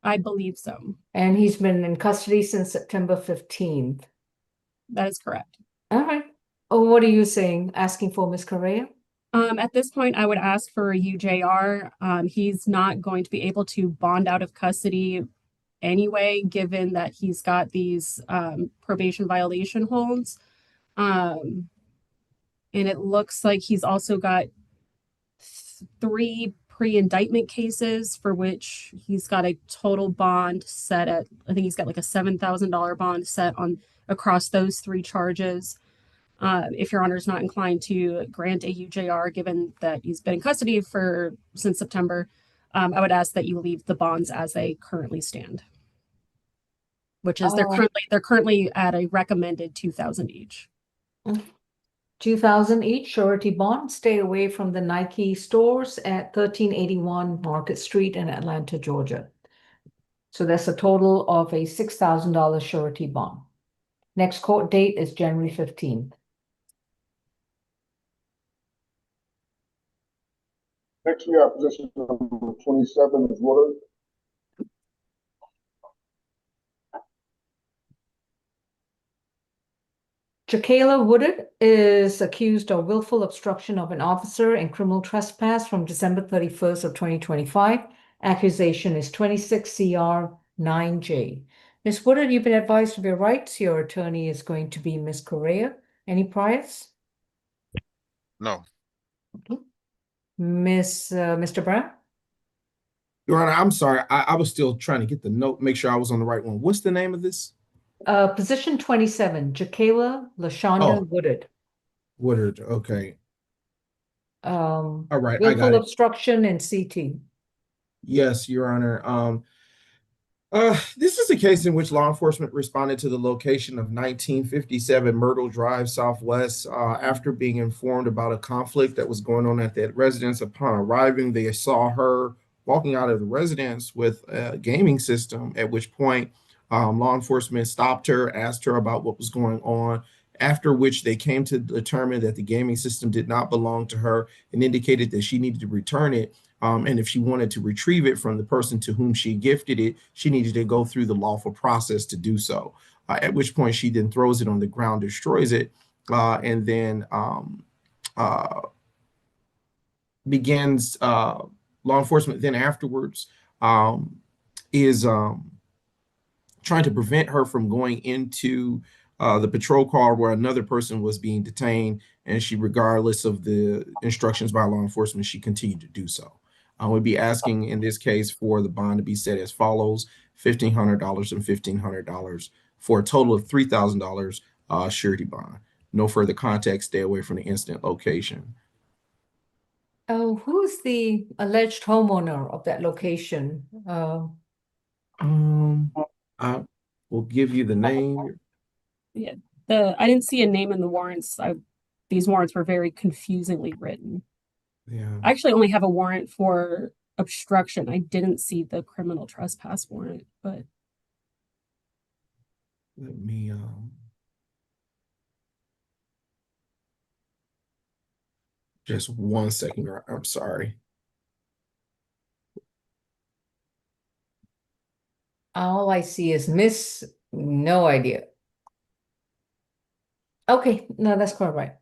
I believe so. And he's been in custody since September 15th. That is correct. All right. Oh, what are you saying? Asking for Ms. Correa? At this point, I would ask for a UJR. He's not going to be able to bond out of custody anyway, given that he's got these probation violation holds. And it looks like he's also got 3 pre-indictment cases for which he's got a total bond set at, I think he's got like a $7,000 bond set on across those 3 charges. If your honor is not inclined to grant a UJR, given that he's been in custody since September, I would ask that you leave the bonds as they currently stand, which is they're currently at a recommended 2,000 each. 2,000 each, surety bond. Stay away from the Nike stores at 1381 Market Street in Atlanta, Georgia. So that's a total of a $6,000 surety bond. Next court date is January 15th. Next, we have position number 27, Ms. Woodard. Jacayla Woodard is accused of willful obstruction of an officer and criminal trespass from December 31st of 2025. Accusation is 26 CR 9J. Ms. Woodard, you've been advised of your rights. Your attorney is going to be Ms. Correa. Any priors? No. Okay. Mr. Brown? Your Honor, I'm sorry. I was still trying to get the note, make sure I was on the right one. What's the name of this? Position 27, Jacayla LaShonda Woodard. Woodard, okay. All right, I got willful it. obstruction and CT. Yes, Your Honor. This is a case in which law enforcement responded to the location of 1957 Myrtle Drive Southwest after being informed about a conflict that was going on at that residence. Upon arriving, they saw her walking out of the residence with a gaming system, at which point law enforcement stopped her, asked her about what was going on, after which they came to determine that the gaming system did not belong to her and indicated that she needed to return it. And if she wanted to retrieve it from the person to whom she gifted it, she needed to go through the lawful process to do so. At which point she then throws it on the ground, destroys it, and then begins, law enforcement then afterwards is trying to prevent her from going into the patrol car where another person was being detained. And she, regardless of the instructions by law enforcement, she continued to do so. I would be asking in this case for the bond to be set as follows: $1,500 and $1,500 for a total of $3,000 surety bond. No further contact. Stay away from the incident location. Oh, who's the alleged homeowner of that location? I will give you the name. Yeah, I didn't see a name in the warrants. These warrants were very confusingly written. Yeah. I actually only have a warrant for obstruction. I didn't see the criminal trespass warrant, but Let me just 1 second. I'm sorry. All I see is Miss No idea. Okay, no, that's quite right.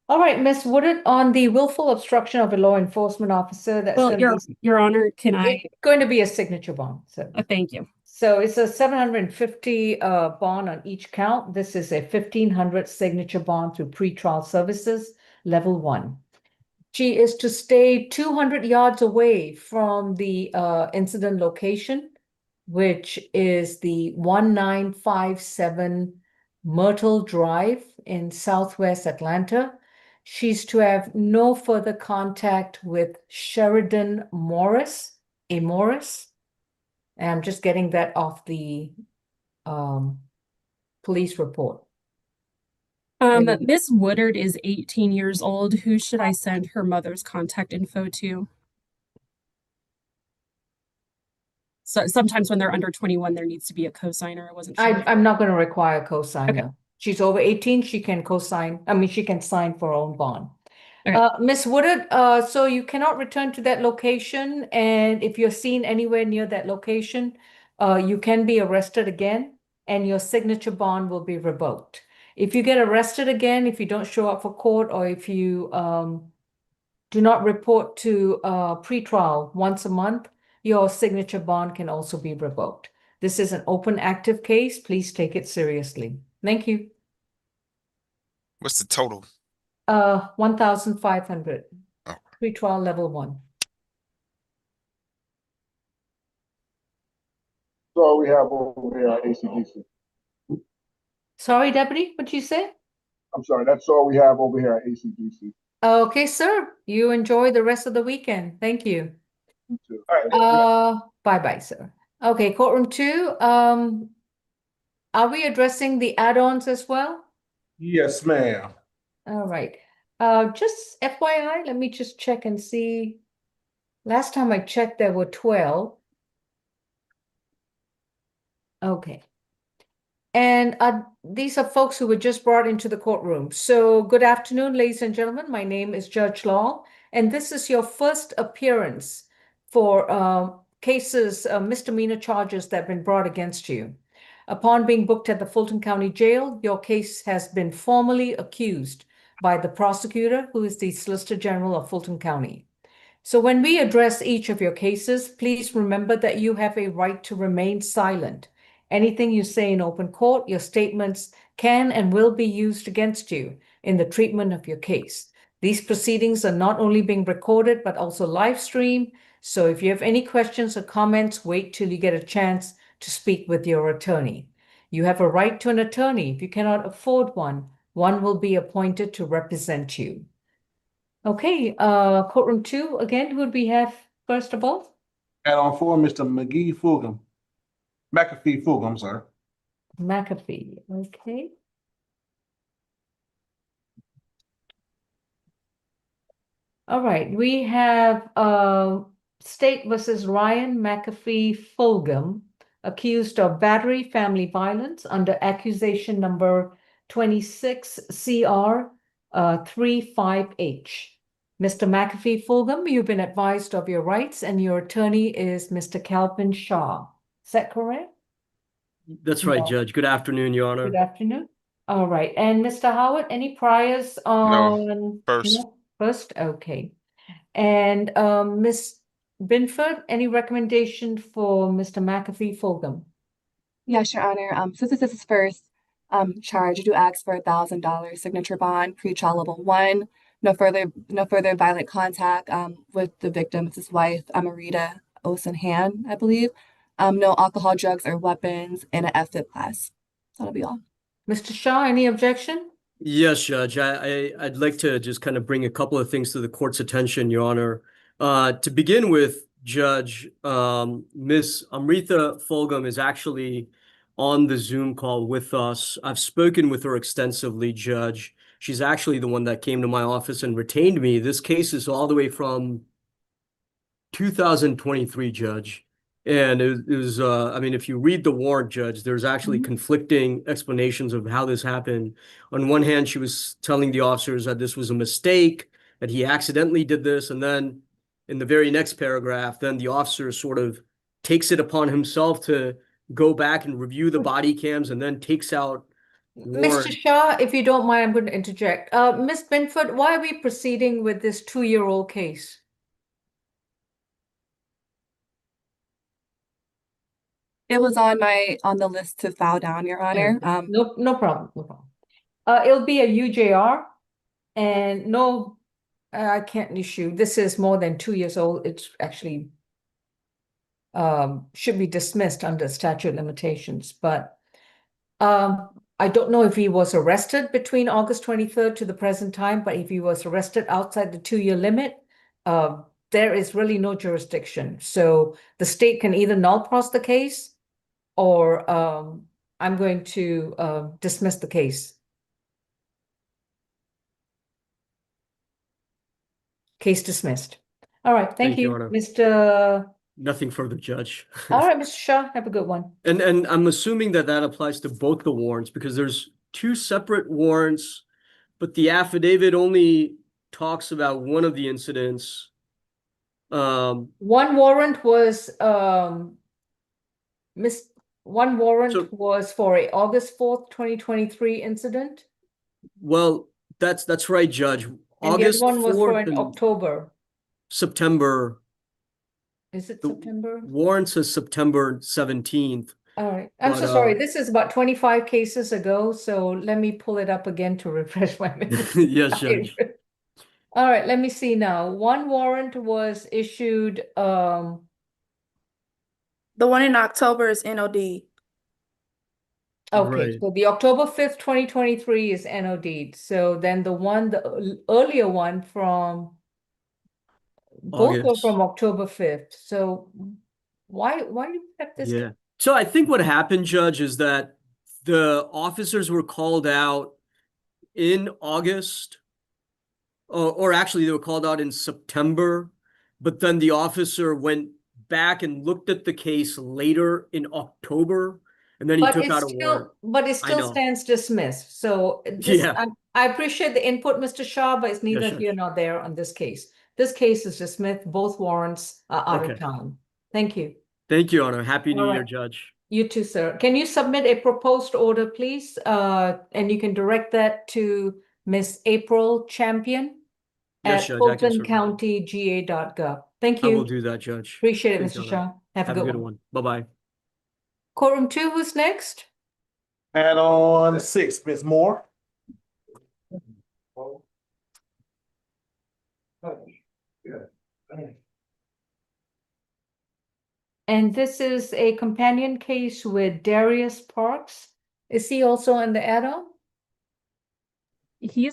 All right, Miss Woodard, on the willful obstruction of a law enforcement officer, that's well, going to be Your Honor, can I? it's going to be a signature bond. So Thank you. so it's a 750 bond on each count. This is a 1,500 signature bond through pretrial services, level 1. She is to stay 200 yards away from the incident location, which is the 1957 Myrtle Drive in Southwest Atlanta. She's to have no further contact with Sheridan Morris, A. Morris. And I'm just getting that off the police report. Miss Woodard is 18 years old. Who should I send her mother's contact info to? So sometimes when they're under 21, there needs to be a cosigner. I wasn't sure. I'm not going to require a cosigner. Okay. She's over 18. She can cosign. I mean, she can sign for her own bond. Okay. Miss Woodard, so you cannot return to that location. And if you're seen anywhere near that location, you can be arrested again and your signature bond will be revoked. If you get arrested again, if you don't show up for court, or if you do not report to pretrial once a month, your signature bond can also be revoked. This is an open active case. Please take it seriously. Thank you. What's the total? 1,500. Oh. Pretrial level 1. So we have over here at ACDC. Sorry, Deputy, what'd you say? I'm sorry, that's all we have over here at ACDC. Okay, sir. You enjoy the rest of the weekend. Thank you. You too. All right. Bye-bye, sir. Okay, courtroom 2. Are we addressing the add-ons as well? Yes, ma'am. All right. Just FYI, let me just check and see. Last time I checked, there were 12. Okay. And these are folks who were just brought into the courtroom. So good afternoon, ladies and gentlemen. My name is Judge Law, and this is your first appearance for cases, misdemeanor charges that have been brought against you. Upon being booked at the Fulton County Jail, your case has been formally accused by the prosecutor, who is the Solicitor General of Fulton County. So when we address each of your cases, please remember that you have a right to remain silent. Anything you say in open court, your statements can and will be used against you in the treatment of your case. These proceedings are not only being recorded, but also live streamed. So if you have any questions or comments, wait till you get a chance to speak with your attorney. You have a right to an attorney. If you cannot afford one, one will be appointed to represent you. Okay, courtroom 2, again, who would we have first of all? Add-on 4, Mr. McAfee Fulgham, sir. McAfee, okay. All right, we have State versus Ryan McAfee Fulgham, accused of battery, family violence under accusation number 26 CR 35H. Mr. McAfee Fulgham, you've been advised of your rights, and your attorney is Mr. Calvin Shaw. Is that correct? That's right, No. Judge. Good afternoon, Your Honor. Good afternoon. All right. And Mr. Howard, any priors on first. No? First? Okay. And Ms. Binford, any recommendation for Mr. McAfee Fulgham? Yes, Your Honor. Since this is his first charge, I do ask for $1,000 signature bond, pre-trial level 1. No further violent contact with the victim. It's his wife, Amarita Osenhan, I believe. No alcohol, drugs, or weapons in an F-FIP class. That'll be all. Mr. Shaw, any objection? Yes, Judge. I'd like to just kind of bring a couple of things to the court's attention, Your Honor. To begin with, Judge, Miss Amrita Fulgham is actually on the Zoom call with us. I've spoken with her extensively, Judge. She's actually the one that came to my office and retained me. This case is all the way from 2023, Judge. And it was, I mean, if you read the warrant, Judge, there's actually conflicting explanations of how this happened. On one hand, she was telling the officers that this was a mistake, that he accidentally did this. And then in the very next paragraph, then the officer sort of takes it upon himself to go back and review the body cams and then takes out warrant. Mr. Shaw, if you don't mind, I'm going to interject. Ms. Binford, why are we proceeding with this 2-year-old case? It was on the list to file down, Your Honor. No problem. No problem. It'll be a UJR, and no, I can't issue. This is more than 2 years old. It's actually should be dismissed under statute of limitations. But I don't know if he was arrested between August 23rd to the present time, but if he was arrested outside the 2-year limit, there is really no jurisdiction. So the state can either null pros the case, or I'm going to dismiss the case. Case dismissed. All right, thank you, Your Honor. Mr. Nothing further, Judge. All right, Mr. Shaw, have a good one. And I'm assuming that that applies to both the warrants because there's 2 separate warrants, but the affidavit only talks about one of the incidents. One warrant was one warrant So- was for a August 4th, 2023 incident, Well, that's right, Judge. and the other August one was for 4th an and October. September. Is it The September? warrant says September 17th. All right. I'm so But, sorry. This is about 25 cases ago, so let me pull it up again to refresh my memory. Yes, Judge. All right, let me see now. One warrant was issued, The one in October is NOD. okay, Right. so the October 5th, 2023 is NOD'd. So then the earlier one from, both were August. from October 5th. So why do you have this? Yeah. So I think what happened, Judge, is that the officers were called out in August, or actually they were called out in September, but then the officer went back and looked at the case later in October, and then he took out a warrant. But it I still know. stands dismissed. So Yeah. I appreciate the input, Mr. Shah, but it's neither Yes, here Judge. nor there on this case. This case is dismissed. Both warrants are out of Okay. town. Thank you. Thank you, Honor. Happy New All Year, right. Judge. You too, sir. Can you submit a proposed order, please? And you can direct that to Miss April Champion Yes, at Judge, I can certainly. fultoncountyga.gov. Thank I will you. do that, Judge. Appreciate it, Thank Mr. you, Honor. Shah. Have a good one. one. Bye-bye. Courtroom 2, who's next? Add-on 6, Ms. Moore. And this is a companion case with Darius Parks. Is he also in the add-on? She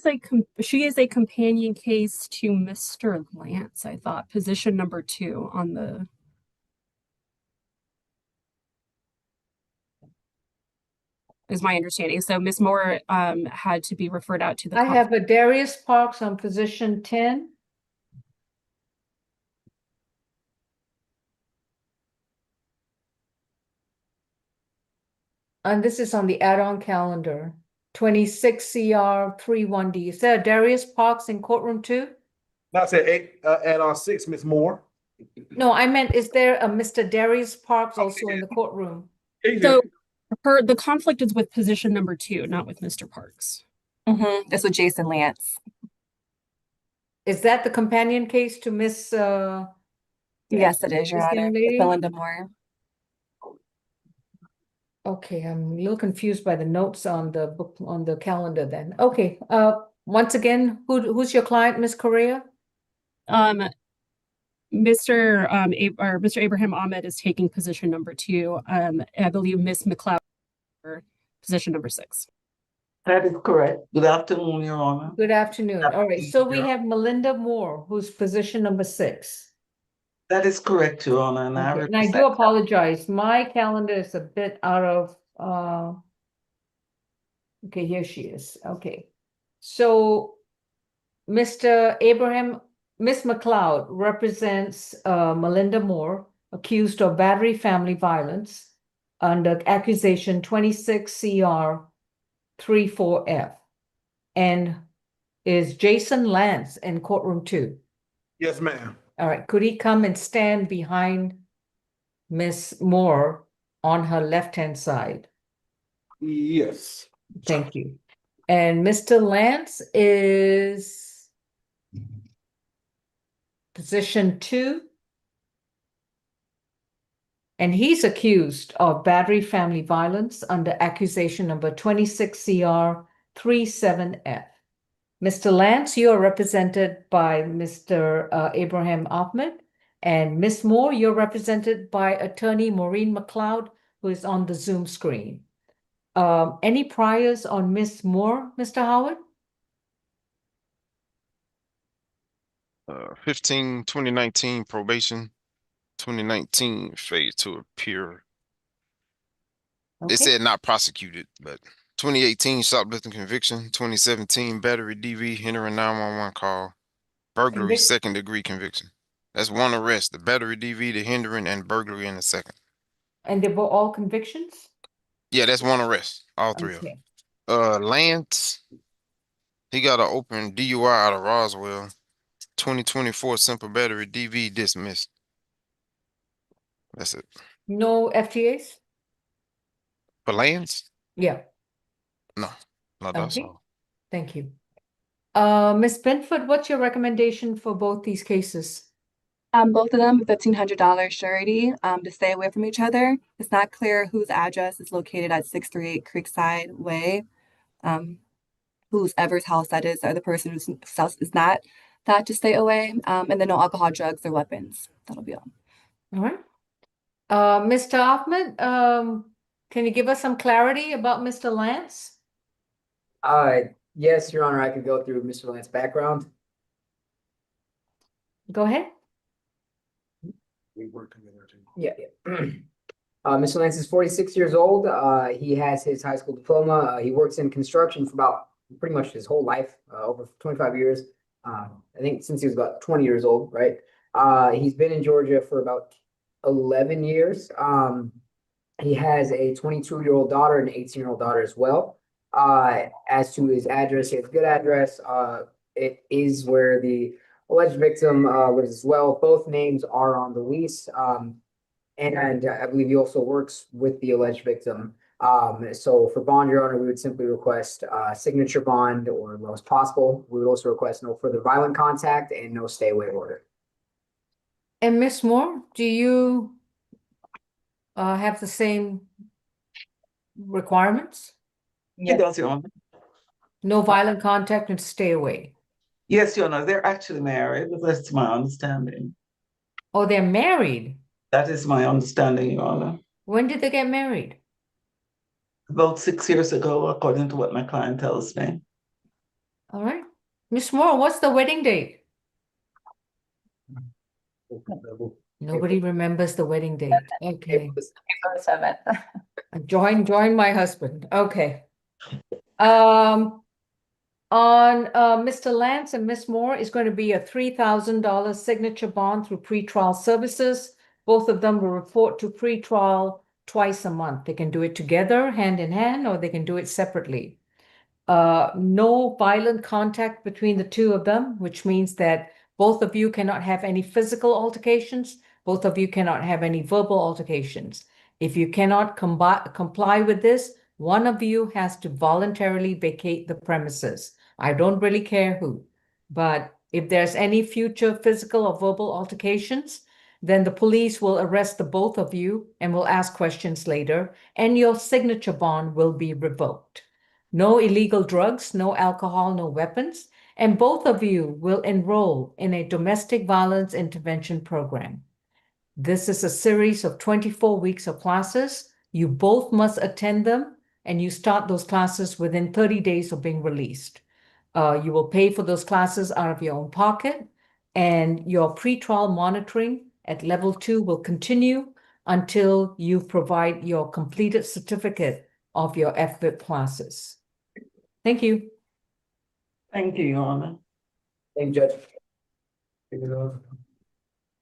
is a companion case to Mr. Lance, I thought, position number 2 on the. Is my understanding. So Miss Moore had to be referred out to the. I have a Darius Parks on position 10. And this is on the add-on calendar, 26 CR 31D. Is there a Darius Parks in courtroom 2? That's it. Add-on 6, Ms. Moore. No, I meant, is there a Mr. Darius Parks also in the courtroom? So the conflict is with position number 2, not with Mr. Parks. That's with Jason Lance. Is that the companion case to Miss Yes, it is, Your this Honor. young It's lady? Belinda Moore. Okay, I'm a little confused by the notes on the book on the calendar then. Okay, once again, who's your client, Miss Correa? Mr. Abraham Ahmed is taking position number 2. I believe Miss McLeod position number 6. That is correct. Good afternoon, Your Honor. Good afternoon. All right, so we have Melinda Moore, who's position number 6. That is correct, Your Honor, and I Okay, and I represent. do apologize. My calendar is a bit out of okay, here she is. Okay. So Mr. Abraham, Miss McLeod represents Melinda Moore, accused of battery family violence under accusation 26 CR 34F, and is Jason Lance in courtroom 2. Yes, ma'am. All right, could he come and stand behind Miss Moore on her left-hand side? Yes. Thank you. And Mr. Lance is position 2. And he's accused of battery family violence under accusation number 26 CR 37F. Mr. Lance, you are represented by Mr. Abraham Ahmed, and Miss Moore, you're represented by attorney Maureen McLeod, who is on the Zoom screen. Any priors on Miss Moore, Mr. Howard? 2019 probation, 2019 failed to appear. They Okay. said not prosecuted, but 2018 shoplifting conviction, 2017 battery DV, hindering 911 call, burglary, Convic- second degree conviction. That's one arrest, the battery DV, the hindering, and burglary in the second. And they were all convictions? Yeah, that's one arrest, all 3 of them. Okay. Lance, he got an open DUI out of Roswell. 2024 simple battery DV dismissed. That's it. No FTAs? For lands? Yeah, No, that's okay, all. thank you. Ms. Binford, what's your recommendation for both these cases? Both of them $1,500 surety to stay away from each other. It's not clear whose address is located at 638 Creekside Way. Whoever's house that is, or the person whose house is not, that to stay away. And then no alcohol, drugs, or weapons. That'll be all. All right. Mr. Ahmed, can you give us some clarity about Mr. Lance? Yes, Your Honor, I could go through Mr. Lance's background. Go ahead. We work together too. Yeah. Mr. Lance is 46 years old. He has his high school diploma. He works in construction for about pretty much his whole life, over 25 years. I think since he was about 20 years old, right? He's been in Georgia for about 11 years. He has a 22-year-old daughter and an 18-year-old daughter as well. As to his address, he has a good address. It is where the alleged victim lives as well. Both names are on the lease. And I believe he also works with the alleged victim. So for bond, Your Honor, we would simply request signature bond or lowest possible. We would also request no further violent contact and no stay away order. And Ms. Moore, do you have the same requirements? It does, Your Honor. No violent contact and stay away. Yes, Your Honor, they're actually married. That's my understanding. Oh, they're married. That is my understanding, Your Honor. When did they get married? About 6 years ago, according to what my client tells me. All right. Ms. Moore, what's the wedding date? Nobody remembers the wedding date. Okay. April 7th. Join my husband. Okay. On Mr. Lance and Ms. Moore is going to be a $3,000 signature bond through pretrial services. Both of them will report to pretrial twice a month. They can do it together, hand in hand, or they can do it separately. No violent contact between the two of them, which means that both of you cannot have any physical altercations. Both of you cannot have any verbal altercations. If you cannot comply with this, one of you has to voluntarily vacate the premises. I don't really care who, but if there's any future physical or verbal altercations, then the police will arrest the both of you and will ask questions later, and your signature bond will be revoked. No illegal drugs, no alcohol, no weapons, and both of you will enroll in a domestic violence intervention program. This is a series of 24 weeks of classes. You both must attend them, and you start those classes within 30 days of being released. You will pay for those classes out of your own pocket, and your pretrial monitoring at level 2 will continue until you provide your completed certificate of your FVIP classes. Thank you. Thank you, Your Honor. Thank you, Judge. All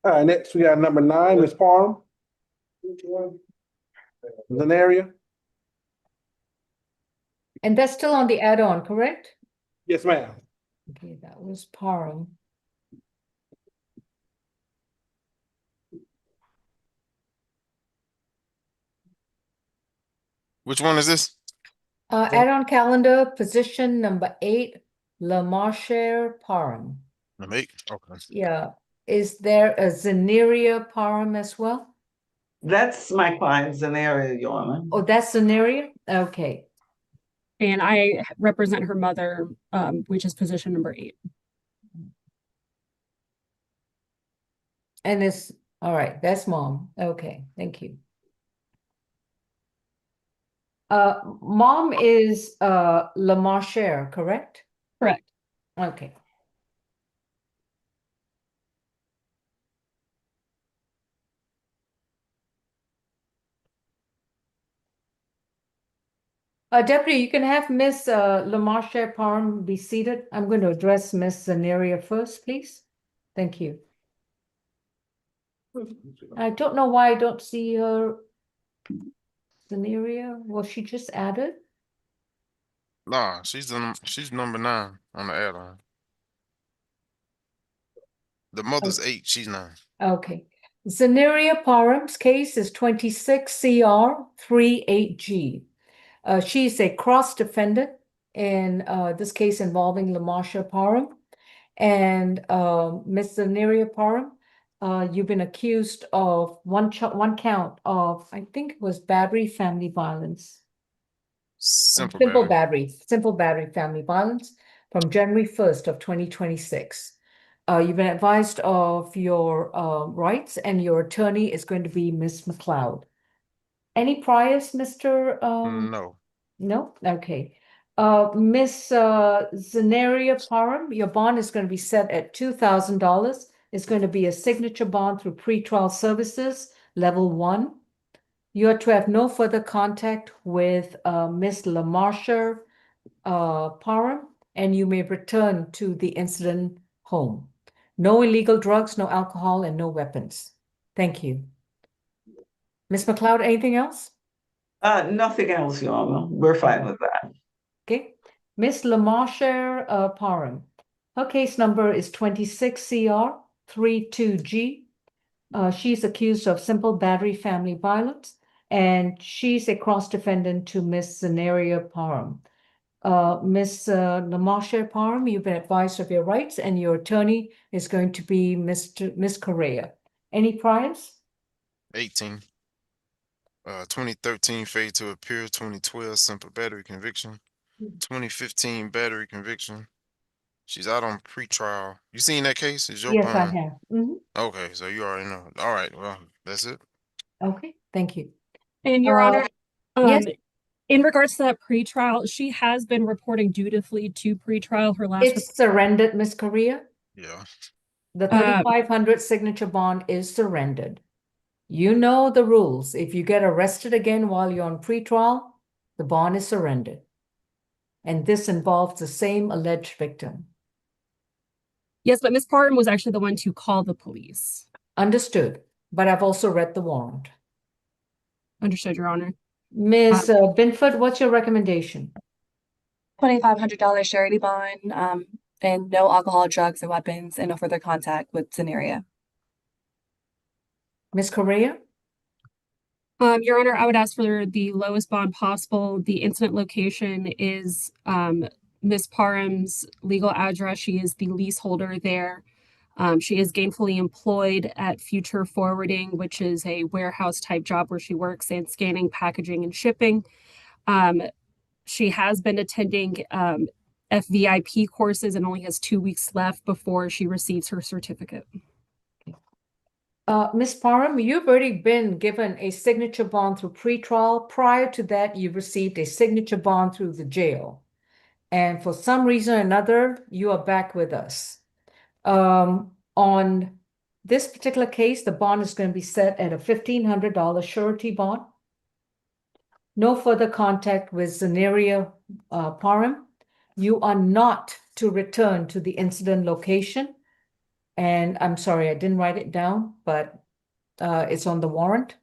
right, next we got number 9, Ms. Parham. Zenaria? And that's still on the add-on, correct? Yes, ma'am. Okay, that was Parham. Which one is this? Add-on calendar, position number 8, Lamarche Parham. Number 8? Okay. Yeah. Is there a Zenaria Parham as well? That's my client, Zenaria, Your Honor. Oh, that's Zenaria? Okay. And I represent her mother, which is position number 8. And it's, all right, that's mom. Okay, thank you. Mom is Lamarche, correct? Correct. Okay. Deputy, you can have Miss Lamarche Parham be seated. I'm going to address Miss Zenaria first, please. Thank you. I don't know why I don't see her. Zenaria, was she just added? Nah, she's number 9 on the airline. The mother's 8, she's 9. Okay. Zenaria Parham's case is 26 CR 38G. She's a cross-defendant in this case involving LaMarsha Parham. And Ms. Zaneria Parham, you've been accused of one count of, I think it was battery family violence. Simple Simple battery family violence from January 1st of 2026. You've been advised of your rights, and your attorney is going to be Ms. McLeod. Any priors, Mr. No. No? Okay. Miss Zenaria Parham, your bond is going to be set at $2,000. It's going to be a signature bond through pretrial services, level 1. You are to have no further contact with Miss LaMarsha Parham, and you may return to the incident home. No illegal drugs, no alcohol, and no weapons. Thank you. Miss McLeod, anything else? Nothing else, Your Honor. We're fine with that. Okay. Miss LaMarsha Parham. Her case number is 26CR32G. She's accused of simple battery family violence, and she's a cross-defendant to Miss Zenaria Parham. Miss LaMarsha Parham, you've been advised of your rights, and your attorney is going to be Miss Correa. Any priors? 18. 2013 failure to appear. 2012 simple battery conviction. 2015 battery conviction. She's out on pretrial. You seen that case? Is your Yes, I bond? have. Mhm. Okay, so you already know. All right, well, that's it. Okay, thank you. And Your Honor, yes. in regards to that pretrial, she has been reporting dutifully to pretrial. Her last It's surrendered, Miss Correa. Yeah. The 3,500 signature bond is surrendered. You know the rules. If you get arrested again while you're on pretrial, the bond is surrendered. And this involves the same alleged victim. Yes, but Ms. Parham was actually the one to call the police. Understood. But I've also read the warrant. Understood, Your Honor. Ms. Binford, what's your recommendation? $2,500 surety bond, and no alcohol, drugs, or weapons, and no further contact with Zenaria. Ms. Correa? Your Honor, I would ask for the lowest bond possible. The incident location is Ms. Parham's legal address. She is the leaseholder there. She is gainfully employed at Future Forwarding, which is a warehouse type job where she works in scanning, packaging, and shipping. She has been attending FVIP courses and only has 2 weeks left before she receives her certificate. Ms. Parham, you've already been given a signature bond through pretrial. Prior to that, you received a signature bond through the jail. And for some reason or another, you are back with us. On this particular case, the bond is going to be set at a $1,500 surety bond. No further contact with Zenaria Parham. You are not to return to the incident location. And I'm sorry, I didn't write it down, but it's on the warrant.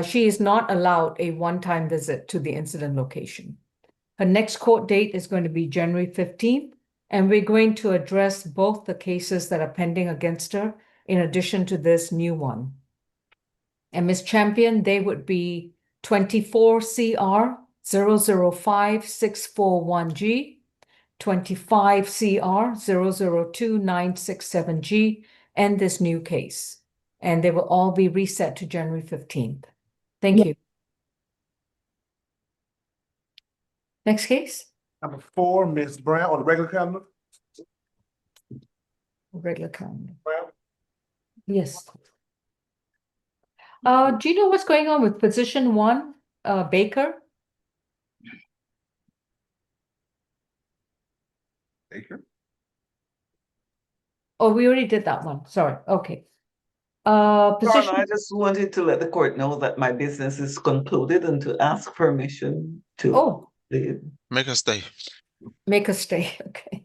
She is not allowed a one-time visit to the incident location. Her next court date is going to be January 15th, and we're going to address both the cases that are pending against her in addition to this new one. And Ms. Champion, they would be 24 CR 005641G, 25 CR 002967G, and this new case. And they will all be reset to January 15th. Thank you. Next case. Number 4, Ms. Brown on the regular calendar. Regular calendar. Brown. Yes. Do you know what's going on with position 1, Baker? Baker. Oh, we already did that one. Sorry. Okay. Your Position. Honor, I just wanted to let the court know that my business is concluded and to ask permission to leave. Make her stay. Make her stay. Okay.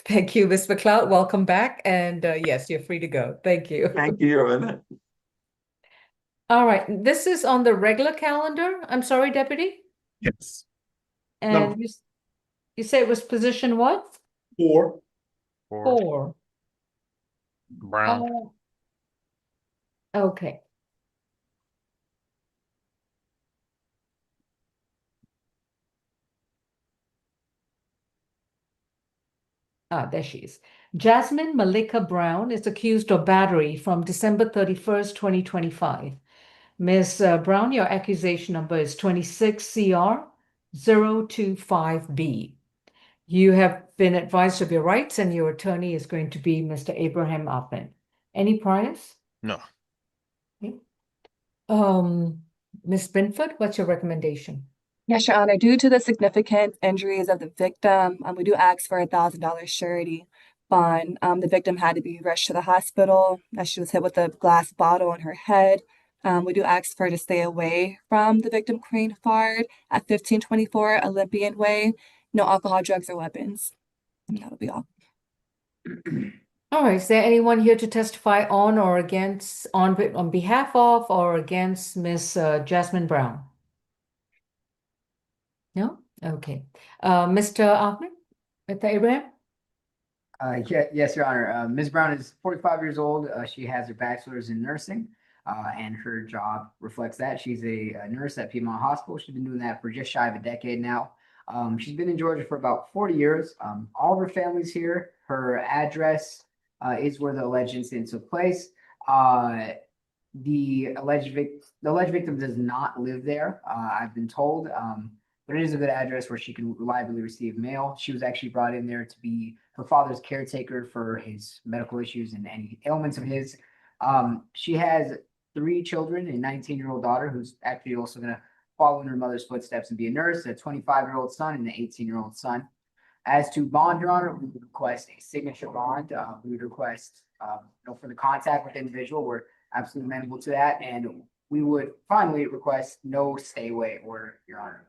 Thank you, Ms. McLeod. Welcome back. And yes, you're free to go. Thank you. Thank you, Your Honor. All right. This is on the regular calendar. I'm sorry, Deputy. Yes. And you say it was position what? 4. 4. Brown. Okay. There she is. Jasmine Malika Brown is accused of battery from December 31st, 2025. Ms. Brown, your accusation number is 26CR025B. You have been advised of your rights, and your attorney is going to be Mr. Abraham Ahmed. Any priors? No. Okay. Ms. Binford, what's your recommendation? Yes, Your Honor. Due to the significant injuries of the victim, we do ask for $1,000 surety bond. The victim had to be rushed to the hospital as she was hit with a glass bottle on her head. We do ask for her to stay away from the victim, Queen Fard, at 1524 Olympian Way. No alcohol, drugs, or weapons. And that'll be all. All right, is there anyone here to testify on or against, on behalf of or against Ms. Jasmine Brown? No? Okay. Mr. Ahmed, Mr. Abraham? Yes, Your Honor. Ms. Brown is 45 years old. She has her bachelor's in nursing, and her job reflects that. She's a nurse at Piedmont Hospital. She's been doing that for just shy of a decade now. She's been in Georgia for about 40 years. All of her family's here. Her address is where the alleged incident took place. The alleged victim does not live there, I've been told, but it is a good address where she can reliably receive mail. She was actually brought in there to be her father's caretaker for his medical issues and any ailments of his. She has 3 children, a 19-year-old daughter who's actually also going to follow in her mother's footsteps and be a nurse, a 25-year-old son, and an 18-year-old son. As to bond, Your Honor, we would request a signature bond. We would request for the contact with the individual. We're absolutely amenable to that. And we would finally request no stay away order, Your Honor.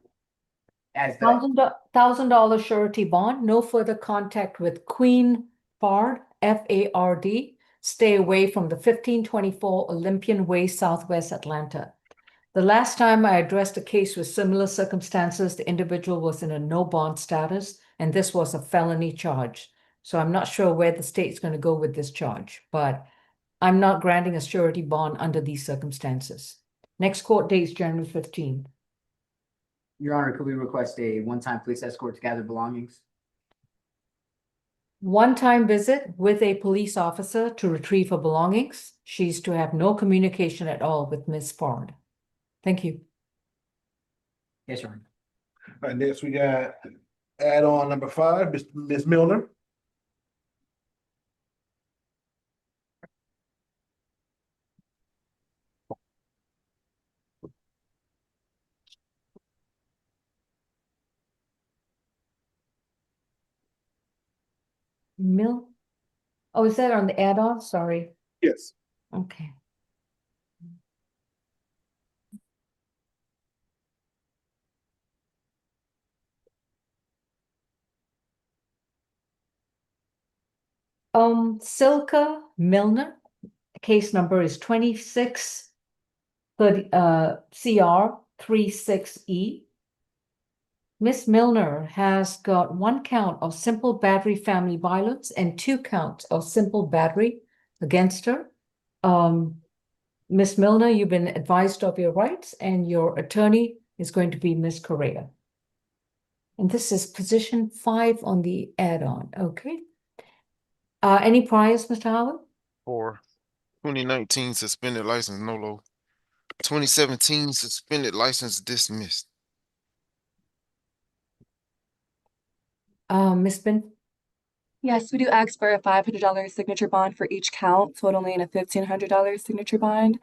As the $1,000 surety bond, no further contact with Queen Fard, Fard. Stay away from the 1524 Olympian Way, Southwest Atlanta. The last time I addressed a case with similar circumstances, the individual was in a no bond status, and this was a felony charge. So I'm not sure where the state's going to go with this charge, but I'm not granting a surety bond under these circumstances. Next court date is January 15th. Your Honor, could we request a one-time police escort to gather belongings? One-time visit with a police officer to retrieve her belongings. She's to have no communication at all with Ms. Fard. Thank you. Yes, Your Honor. All right, next we got add-on number 5, Ms. Milner. Oh, is that on the add-on? Sorry. Yes. Okay. Silka Milner, case number is 26CR36E. Miss Milner has got 1 count of simple battery family violence and 2 counts of simple battery against her. Miss Milner, you've been advised of your rights, and your attorney is going to be Miss Correa. And this is position 5 on the add-on. Okay. Any priors, Mr. Howard? 4. 2019 suspended license nolo. 2017 suspended license dismissed. Miss Bin? Yes, we do ask for a $500 signature bond for each count, totaling a $1,500 signature bond,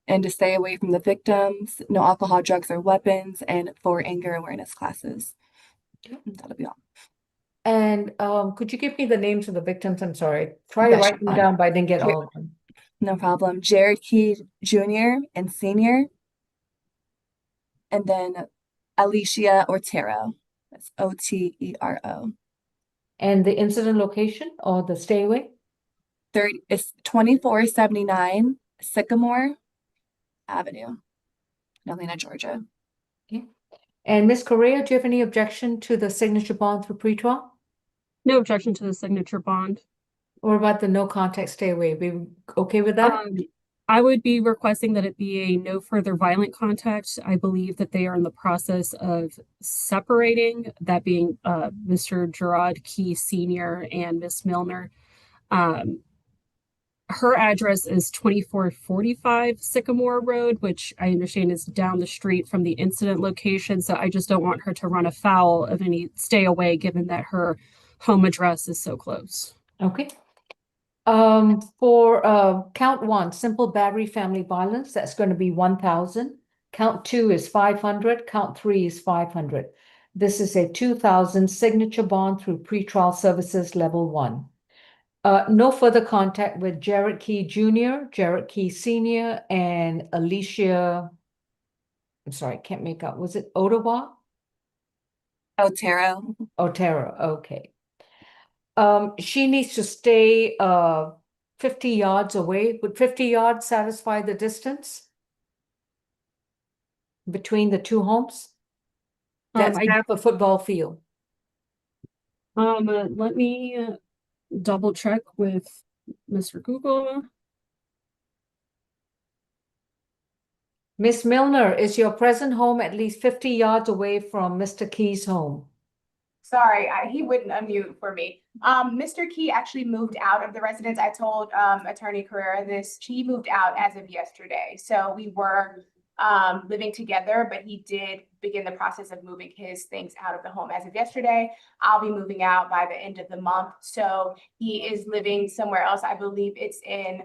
and to stay away from the victims, no alcohol, drugs, or weapons, and 4 anger awareness classes. That'll be all. And could you give me the names of the victims? I'm sorry. Try to write them down, but I didn't get all of them. No problem. Jared Key Jr. and Sr. And then Alicia Otero. That's Otero. And the incident location or the stay away? It's 2479 Sycamore Avenue, Atlanta, Georgia. Okay. And Ms. Correa, do you have any objection to the signature bond for pretrial? No objection to the signature bond. Or about the no contact stay away? We okay with that? I would be requesting that it be a no further violent contact. I believe that they are in the process of separating, that being Mr. Gerard Key Sr. and Miss Milner. Her address is 2445 Sycamore Road, which I understand is down the street from the incident location. So I just don't want her to run afoul of any stay away, given that her home address is so close. Okay. For count one, simple battery family violence, that's going to be 1,000. Count two is 500. Count three is 500. This is a 2,000 signature bond through pretrial services level 1. No further contact with Jared Key Jr., Jared Key Sr., and Alicia. I'm sorry, can't make out. Was it Ottawa? Otero. Otero, okay. She needs to stay 50 yards away. Would 50 yards satisfy the distance between the two homes? That's half a football field. Let me double check with Mr. Google. Miss Milner, is your present home at least 50 yards away from Mr. Key's home? Sorry, he wouldn't unmute for me. Mr. Key actually moved out of the residence. I told Attorney Carrera this. He moved out as of yesterday. So we were living together, but he did begin the process of moving his things out of the home as of yesterday. I'll be moving out by the end of the month. So he is living somewhere else. I believe it's in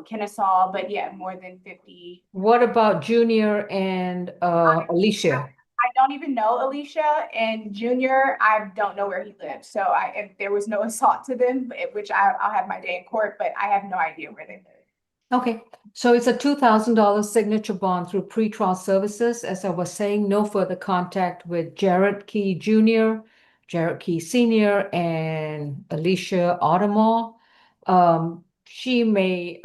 Kennesaw, but yeah, more than 50. What about Junior and Alicia? I don't even know Alicia, and Junior, I don't know where he lives. So if there was no assault to them, which I'll have my day in court, but I have no idea where they live. Okay, so it's a $2,000 signature bond through pretrial services. As I was saying, no further contact with Jared Key Jr., Jared Key Sr., and Alicia Audemars. She may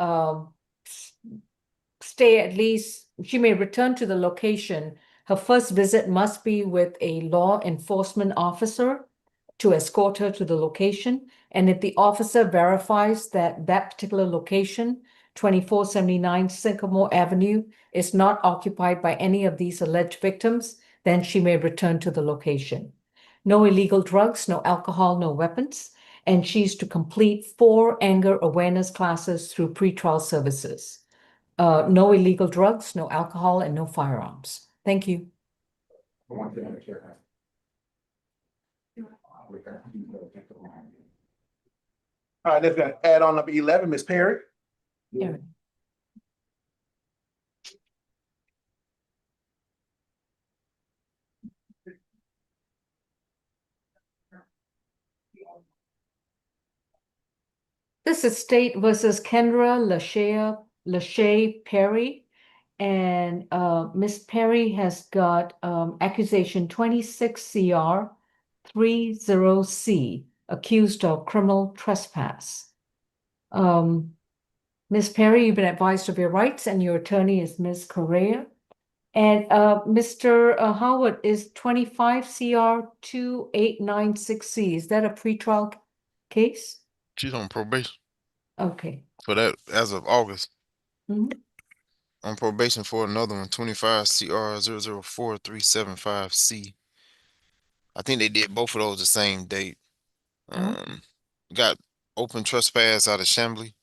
stay at least, she may return to the location. Her first visit must be with a law enforcement officer to escort her to the location. And if the officer verifies that that particular location, 2479 Sycamore Avenue, is not occupied by any of these alleged victims, then she may return to the location. No illegal drugs, no alcohol, no weapons. And she's to complete 4 anger awareness classes through pretrial services. No illegal drugs, no alcohol, and no firearms. Thank you. All right, let's add on number 11, Ms. Perry. Yeah. This is State versus Kendra Lachey Perry. And Ms. Perry has got accusation 26 CR 30C, accused of criminal trespass. Ms. Perry, you've been advised of your rights, and your attorney is Ms. Correa. And Mr. Howard, is 25 CR 2896C, is that a pretrial case? She's on probation. Okay. For that, as of August. Mhm. On probation for another one, 25 CR 004375C. I think they did both of those the same date. Got open trespass out of Chambly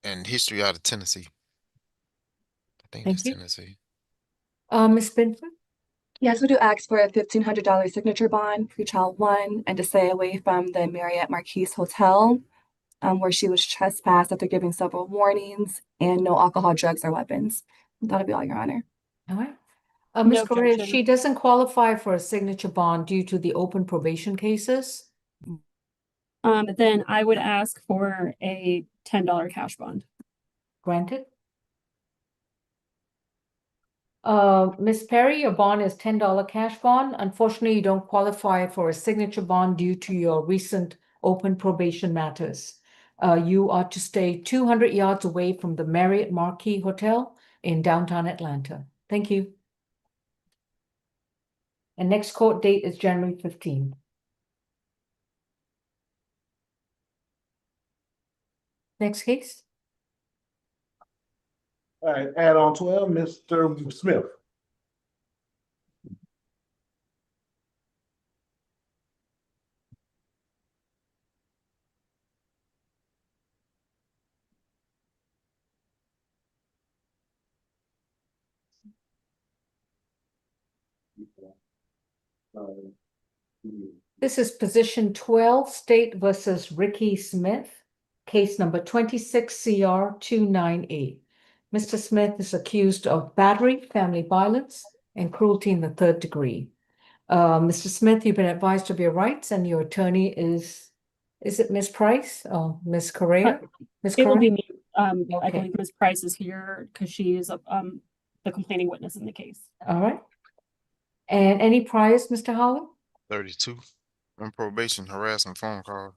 and history out of Tennessee. I think Thank it's you. Tennessee. Ms. Binford? Yes, we do ask for a $1,500 signature bond, pre-trial 1, and to stay away from the Marriott Marquise Hotel, where she was trespassed after giving several warnings, and no alcohol, drugs, or weapons. That'll be all, Your Honor. All right. No Ms. Correa, objection. she doesn't qualify for a signature bond due to the open probation cases. Then I would ask for a $10 cash bond. Granted. Ms. Perry, your bond is $10 cash bond. Unfortunately, you don't qualify for a signature bond due to your recent open probation matters. You are to stay 200 yards away from the Marriott Marquis Hotel in downtown Atlanta. Thank you. And next court date is January 15th. Next case. All right, add-on 12, Mr. Smith. This is position 12, State versus Ricky Smith, case number 26CR298. Mr. Smith is accused of battery, family violence, and cruelty in the third degree. Mr. Smith, you've been advised of your rights, and your attorney is it Ms. Price or Ms. Correa? Ms. It will Correa? be me. I Okay. believe Ms. Price is here because she is the complaining witness in the case. All right. And any priors, Mr. Howard? 32. On probation, harassing phone call.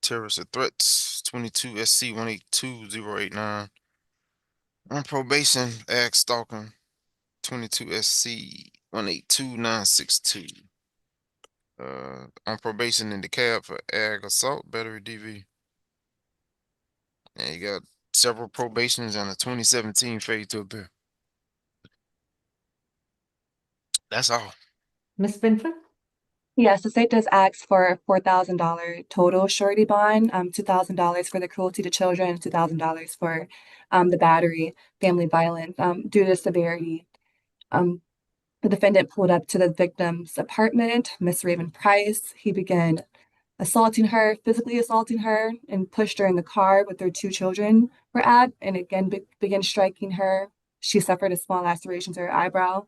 Terrorist threats, 22 SC 182089. On probation, ag stalking, 22 SC 182962. On probation in the cab for ag assault, battery DV. And you got several probations and a 2017 failure to appear. That's all. Ms. Binford? Yes, the state does ask for a $4,000 total surety bond, $2,000 for the cruelty to children, $2,000 for the battery, family violence. Due to severity, the defendant pulled up to the victim's apartment, Miss Raven Price. He began assaulting her, physically assaulting her, and pushed her in the car with their two children were at, and again began striking her. She suffered a small laceration to her eyebrow.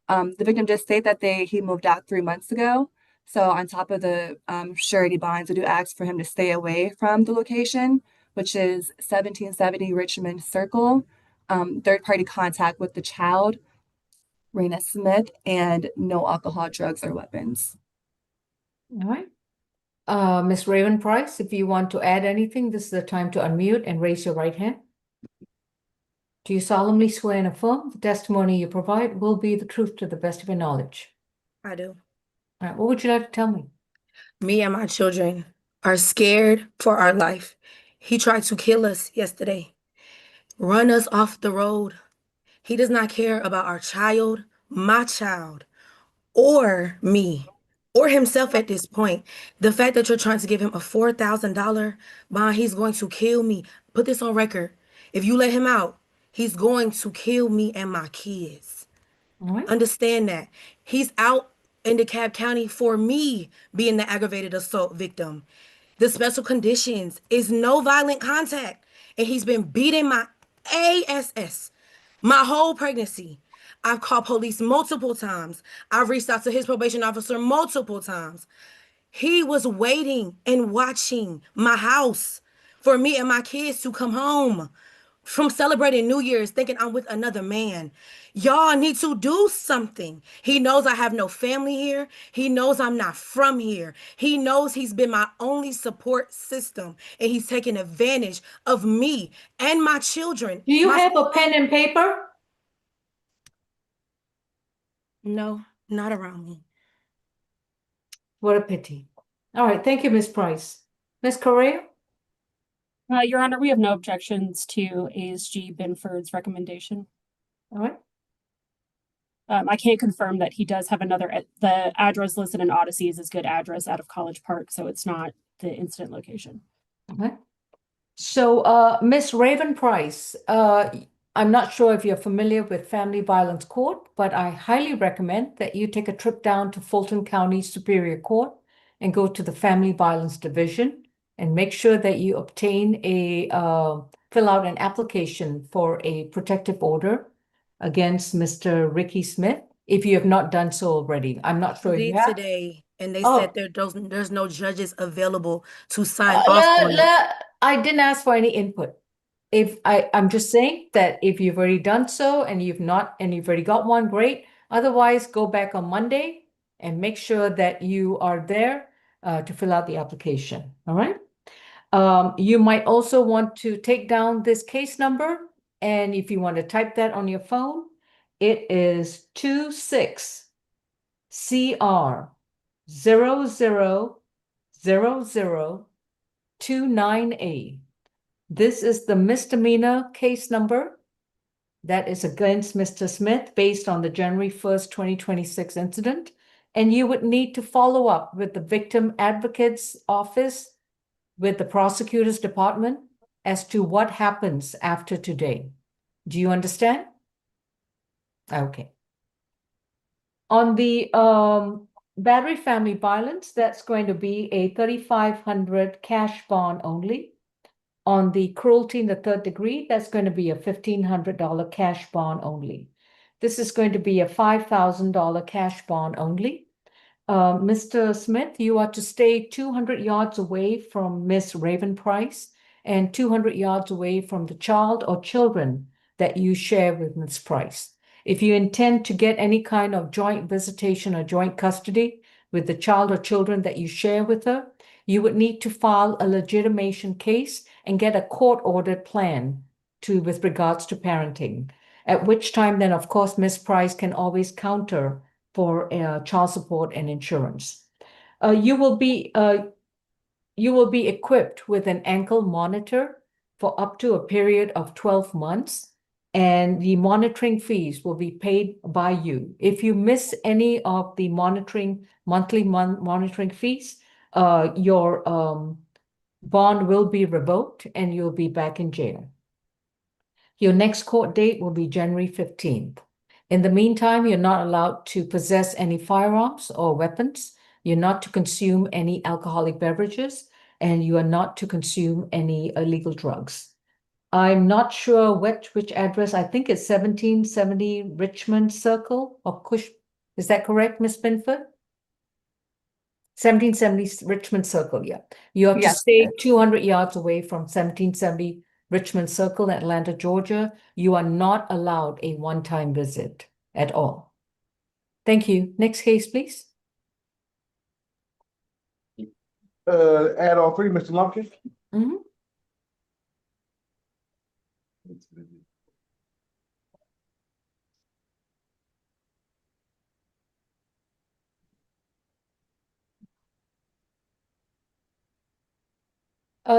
The victim did state that he moved out 3 months ago. So on top of the surety bonds, I do ask for him to stay away from the location, which is 1770 Richmond Circle. Third-party contact with the child, Raina Smith, and no alcohol, drugs, or weapons. All right. Ms. Raven Price, if you want to add anything, this is the time to unmute and raise your right hand. Do you solemnly swear and affirm the testimony you provide will be the truth to the best of your knowledge? I do. All right, what would you like to tell me? Me and my children are scared for our life. He tried to kill us yesterday, run us off the road. He does not care about our child, my child, or me, or himself at this point. The fact that you're trying to give him a $4,000 bond, he's going to kill me. Put this on record. If you let him out, he's going to kill me and my kids. All right. Understand that. He's out in DeKalb County for me being the aggravated assault victim. The special conditions is no violent contact. And he's been beating my ass my whole pregnancy. I've called police multiple times. I've reached out to his probation officer multiple times. He was waiting and watching my house for me and my kids to come home from celebrating New Year's thinking I'm with another man. Y'all need to do something. He knows I have no family here. He knows I'm not from here. He knows he's been my only support system, and he's taking advantage of me and my children. Do you have a pen and paper? No, not around me. What a pity. All right, thank you, Ms. Price. Ms. Correa? Your Honor, we have no objections to ASG Binford's recommendation. All right. I can confirm that he does have the address listed in Odyssey is his good address out of College Park, so it's not the incident location. Okay. So, Ms. Raven Price, I'm not sure if you're familiar with Family Violence Court, but I highly recommend that you take a trip down to Fulton County Superior Court and go to the Family Violence Division and make sure that you obtain fill out an application for a protective order against Mr. Ricky Smith, if you have not done so already. I'm not sure if you have. Today, and they said there's no judges available to sign off on it. I didn't ask for any input. I'm just saying that if you've already done so and you've already got one, great. Otherwise, go back on Monday and make sure that you are there to fill out the application. All right. You might also want to take down this case number, and if you want to type that on your phone, it is 26CR000029A. This is the misdemeanor case number that is against Mr. Smith based on the January 1st, 2026 incident. And you would need to follow up with the Victim Advocate's Office, with the Prosecutor's Department as to what happens after today. Do you understand? Okay. On the battery family violence, that's going to be a $3,500 cash bond only. On the cruelty in the third degree, that's going to be a $1,500 cash bond only. This is going to be a $5,000 cash bond only. Mr. Smith, you are to stay 200 yards away from Miss Raven Price and 200 yards away from the child or children that you share with Miss Price. If you intend to get any kind of joint visitation or joint custody with the child or children that you share with her, you would need to file a legitimation case and get a court-ordered plan with regards to parenting. At which time then, of course, Miss Price can always counter for child support and insurance. You will be equipped with an ankle monitor for up to a period of 12 months, and the monitoring fees will be paid by you. If you miss any of the monthly monitoring fees, your bond will be revoked and you'll be back in jail. Your next court date will be January 15th. In the meantime, you're not allowed to possess any firearms or weapons. You're not to consume any alcoholic beverages, and you are not to consume any illegal drugs. I'm not sure which address. I think it's 1770 Richmond Circle or Cush. Is that correct, Ms. Binford? 1770 Richmond Circle, yeah. You have to Yes. stay 200 yards away from 1770 Richmond Circle in Atlanta, Georgia. You are not allowed a one-time visit at all. Thank you. Next case, please. Add on 3, Mr. Lumpkin. Mhm.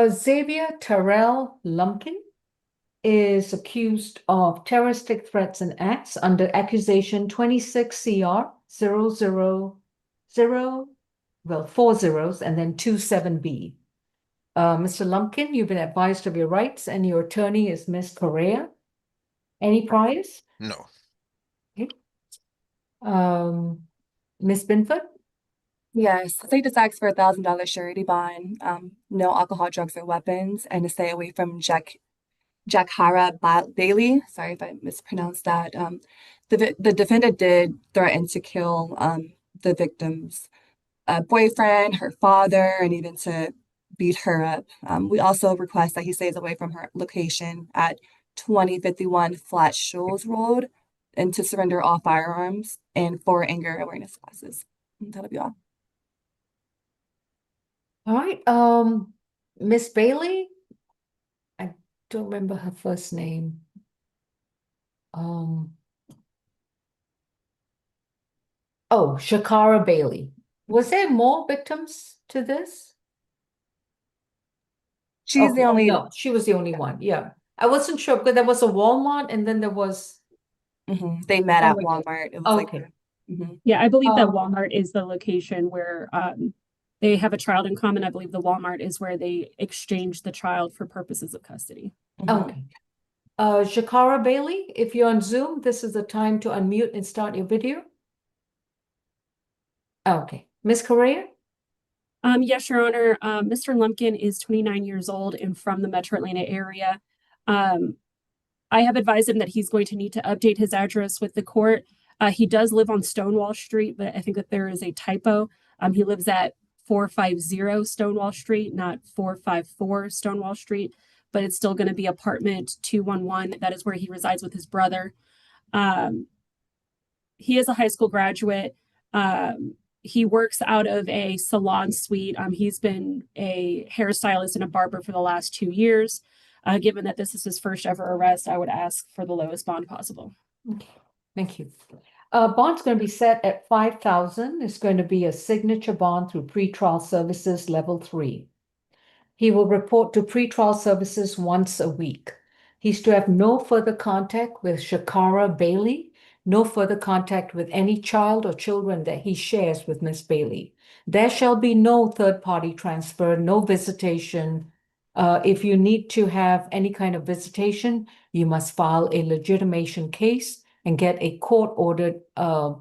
Xavier Terrell Lumpkin is accused of terroristic threats and acts under accusation 26 CR 000, well, 4 zeros and then 27B. Mr. Lumpkin, you've been advised of your rights and your attorney is Ms. Correa. Any priors? No. Okay. Ms. Binford? Yes, the state just asked for $1,000 surety bond, no alcohol, drugs, or weapons, and to stay away from Jakhara Bailey. Sorry if I mispronounced that. The defendant did threaten to kill the victim's boyfriend, her father, and even to beat her up. We also request that he stays away from her location at 2051 Flat Shoals Road and to surrender all firearms and 4 anger awareness classes. That'll be all. All right. Miss Bailey? I don't remember her first name. Oh, Shakara Bailey. Was there more victims to this? She's the only. No, she was the only one. Yeah. I wasn't sure because there was a Walmart and then there was. They met at Oh, Walmart. It was okay. Yeah, I believe that Walmart is the location where they have a child in common. I believe the Walmart is where they exchange the child for purposes of custody. Okay. Shakara Bailey, if you're on Zoom, this is the time to unmute and start your video. Okay. Ms. Correa? Yes, Your Honor. Mr. Lumpkin is 29 years old and from the Metro Atlanta area. I have advised him that he's going to need to update his address with the court. He does live on Stonewall Street, but I think that there is a typo. He lives at 450 Stonewall Street, not 454 Stonewall Street, but it's still going to be apartment 211. That is where he resides with his brother. He is a high school graduate. He works out of a salon suite. He's been a hairstylist and a barber for the last 2 years. Given that this is his first ever arrest, I would ask for the lowest bond possible. Okay, thank you. Bond's going to be set at $5,000. It's going to be a signature bond through pretrial services level 3. He will report to pretrial services once a week. He's to have no further contact with Shakara Bailey, no further contact with any child or children that he shares with Miss Bailey. There shall be no third-party transfer, no visitation. If you need to have any kind of visitation, you must file a legitimation case and get a court-ordered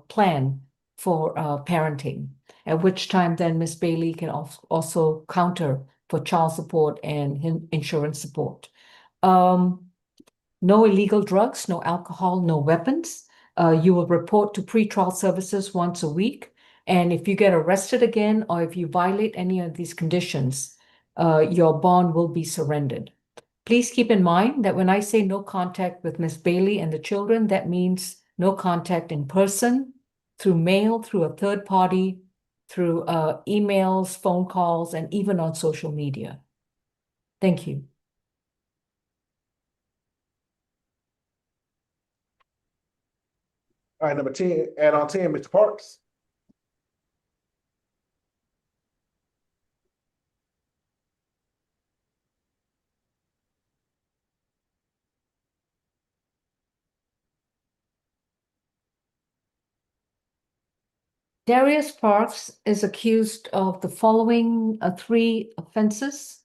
plan for parenting, at which time then Miss Bailey can also counter for child support and insurance support. No illegal drugs, no alcohol, no weapons. You will report to pretrial services once a week. And if you get arrested again, or if you violate any of these conditions, your bond will be surrendered. Please keep in mind that when I say no contact with Miss Bailey and the children, that means no contact in person, through mail, through a third party, through emails, phone calls, and even on social media. Thank you. All right, number 10, add-on 10, Mr. Parks. Darius Parks is accused of the following 3 offenses.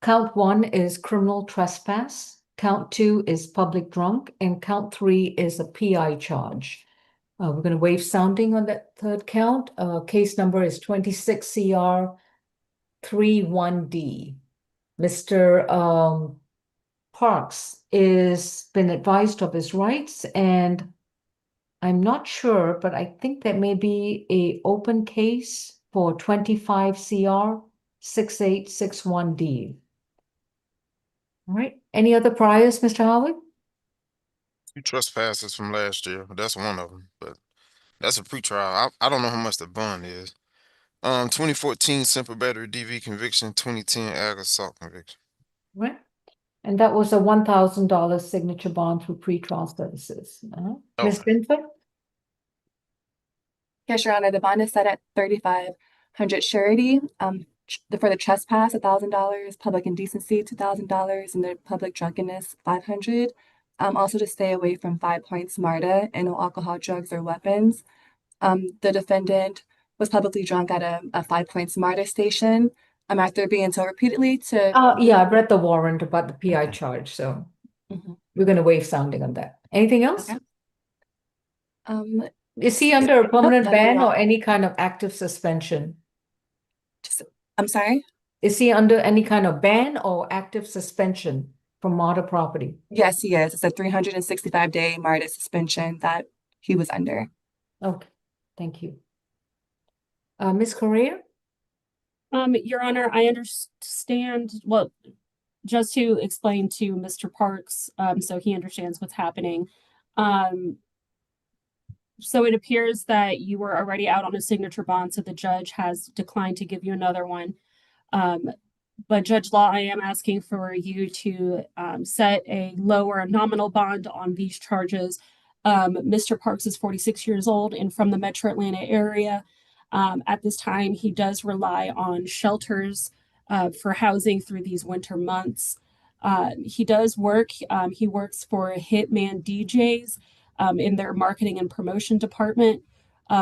Count 1 is criminal trespass. Count 2 is public drunk, and count 3 is a PI charge. We're going to waive sounding on that third count. Case number is 26 CR 31D. Mr. Parks is been advised of his rights, and I'm not sure, but I think that may be an open case for 25 CR 6861D. All right. Any other priors, Mr. Howard? 2 trespasses from last year. That's one of them, but that's a pretrial. I don't know how much the bond is. 2014 simple battery DV conviction, 2010 ag assault conviction. Right. And that was a $1,000 signature bond through pretrial services. Ms. Okay. Binford? Yes, Your Honor, the bond is set at 3,500 surety. For the trespass, $1,000, public indecency, $2,000, and the public drunkenness, $500. Also to stay away from 5 points MARTA and no alcohol, drugs, or weapons. The defendant was publicly drunk at a 5 points MARTA station. After being told repeatedly to. Yeah, I've read the warrant about the PI charge, so we're going to waive sounding on that. Anything else? Okay. Is he under a permanent that'd be ban all. or any kind of active suspension? I'm sorry? Is he under any kind of ban or active suspension from MARTA property? Yes, he is. It's a 365-day MARTA suspension that he was under. Okay, thank you. Ms. Correa? Your Honor, I understand, well, just to explain to Mr. Parks, so he understands what's happening. So it appears that you were already out on a signature bond, so the judge has declined to give you another one. But Judge Law, I am asking for you to set a lower nominal bond on these charges. Mr. Parks is 46 years old and from the Metro Atlanta area. At this time, he does rely on shelters for housing through these winter months. He does work. He works for Hitman DJs in their marketing and promotion department,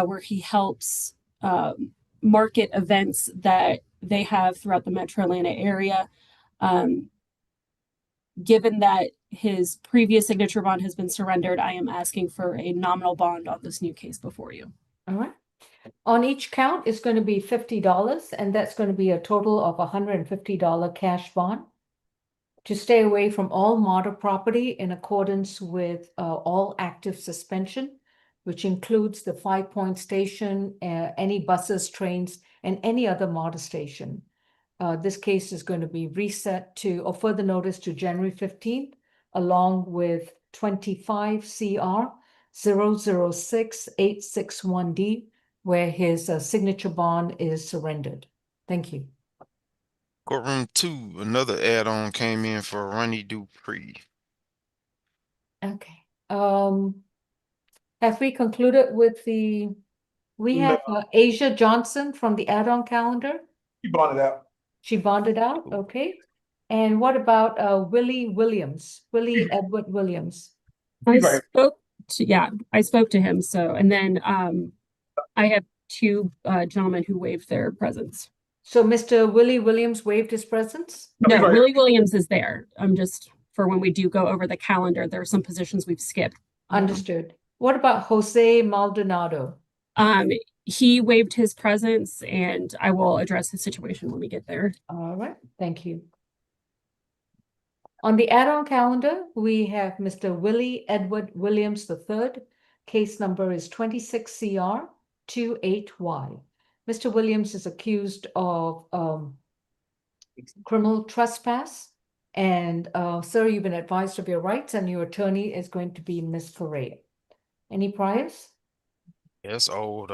where he helps market events that they have throughout the Metro Atlanta area. Given that his previous signature bond has been surrendered, I am asking for a nominal bond on this new case before you. All right. On each count, it's going to be $50, and that's going to be a total of $150 cash bond to stay away from all MARTA property in accordance with all active suspension, which includes the 5 Point station, any buses, trains, and any other MARTA station. This case is going to be reset to, or further notice to January 15th, along with 25 CR 006861D, where his signature bond is surrendered. Thank you. Courtroom 2, another add-on came in for Ronnie Dupree. Okay. Have we concluded with we have Asia Johnson from the add-on calendar? You bonded out. She bonded out, okay. And what about Willie Williams, Willie Edward Williams? I spoke to him. So, and then I have two gentlemen who waived their presence. So Mr. Willie Williams waived his presence? No, Willie Williams is there. I'm just for when we do go over the calendar, there are some positions we've skipped. Understood. What about Jose Maldonado? He waived his presence, and I will address his situation when we get there. All right, thank you. On the add-on calendar, we have Mr. Willie Edward Williams III. Case number is 26CR28Y. Mr. Williams is accused of criminal trespass. And sir, you've been advised of your rights, and your attorney is going to be Ms. Correa. Any priors? Yes, old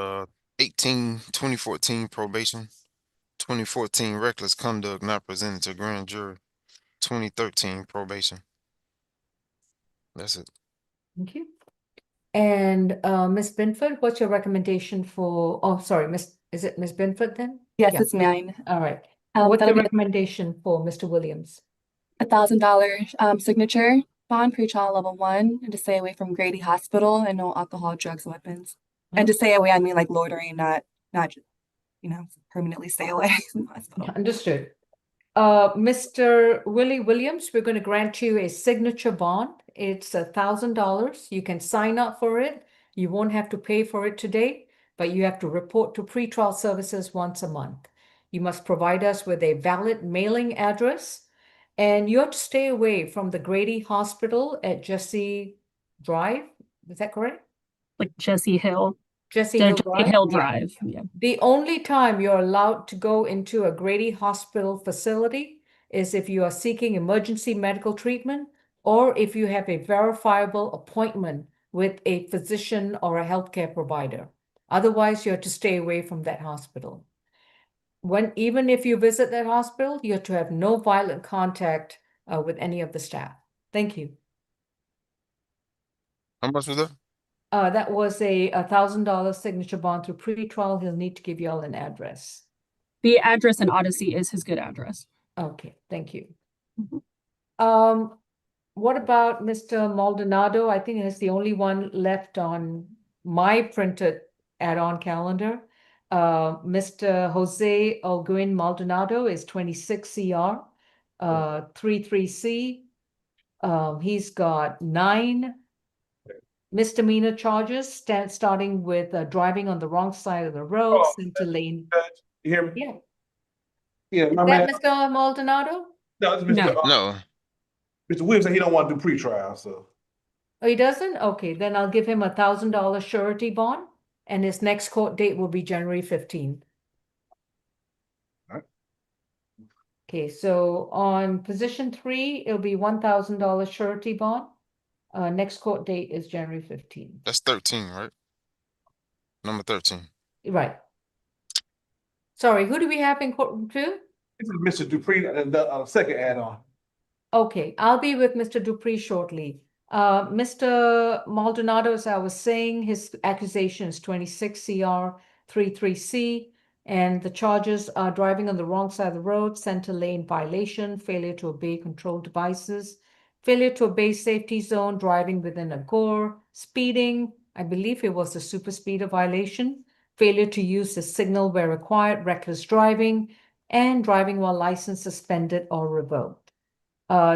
2014 probation, 2014 reckless conduct not presented to grand jury, 2013 probation. That's it. Thank you. And Ms. Binford, what's your recommendation for, oh, sorry, is it Ms. Binford then? Yes, Yeah. it's mine. All right. What's the that'll be recommendation for Mr. Williams? $1,000 signature bond pre-trial level 1, and to stay away from Grady Hospital and no alcohol, drugs, weapons. And to stay away, I mean like loitering, not permanently stay away from the hospital. Understood. Mr. Willie Williams, we're going to grant you a signature bond. It's $1,000. You can sign up for it. You won't have to pay for it today, but you have to report to pretrial services once a month. You must provide us with a valid mailing address, and you have to stay away from the Grady Hospital at Jesse Drive. Is that correct? Like Jesse Hill. Jesse Hill Drive? Hill Drive. Yeah. The only time you're allowed to go into a Grady Hospital facility is if you are seeking emergency medical treatment or if you have a verifiable appointment with a physician or a healthcare provider. Otherwise, you have to stay away from that hospital. Even if you visit that hospital, you have to have no violent contact with any of the staff. Thank you. How much was that? That was a $1,000 signature bond through pretrial. He'll need to give you all an address. The address in Odyssey is his good address. Okay, thank you. What about Mr. Maldonado? I think it's the only one left on my printed add-on calendar. Mr. Jose Alguin Maldonado is 26CR 33C. He's got 9 misdemeanor charges, starting with driving on the wrong side of the road, center lane. You hear me? Yeah. Yeah, Is my that man. Mr. Maldonado? No, it's Mr. No. Mr. Williams said he don't want to do pre-trial, so. Oh, he doesn't? Okay, then I'll give him a $1,000 surety bond, and his next court date will be January 15th. All right. Okay, so on position 3, it'll be $1,000 surety bond. Next court date is January 15th. That's 13, right? Number 13. Right. Sorry, who do we have in court 2? This is Mr. Dupree, the second add-on. Okay, I'll be with Mr. Dupree shortly. Mr. Maldonado, as I was saying, his accusation is 26CR33C, and the charges are driving on the wrong side of the road, center lane violation, failure to obey control devices, failure to obey safety zone, driving within a gore, speeding, I believe it was a super speeder violation, failure to use the signal where required, reckless driving, and driving while license suspended or revoked.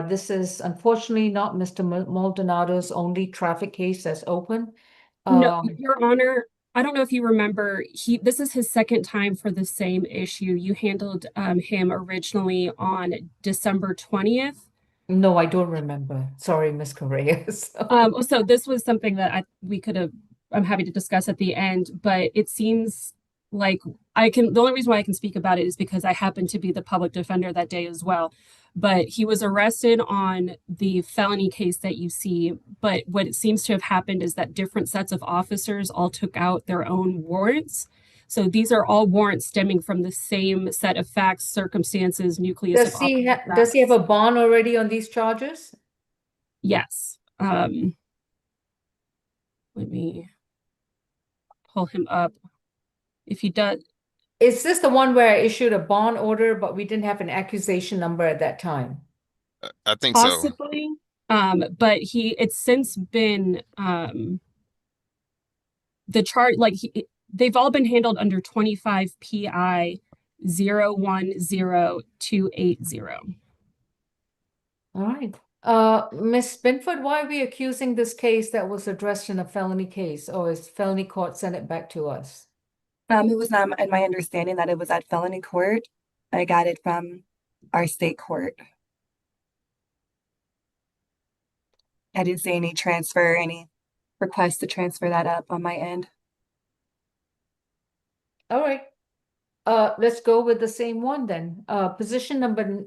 This is unfortunately not Mr. Maldonado's only traffic case that's open. No, Your Honor, I don't know if you remember, this is his second time for the same issue. You handled him originally on December 20th. No, I don't remember. Sorry, Ms. Correa. So this was something that I'm happy to discuss at the end, but it seems like the only reason why I can speak about it is because I happened to be the public defender that day as well. But he was arrested on the felony case that you see. But what it seems to have happened is that different sets of officers all took out their own warrants. So these are all warrants stemming from the same set of facts, circumstances, nucleus. Does he have a bond already on these charges? Yes. Let me pull him up. If he does, Is this the one where I issued a bond order, but we didn't have an accusation number at that time? I think so. Possibly. But it's since been the chart they've all been handled under 25 PI 010280. All right. Miss Binford, why are we accusing this case that was addressed in a felony case, or is felony court sent it back to us? It was not in my understanding that it was at felony court. I got it from our state court. I didn't see any transfer, any request to transfer that up on my end. All right. Let's go with the same one then. Position number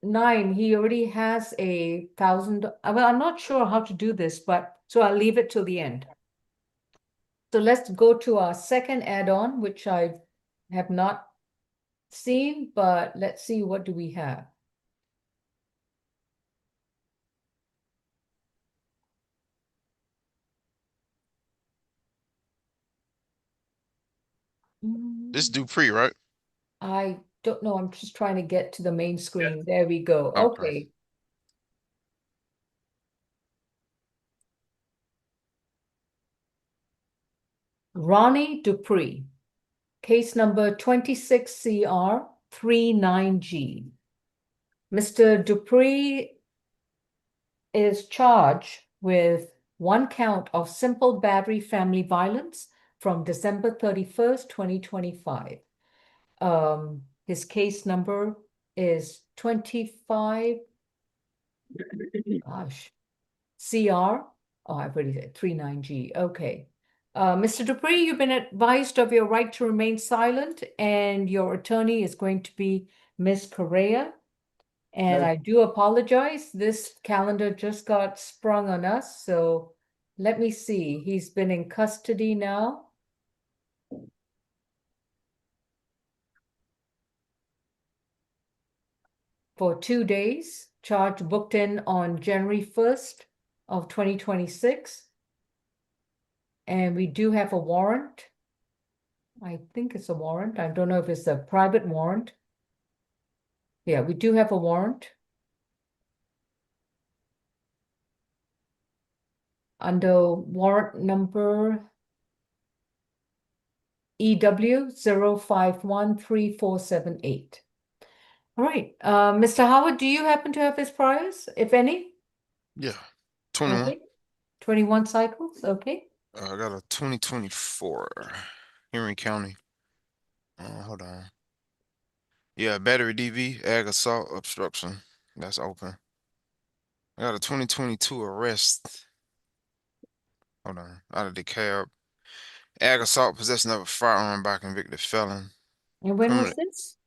9, he already has $1,000. Well, I'm not sure how to do this, but so I'll leave it till the end. So let's go to our second add-on, which I have not seen, but let's see, what do we have? This Dupree, right? I don't know. I'm just trying to get to the main screen. There we go. Okay. Okay. Ronnie Dupree, case number 26CR39G. Mr. Dupree is charged with 1 count of simple battery family violence from December 31st, 2025. His case number is 25, gosh, CR, oh, I've already said 39G, okay. Mr. Dupree, you've been advised of your right to remain silent, and your attorney is going to be Ms. Correa. And I do apologize, this calendar just got sprung on us, so let me see. He's been in custody now. For 2 days, charge booked in on January 1st of 2026. And we do have a warrant. I think it's a warrant. I don't know if it's a private warrant. Yeah, we do have a warrant. Under warrant number EW 0513478. All right, Mr. Howard, do you happen to have his priors, if any? Yeah. 21. Okay. 21 cycles, okay. I got a 2024 Henry County. Hold on. Yeah, battery DV, ag assault, obstruction. That's open. I got a 2022 arrest. Hold on. Out of the cab. Ag assault, possession of a firearm by a convicted felon. And when was this?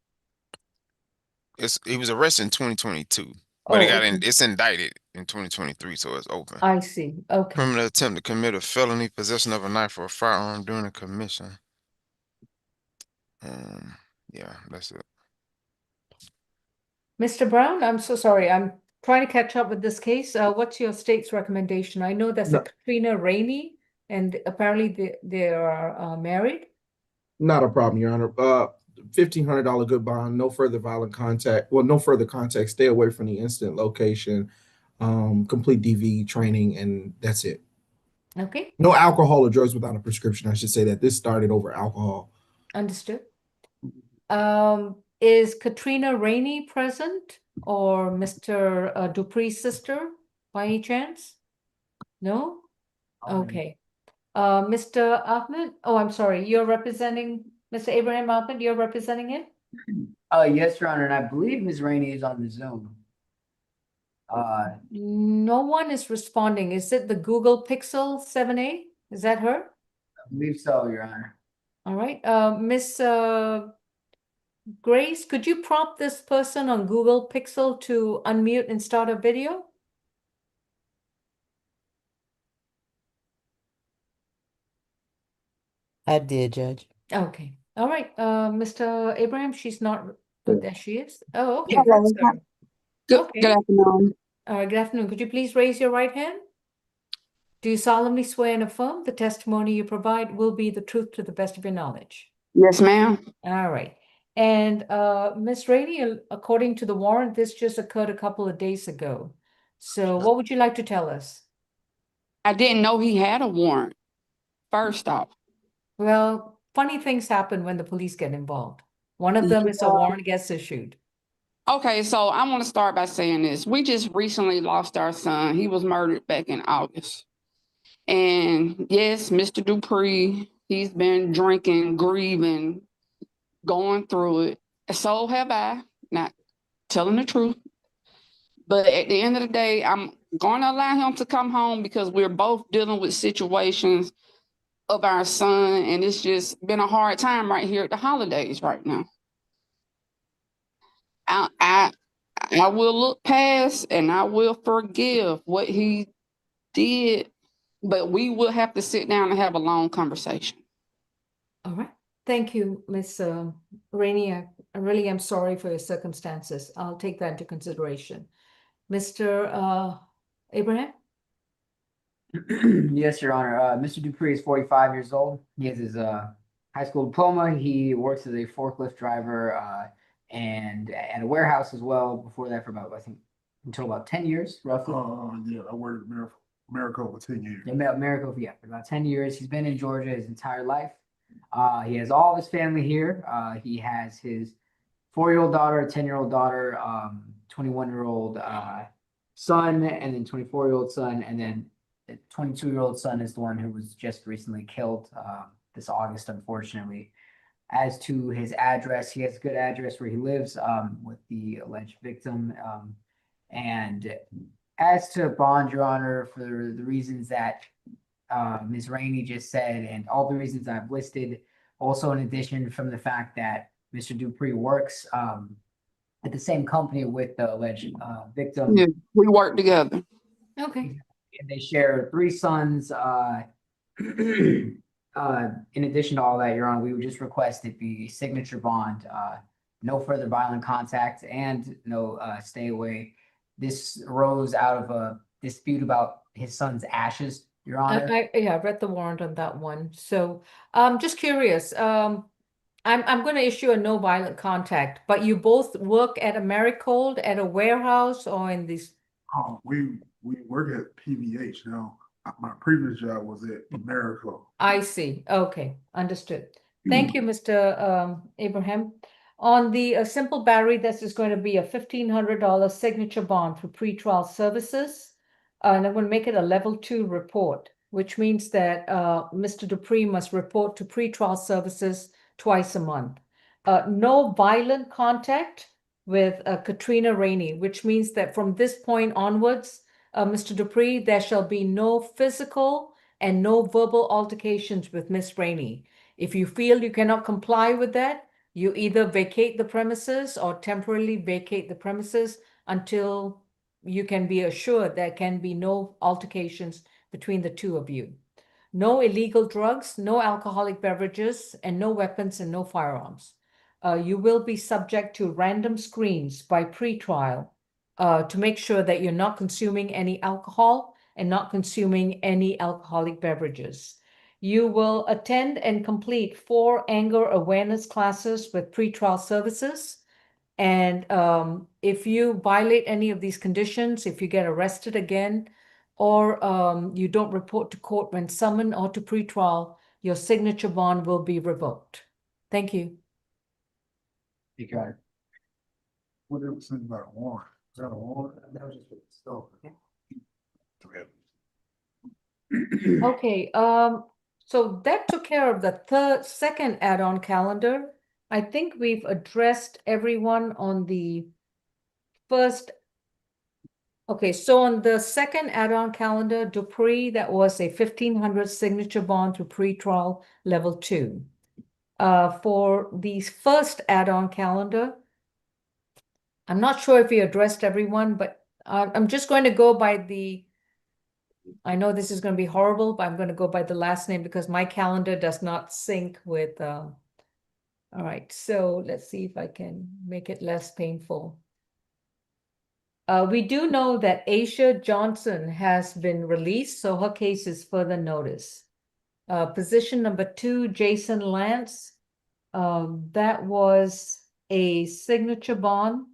He was arrested in 2022, but Oh, okay. it's indicted in 2023, so it's open. I see. Okay. Criminal attempt to commit a felony, possession of a knife or a firearm during a commission. Yeah, that's it. Mr. Brown, I'm so sorry. I'm trying to catch up with this case. What's your state's recommendation? I know that's a Katrina Rainey, and apparently they are married. Not a problem, Your Honor. $1,500 good bond, no further violent contact. Well, no further contact. Stay away from the incident location. Complete DV training, and that's it. Okay. No alcohol or drugs without a prescription. I should say that this started over alcohol. Understood. Is Katrina Rainey present, or Mr. Dupree's sister by any chance? No? Okay. Mr. Ahmed? Oh, I'm sorry. You're representing Mr. Abraham Ahmed. You're representing it? Yes, Your Honor, and I believe Ms. Rainey is on the Zoom. No one is responding. Is it the Google Pixel 7a? Is that her? I believe so, Your Honor. All right. Miss Grace, could you prompt this person on Google Pixel to unmute and start a video? I did, Judge. Okay. All right. Mr. Abraham, she's not, but there she is. Oh, okay. Hello. That's her. Good, Okay. good afternoon. Good afternoon. Could you please raise your right hand? Do you solemnly swear and affirm the testimony you provide will be the truth to the best of your knowledge? Yes, ma'am. All right. And Ms. Rainey, according to the warrant, this just occurred a couple of days ago. So what would you like to tell us? I didn't know he had a warrant, first off. Well, funny things happen when the police get involved. One of them is a Yeah. warrant gets issued. Okay, so I want to start by saying this. We just recently lost our son. He was murdered back in August. And yes, Mr. Dupree, he's been drinking, grieving, going through it. So have I, not telling the truth. But at the end of the day, I'm going to allow him to come home because we're both dealing with situations of our son. And it's just been a hard time right here at the holidays right now. I will look past and I will forgive what he did, but we will have to sit down and have a long conversation. All right. Thank you, Ms. Rainey. I really am sorry for your circumstances. I'll take that into consideration. Mr. Abraham? Yes, Your Honor. Mr. Dupree is 45 years old. He has his high school diploma. He works as a forklift driver and at a warehouse as well. Before that, for about, I think, until about 10 years, roughly. Yeah, I worked at Maricopa for 10 years. Yeah, Maricopa, yeah, for about 10 years. He's been in Georgia his entire life. He has all of his family here. He has his 4-year-old daughter, a 10-year-old daughter, 21-year-old son, and then 24-year-old son, and then the 22-year-old son is the one who was just recently killed this August, unfortunately. As to his address, he has a good address where he lives with the alleged victim. And as to bond, Your Honor, for the reasons that Ms. Rainey just said, and all the reasons I've listed, also in addition from the fact that Mr. Dupree works at the same company with the alleged victim. Yeah, we work together. Okay. And they share 3 sons. In addition to all that, Your Honor, we would just request it be signature bond, no further violent contact, and no stay away. This arose out of a dispute about his son's ashes, Your Honor. I read the warrant on that one. So just curious. I'm going to issue a no violent contact, but you both work at Americold at a warehouse or in these? We work at PVH now. My previous job was at Maricopa. I see. Okay, understood. Thank you, Mr. Abraham. On the simple battery, this is going to be a $1,500 signature bond for pretrial services. And I'm going to make it a level 2 report, which means that Mr. Dupree must report to pretrial services twice a month. No violent contact with Katrina Rainey, which means that from this point onwards, Mr. Dupree, there shall be no physical and no verbal altercations with Miss Rainey. If you feel you cannot comply with that, you either vacate the premises or temporarily vacate the premises until you can be assured there can be no altercations between the two of you. No illegal drugs, no alcoholic beverages, and no weapons and no firearms. You will be subject to random screens by pretrial to make sure that you're not consuming any alcohol and not consuming any alcoholic beverages. You will attend and complete 4 anger awareness classes with pretrial services. And if you violate any of these conditions, if you get arrested again, or you don't report to court when summoned or to pretrial, your signature bond will be revoked. Thank you. You got it. What did it say about a warrant? Is that a warrant? That was just for the stuff. Okay, so that took care of the second add-on calendar. I think we've addressed everyone on the first. Okay, so on the second add-on calendar, Dupree, that was a 1,500 signature bond to pretrial level 2. For the first add-on calendar, I'm not sure if we addressed everyone, but I'm just going to go by the, I know this is going to be horrible, but I'm going to go by the last name because my calendar does not sync with, all right, so let's see if I can make it less painful. We do know that Aisha Johnson has been released, so her case is further notice. Position number 2, Jason Lance. That was a signature bond,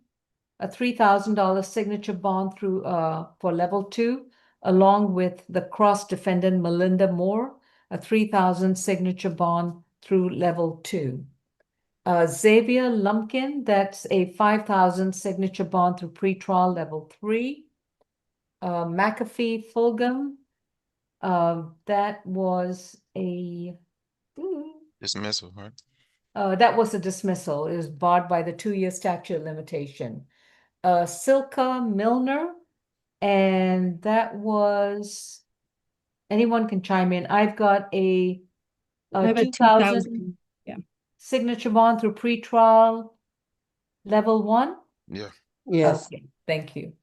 a $3,000 signature bond through for level 2, along with the cross defendant Melinda Moore, a 3,000 signature bond through level 2. Xavier Lumpkin, that's a 5,000 signature bond through pretrial level 3. McAfee Fulgham, that was a Dismissal, right? that was a dismissal. It was barred by the 2-year statute of limitation. Silka Milner, and that was, anyone can chime in. I've got a I have a 2,000 2,000. Yeah. signature bond through pretrial level 1. Yeah. Yes. Okay, thank you.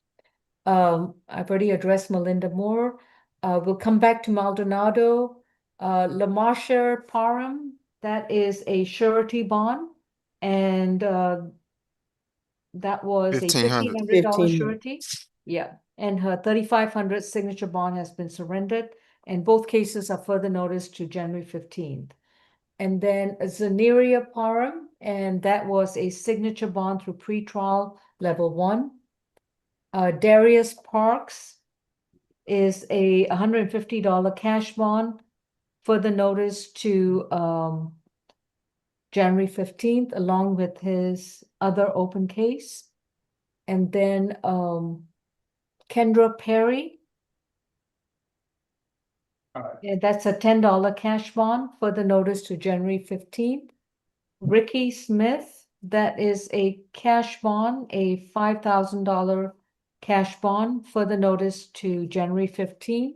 I've already addressed Melinda Moore. We'll come back to Maldonado. LaMarsha Parham, that is a surety bond, and that was a $1,500. $1,500 surety. Yeah, and her 3,500 signature bond has been surrendered, and both cases are further noticed to January 15th. And then Zaneria Parham, and that was a signature bond through pretrial level 1. Darius Parks is a $150 cash bond, further notice to January 15th, along with his other open case. And then Kendra Perry, and that's a $10 cash bond, further notice to January 15th. Ricky Smith, that is a cash bond, a $5,000 cash bond, further notice to January 15th.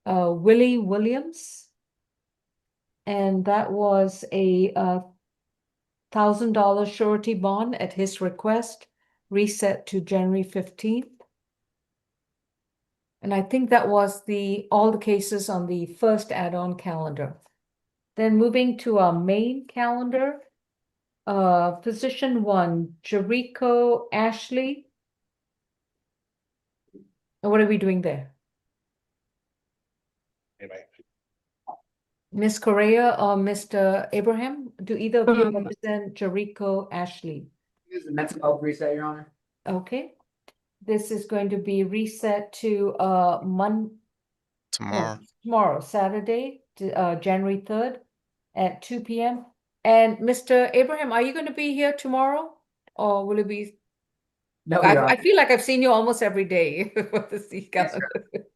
Willie Williams, and that was a $1,000 surety bond at his request, reset to January 15th. And I think that was all the cases on the first add-on calendar. Then moving to our main calendar, position 1, Jericho Ashley. And what are we doing there? Ms. Correa or Mr. Abraham? Do either of you represent Jericho Ashley? Use the mental health reset, Your Honor. Okay. This is going to be reset to tomorrow, Saturday, January 3rd at 2 p.m. And Mr. Abraham, are you going to be here tomorrow? Or will it be? No, I feel like I've seen you almost every day for the C calendar.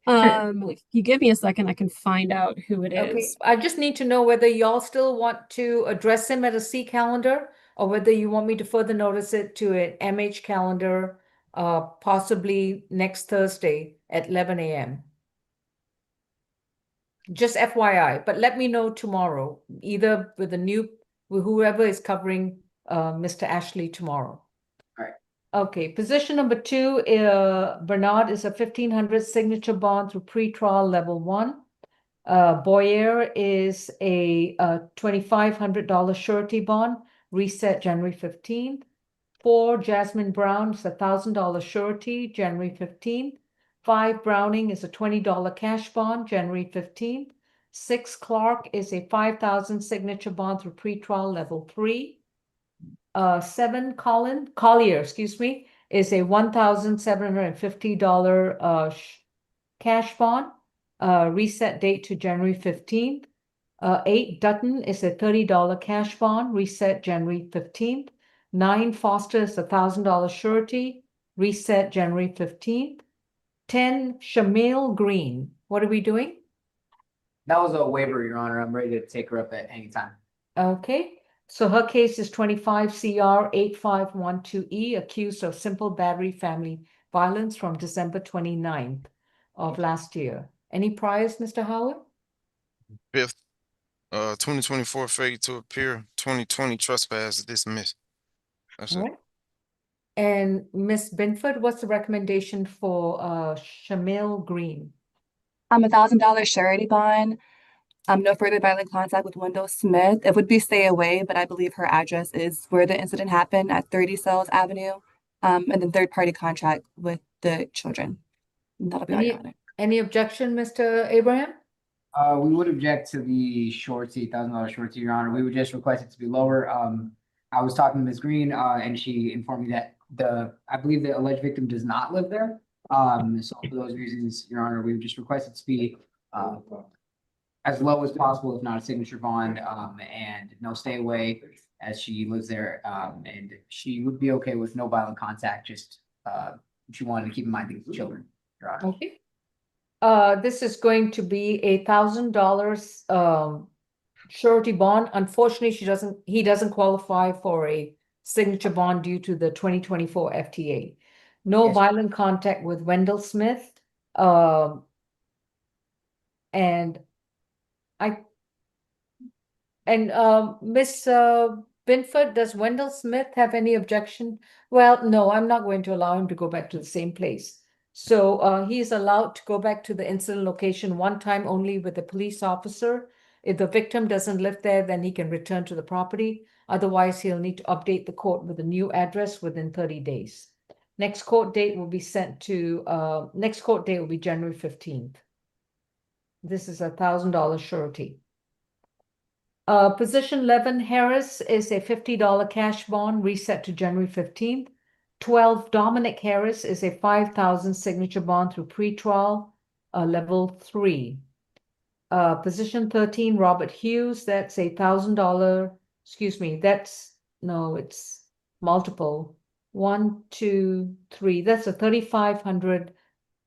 If you give me a second, I can find out who it Okay, is. I just need to know whether y'all still want to address him at a C calendar or whether you want me to further notice it to an MH calendar, possibly next Thursday at 11 a.m. Just FYI, but let me know tomorrow, either with whoever is covering Mr. Ashley tomorrow. All right. Okay, position number 2, Bernard is a 1,500 signature bond through pretrial level 1. Boyer is a $2,500 surety bond, reset January 15th. 4, Jasmine Brown is a $1,000 surety, January 15th. 5, Browning is a $20 cash bond, January 15th. 6, Clark is a 5,000 signature bond through pretrial level 3. 7, Collier, is a $1,750 cash bond, reset date to January 15th. 8, Dutton is a $30 cash bond, reset January 15th. 9, Foster is a $1,000 surety, reset January 15th. 10, Shamil Green. What are we doing? That was a waiver, Your Honor. I'm ready to take her up at any time. Okay, so her case is 25 CR 8512E, accused of simple battery family violence from December 29th of last year. Any priors, Mr. Howard? 5th, 2024 failure to appear, 2020 trespass dismissed. That's All it. right. And Ms. Binford, what's the recommendation for Shamil Green? $1,000 surety bond. No further violent contact with Wendell Smith. It would be stay away, but I believe her address is where the incident happened at 30 Sells Avenue. And then third-party contract with the children. And that'll be all, Your Honor. Any objection, Mr. Abraham? We would object to the $1,000 shorty, Your Honor. We would just request it to be lower. I was talking to Ms. Green, and she informed me that I believe the alleged victim does not live there. So for those reasons, Your Honor, we would just request it to be, as low as possible, if not a signature bond, and no stay away as she lives there. And she would be okay with no violent contact, just, she wanted to keep in mind the children, Your Honor. Okay. This is going to be $1,000 surety bond. Unfortunately, he doesn't qualify for a signature bond due to the 2024 FTA. No Yes. violent contact with Wendell Smith. And Miss Binford, does Wendell Smith have any objection? Well, no, I'm not going to allow him to go back to the same place. So he is allowed to go back to the incident location one time only with a police officer. If the victim doesn't live there, then he can return to the property. Otherwise, he'll need to update the court with a new address within 30 days. Next court date will be January 15th. This is $1,000 surety. Position 11, Harris is a $50 cash bond reset to January 15th. 12, Dominic Harris is a 5,000 signature bond through pretrial, level 3. Position 13, Robert Hughes, that's a $1,000, it's multiple. 1, 2, 3, that's a 3,500,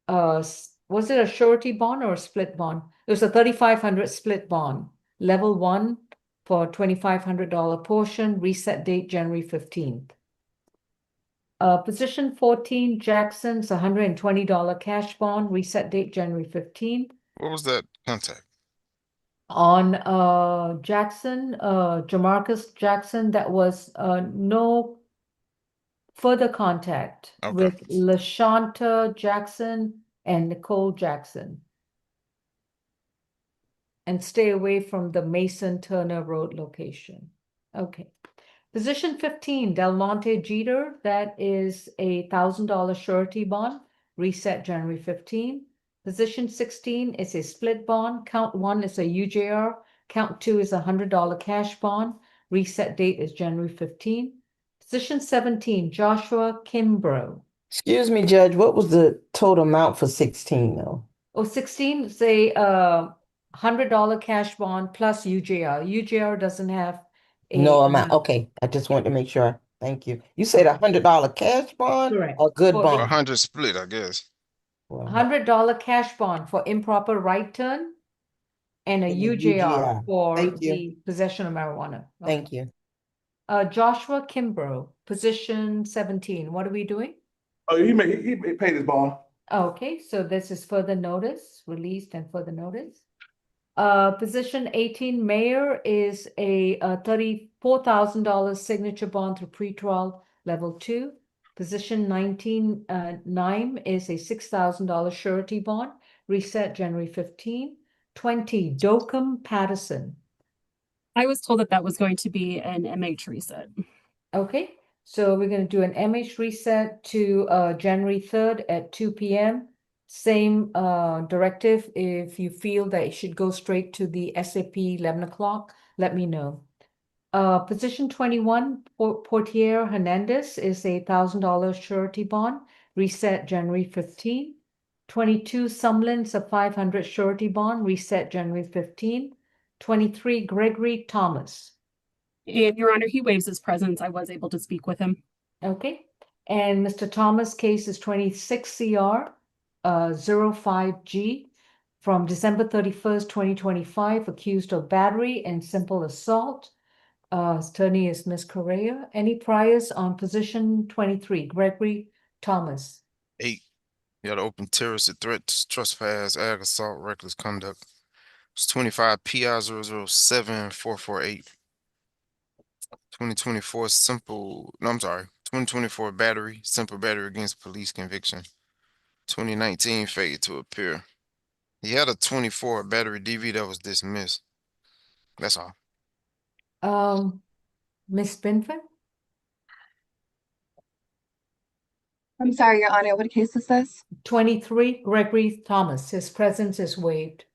was it a surety bond or a split bond? It was a 3,500 split bond, level 1 for $2,500 portion, reset date January 15th. Position 14, Jackson's $120 cash bond, reset date January 15th. What was that contact? On Jackson, Jamarcus Jackson, that was no further contact with LaShanta Jackson and Nicole Jackson. And stay away from the Mason Turner Road location. Okay. Position 15, Del Monte Jeter, that is a $1,000 surety bond, reset January 15. Position 16 is a split bond. Count 1 is a UJR. Count 2 is a $100 cash bond. Reset date is January 15. Position 17, Joshua Kimbrough. Excuse me, Judge, what was the total amount for 16 though? Oh, 16 is a $100 cash bond plus UJR. UJR doesn't have a No amount. Okay, I just wanted to make sure. Thank you. You said $100 cash bond Correct. or good For bond? 100 split, I guess. $100 cash bond for improper right turn and a And a UJR UGR. for Thank you. the possession of marijuana. Thank you. Joshua Kimbrough, position 17. What are we doing? Oh, he paid his bond. Okay, so this is further notice, released and further notice. Position 18, Mayor is a $34,000 signature bond through pretrial level 2. Position 19, Nime is a $6,000 surety bond, reset January 15. 20, Docum Patterson. I was told that that was going to be an MH reset. Okay, so we're going to do an MH reset to January 3rd at 2 p.m. Same directive. If you feel that it should go straight to the SAP 11 o'clock, let me know. Position 21, Portier Hernandez is a $1,000 surety bond, reset January 15. 22, Sumlin's a 500 surety bond, reset January 15. 23, Gregory Thomas. And Your Honor, he waives his presence. I was able to speak with him. Okay. And Mr. Thomas' case is 26 CR 05G from December 31st, 2025, accused of battery and simple assault. Attorney is Ms. Correa. Any priors on position 23, Gregory Thomas? 8. You had an open terrorist threat, trespass, ag assault, reckless conduct. It's 25 PI 007448. 2024 2024 battery, simple battery against police conviction. 2019 failure to appear. He had a 24 battery DV that was dismissed. That's all. Ms. Binford? I'm sorry, Your Honor, what case is this? 23, Gregory Thomas. His presence is waived.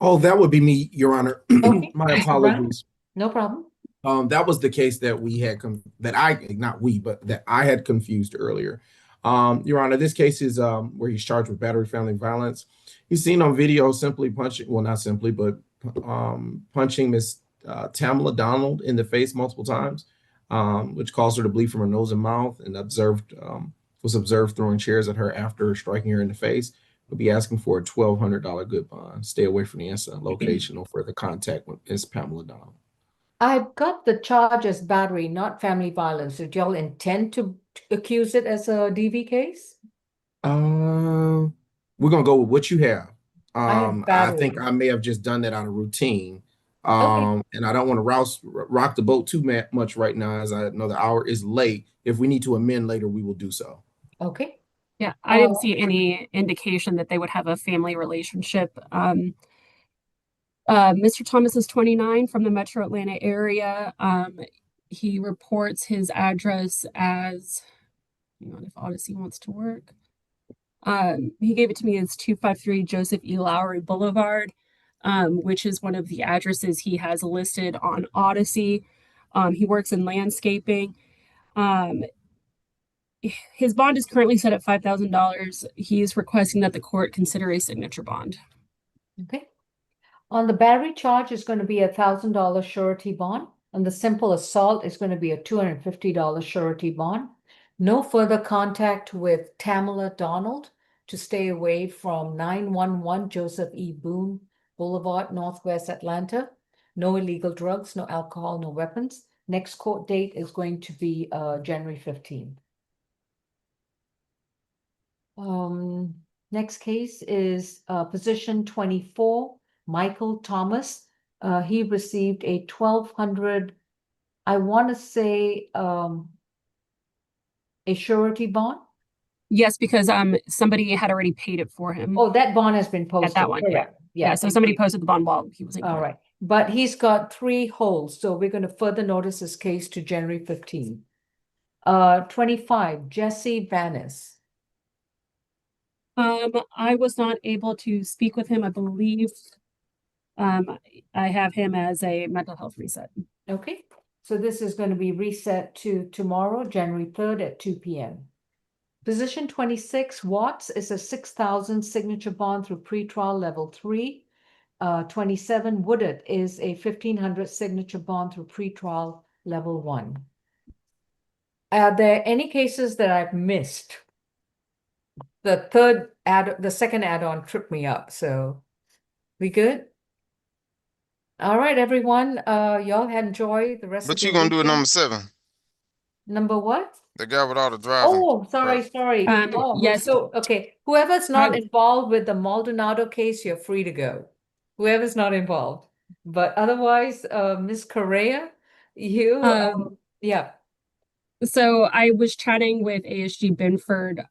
Oh, that would be me, Your Honor. Okay, My Mr. Brown? apologies. No problem. That was the case that we had that I had confused earlier. Your Honor, this case is where he's charged with battery family violence. He's seen on video simply punching, well, not simply, but punching Miss Tamala Donald in the face multiple times, which caused her to bleed from her nose and mouth, and was observed throwing chairs at her after striking her in the face. We'll be asking for a $1,200 good bond. Stay away from the incident location or further contact with Miss Pamela Donald. I've got the charge as battery, not family violence. Did y'all intend to accuse it as a DV case? We're gonna go with what you have. I have I think battery. I may have just done that out of routine. Okay. And I don't want to rock the boat too much right now, as I know the hour is late. If we need to amend later, we will do so. Okay. Yeah, I didn't see any indication that they would have a family relationship. Mr. Thomas is 29 from the Metro Atlanta area. He reports his address as, hang on if Odyssey wants to work. He gave it to me as 253 Joseph E. Lowry Boulevard, which is one of the addresses he has listed on Odyssey. He works in landscaping. His bond is currently set at $5,000. He is requesting that the court consider a signature bond. Okay. On the battery charge is going to be $1,000 surety bond. On the simple assault is going to be a $250 surety bond. No further contact with Tamala Donald to stay away from 911 Joseph E. Boone Boulevard, Northwest Atlanta. No illegal drugs, no alcohol, no weapons. Next court date is going to be January 15th. Next case is position 24, Michael Thomas. He received a 1,200, I want to say a surety bond. Yes, because somebody had already paid it for him. Oh, that bond has been posted. At that one, Correct. Yeah, so somebody posted the bond while he was in court. All right, but he's got 3 holds, so we're going to further notice his case to January 15th. 25, Jesse Vanis. I was not able to speak with him. I believe I have him as a mental health reset. Okay, so this is going to be reset to tomorrow, January 3rd at 2 p.m. Position 26, Watts is a 6,000 signature bond through pretrial level 3. 27, Woodard is a 1,500 signature bond through pretrial level 1. Are there any cases that I've missed? The second add-on tripped me up, so we good? All right, everyone. Y'all enjoy the rest of But the you gonna do it weekend. number 7. Number what? The guy with all the driving. Oh, sorry. Yes. So, okay. Whoever's not involved with the Maldonado case, you're free to go. Whoever's not involved. But otherwise, Ms. Correa, you, yeah. So I was chatting with ASG Binford.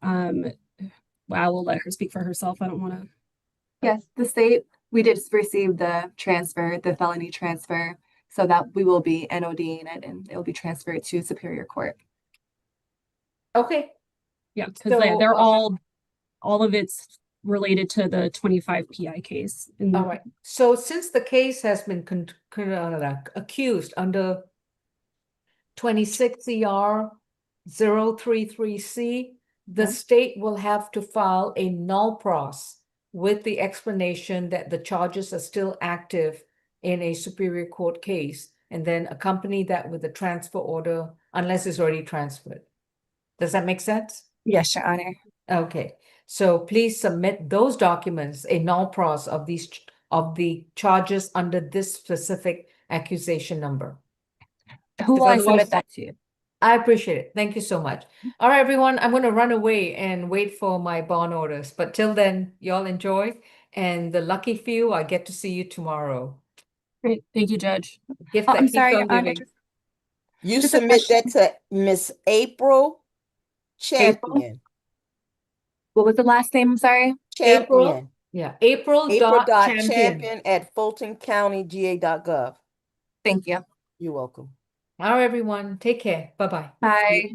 I will let her speak for herself. I don't want to. Yes, the state, we did receive the transfer, the felony transfer, so that we will be NODing it and it will be transferred to Superior Court. Okay. Yeah, because they're all of it's related to the 25 PI case. All right. So since the case has been accused under 26 ER 033C, the state will have to file a null pros with the explanation that the charges are still active in a Superior Court case, and then accompany that with a transfer order unless it's already transferred. Does that make sense? Yes, Your Honor. Okay, so please submit those documents, a null pros of the charges under this specific accusation number. Who will I submit that to? I appreciate it. Thank you so much. All right, everyone, I'm going to run away and wait for my bond orders. But till then, y'all enjoy. And the lucky few, I get to see you tomorrow. Great. Thank you, Judge. Gift that I'm keeps sorry, on Your Honor. giving. You Just a submit that question. to Miss April Champion. What was the last name? I'm sorry. Champion. April.champion at fultoncountyga.gov. Thank you. You're welcome. All right, everyone. Take care. Bye-bye. Bye.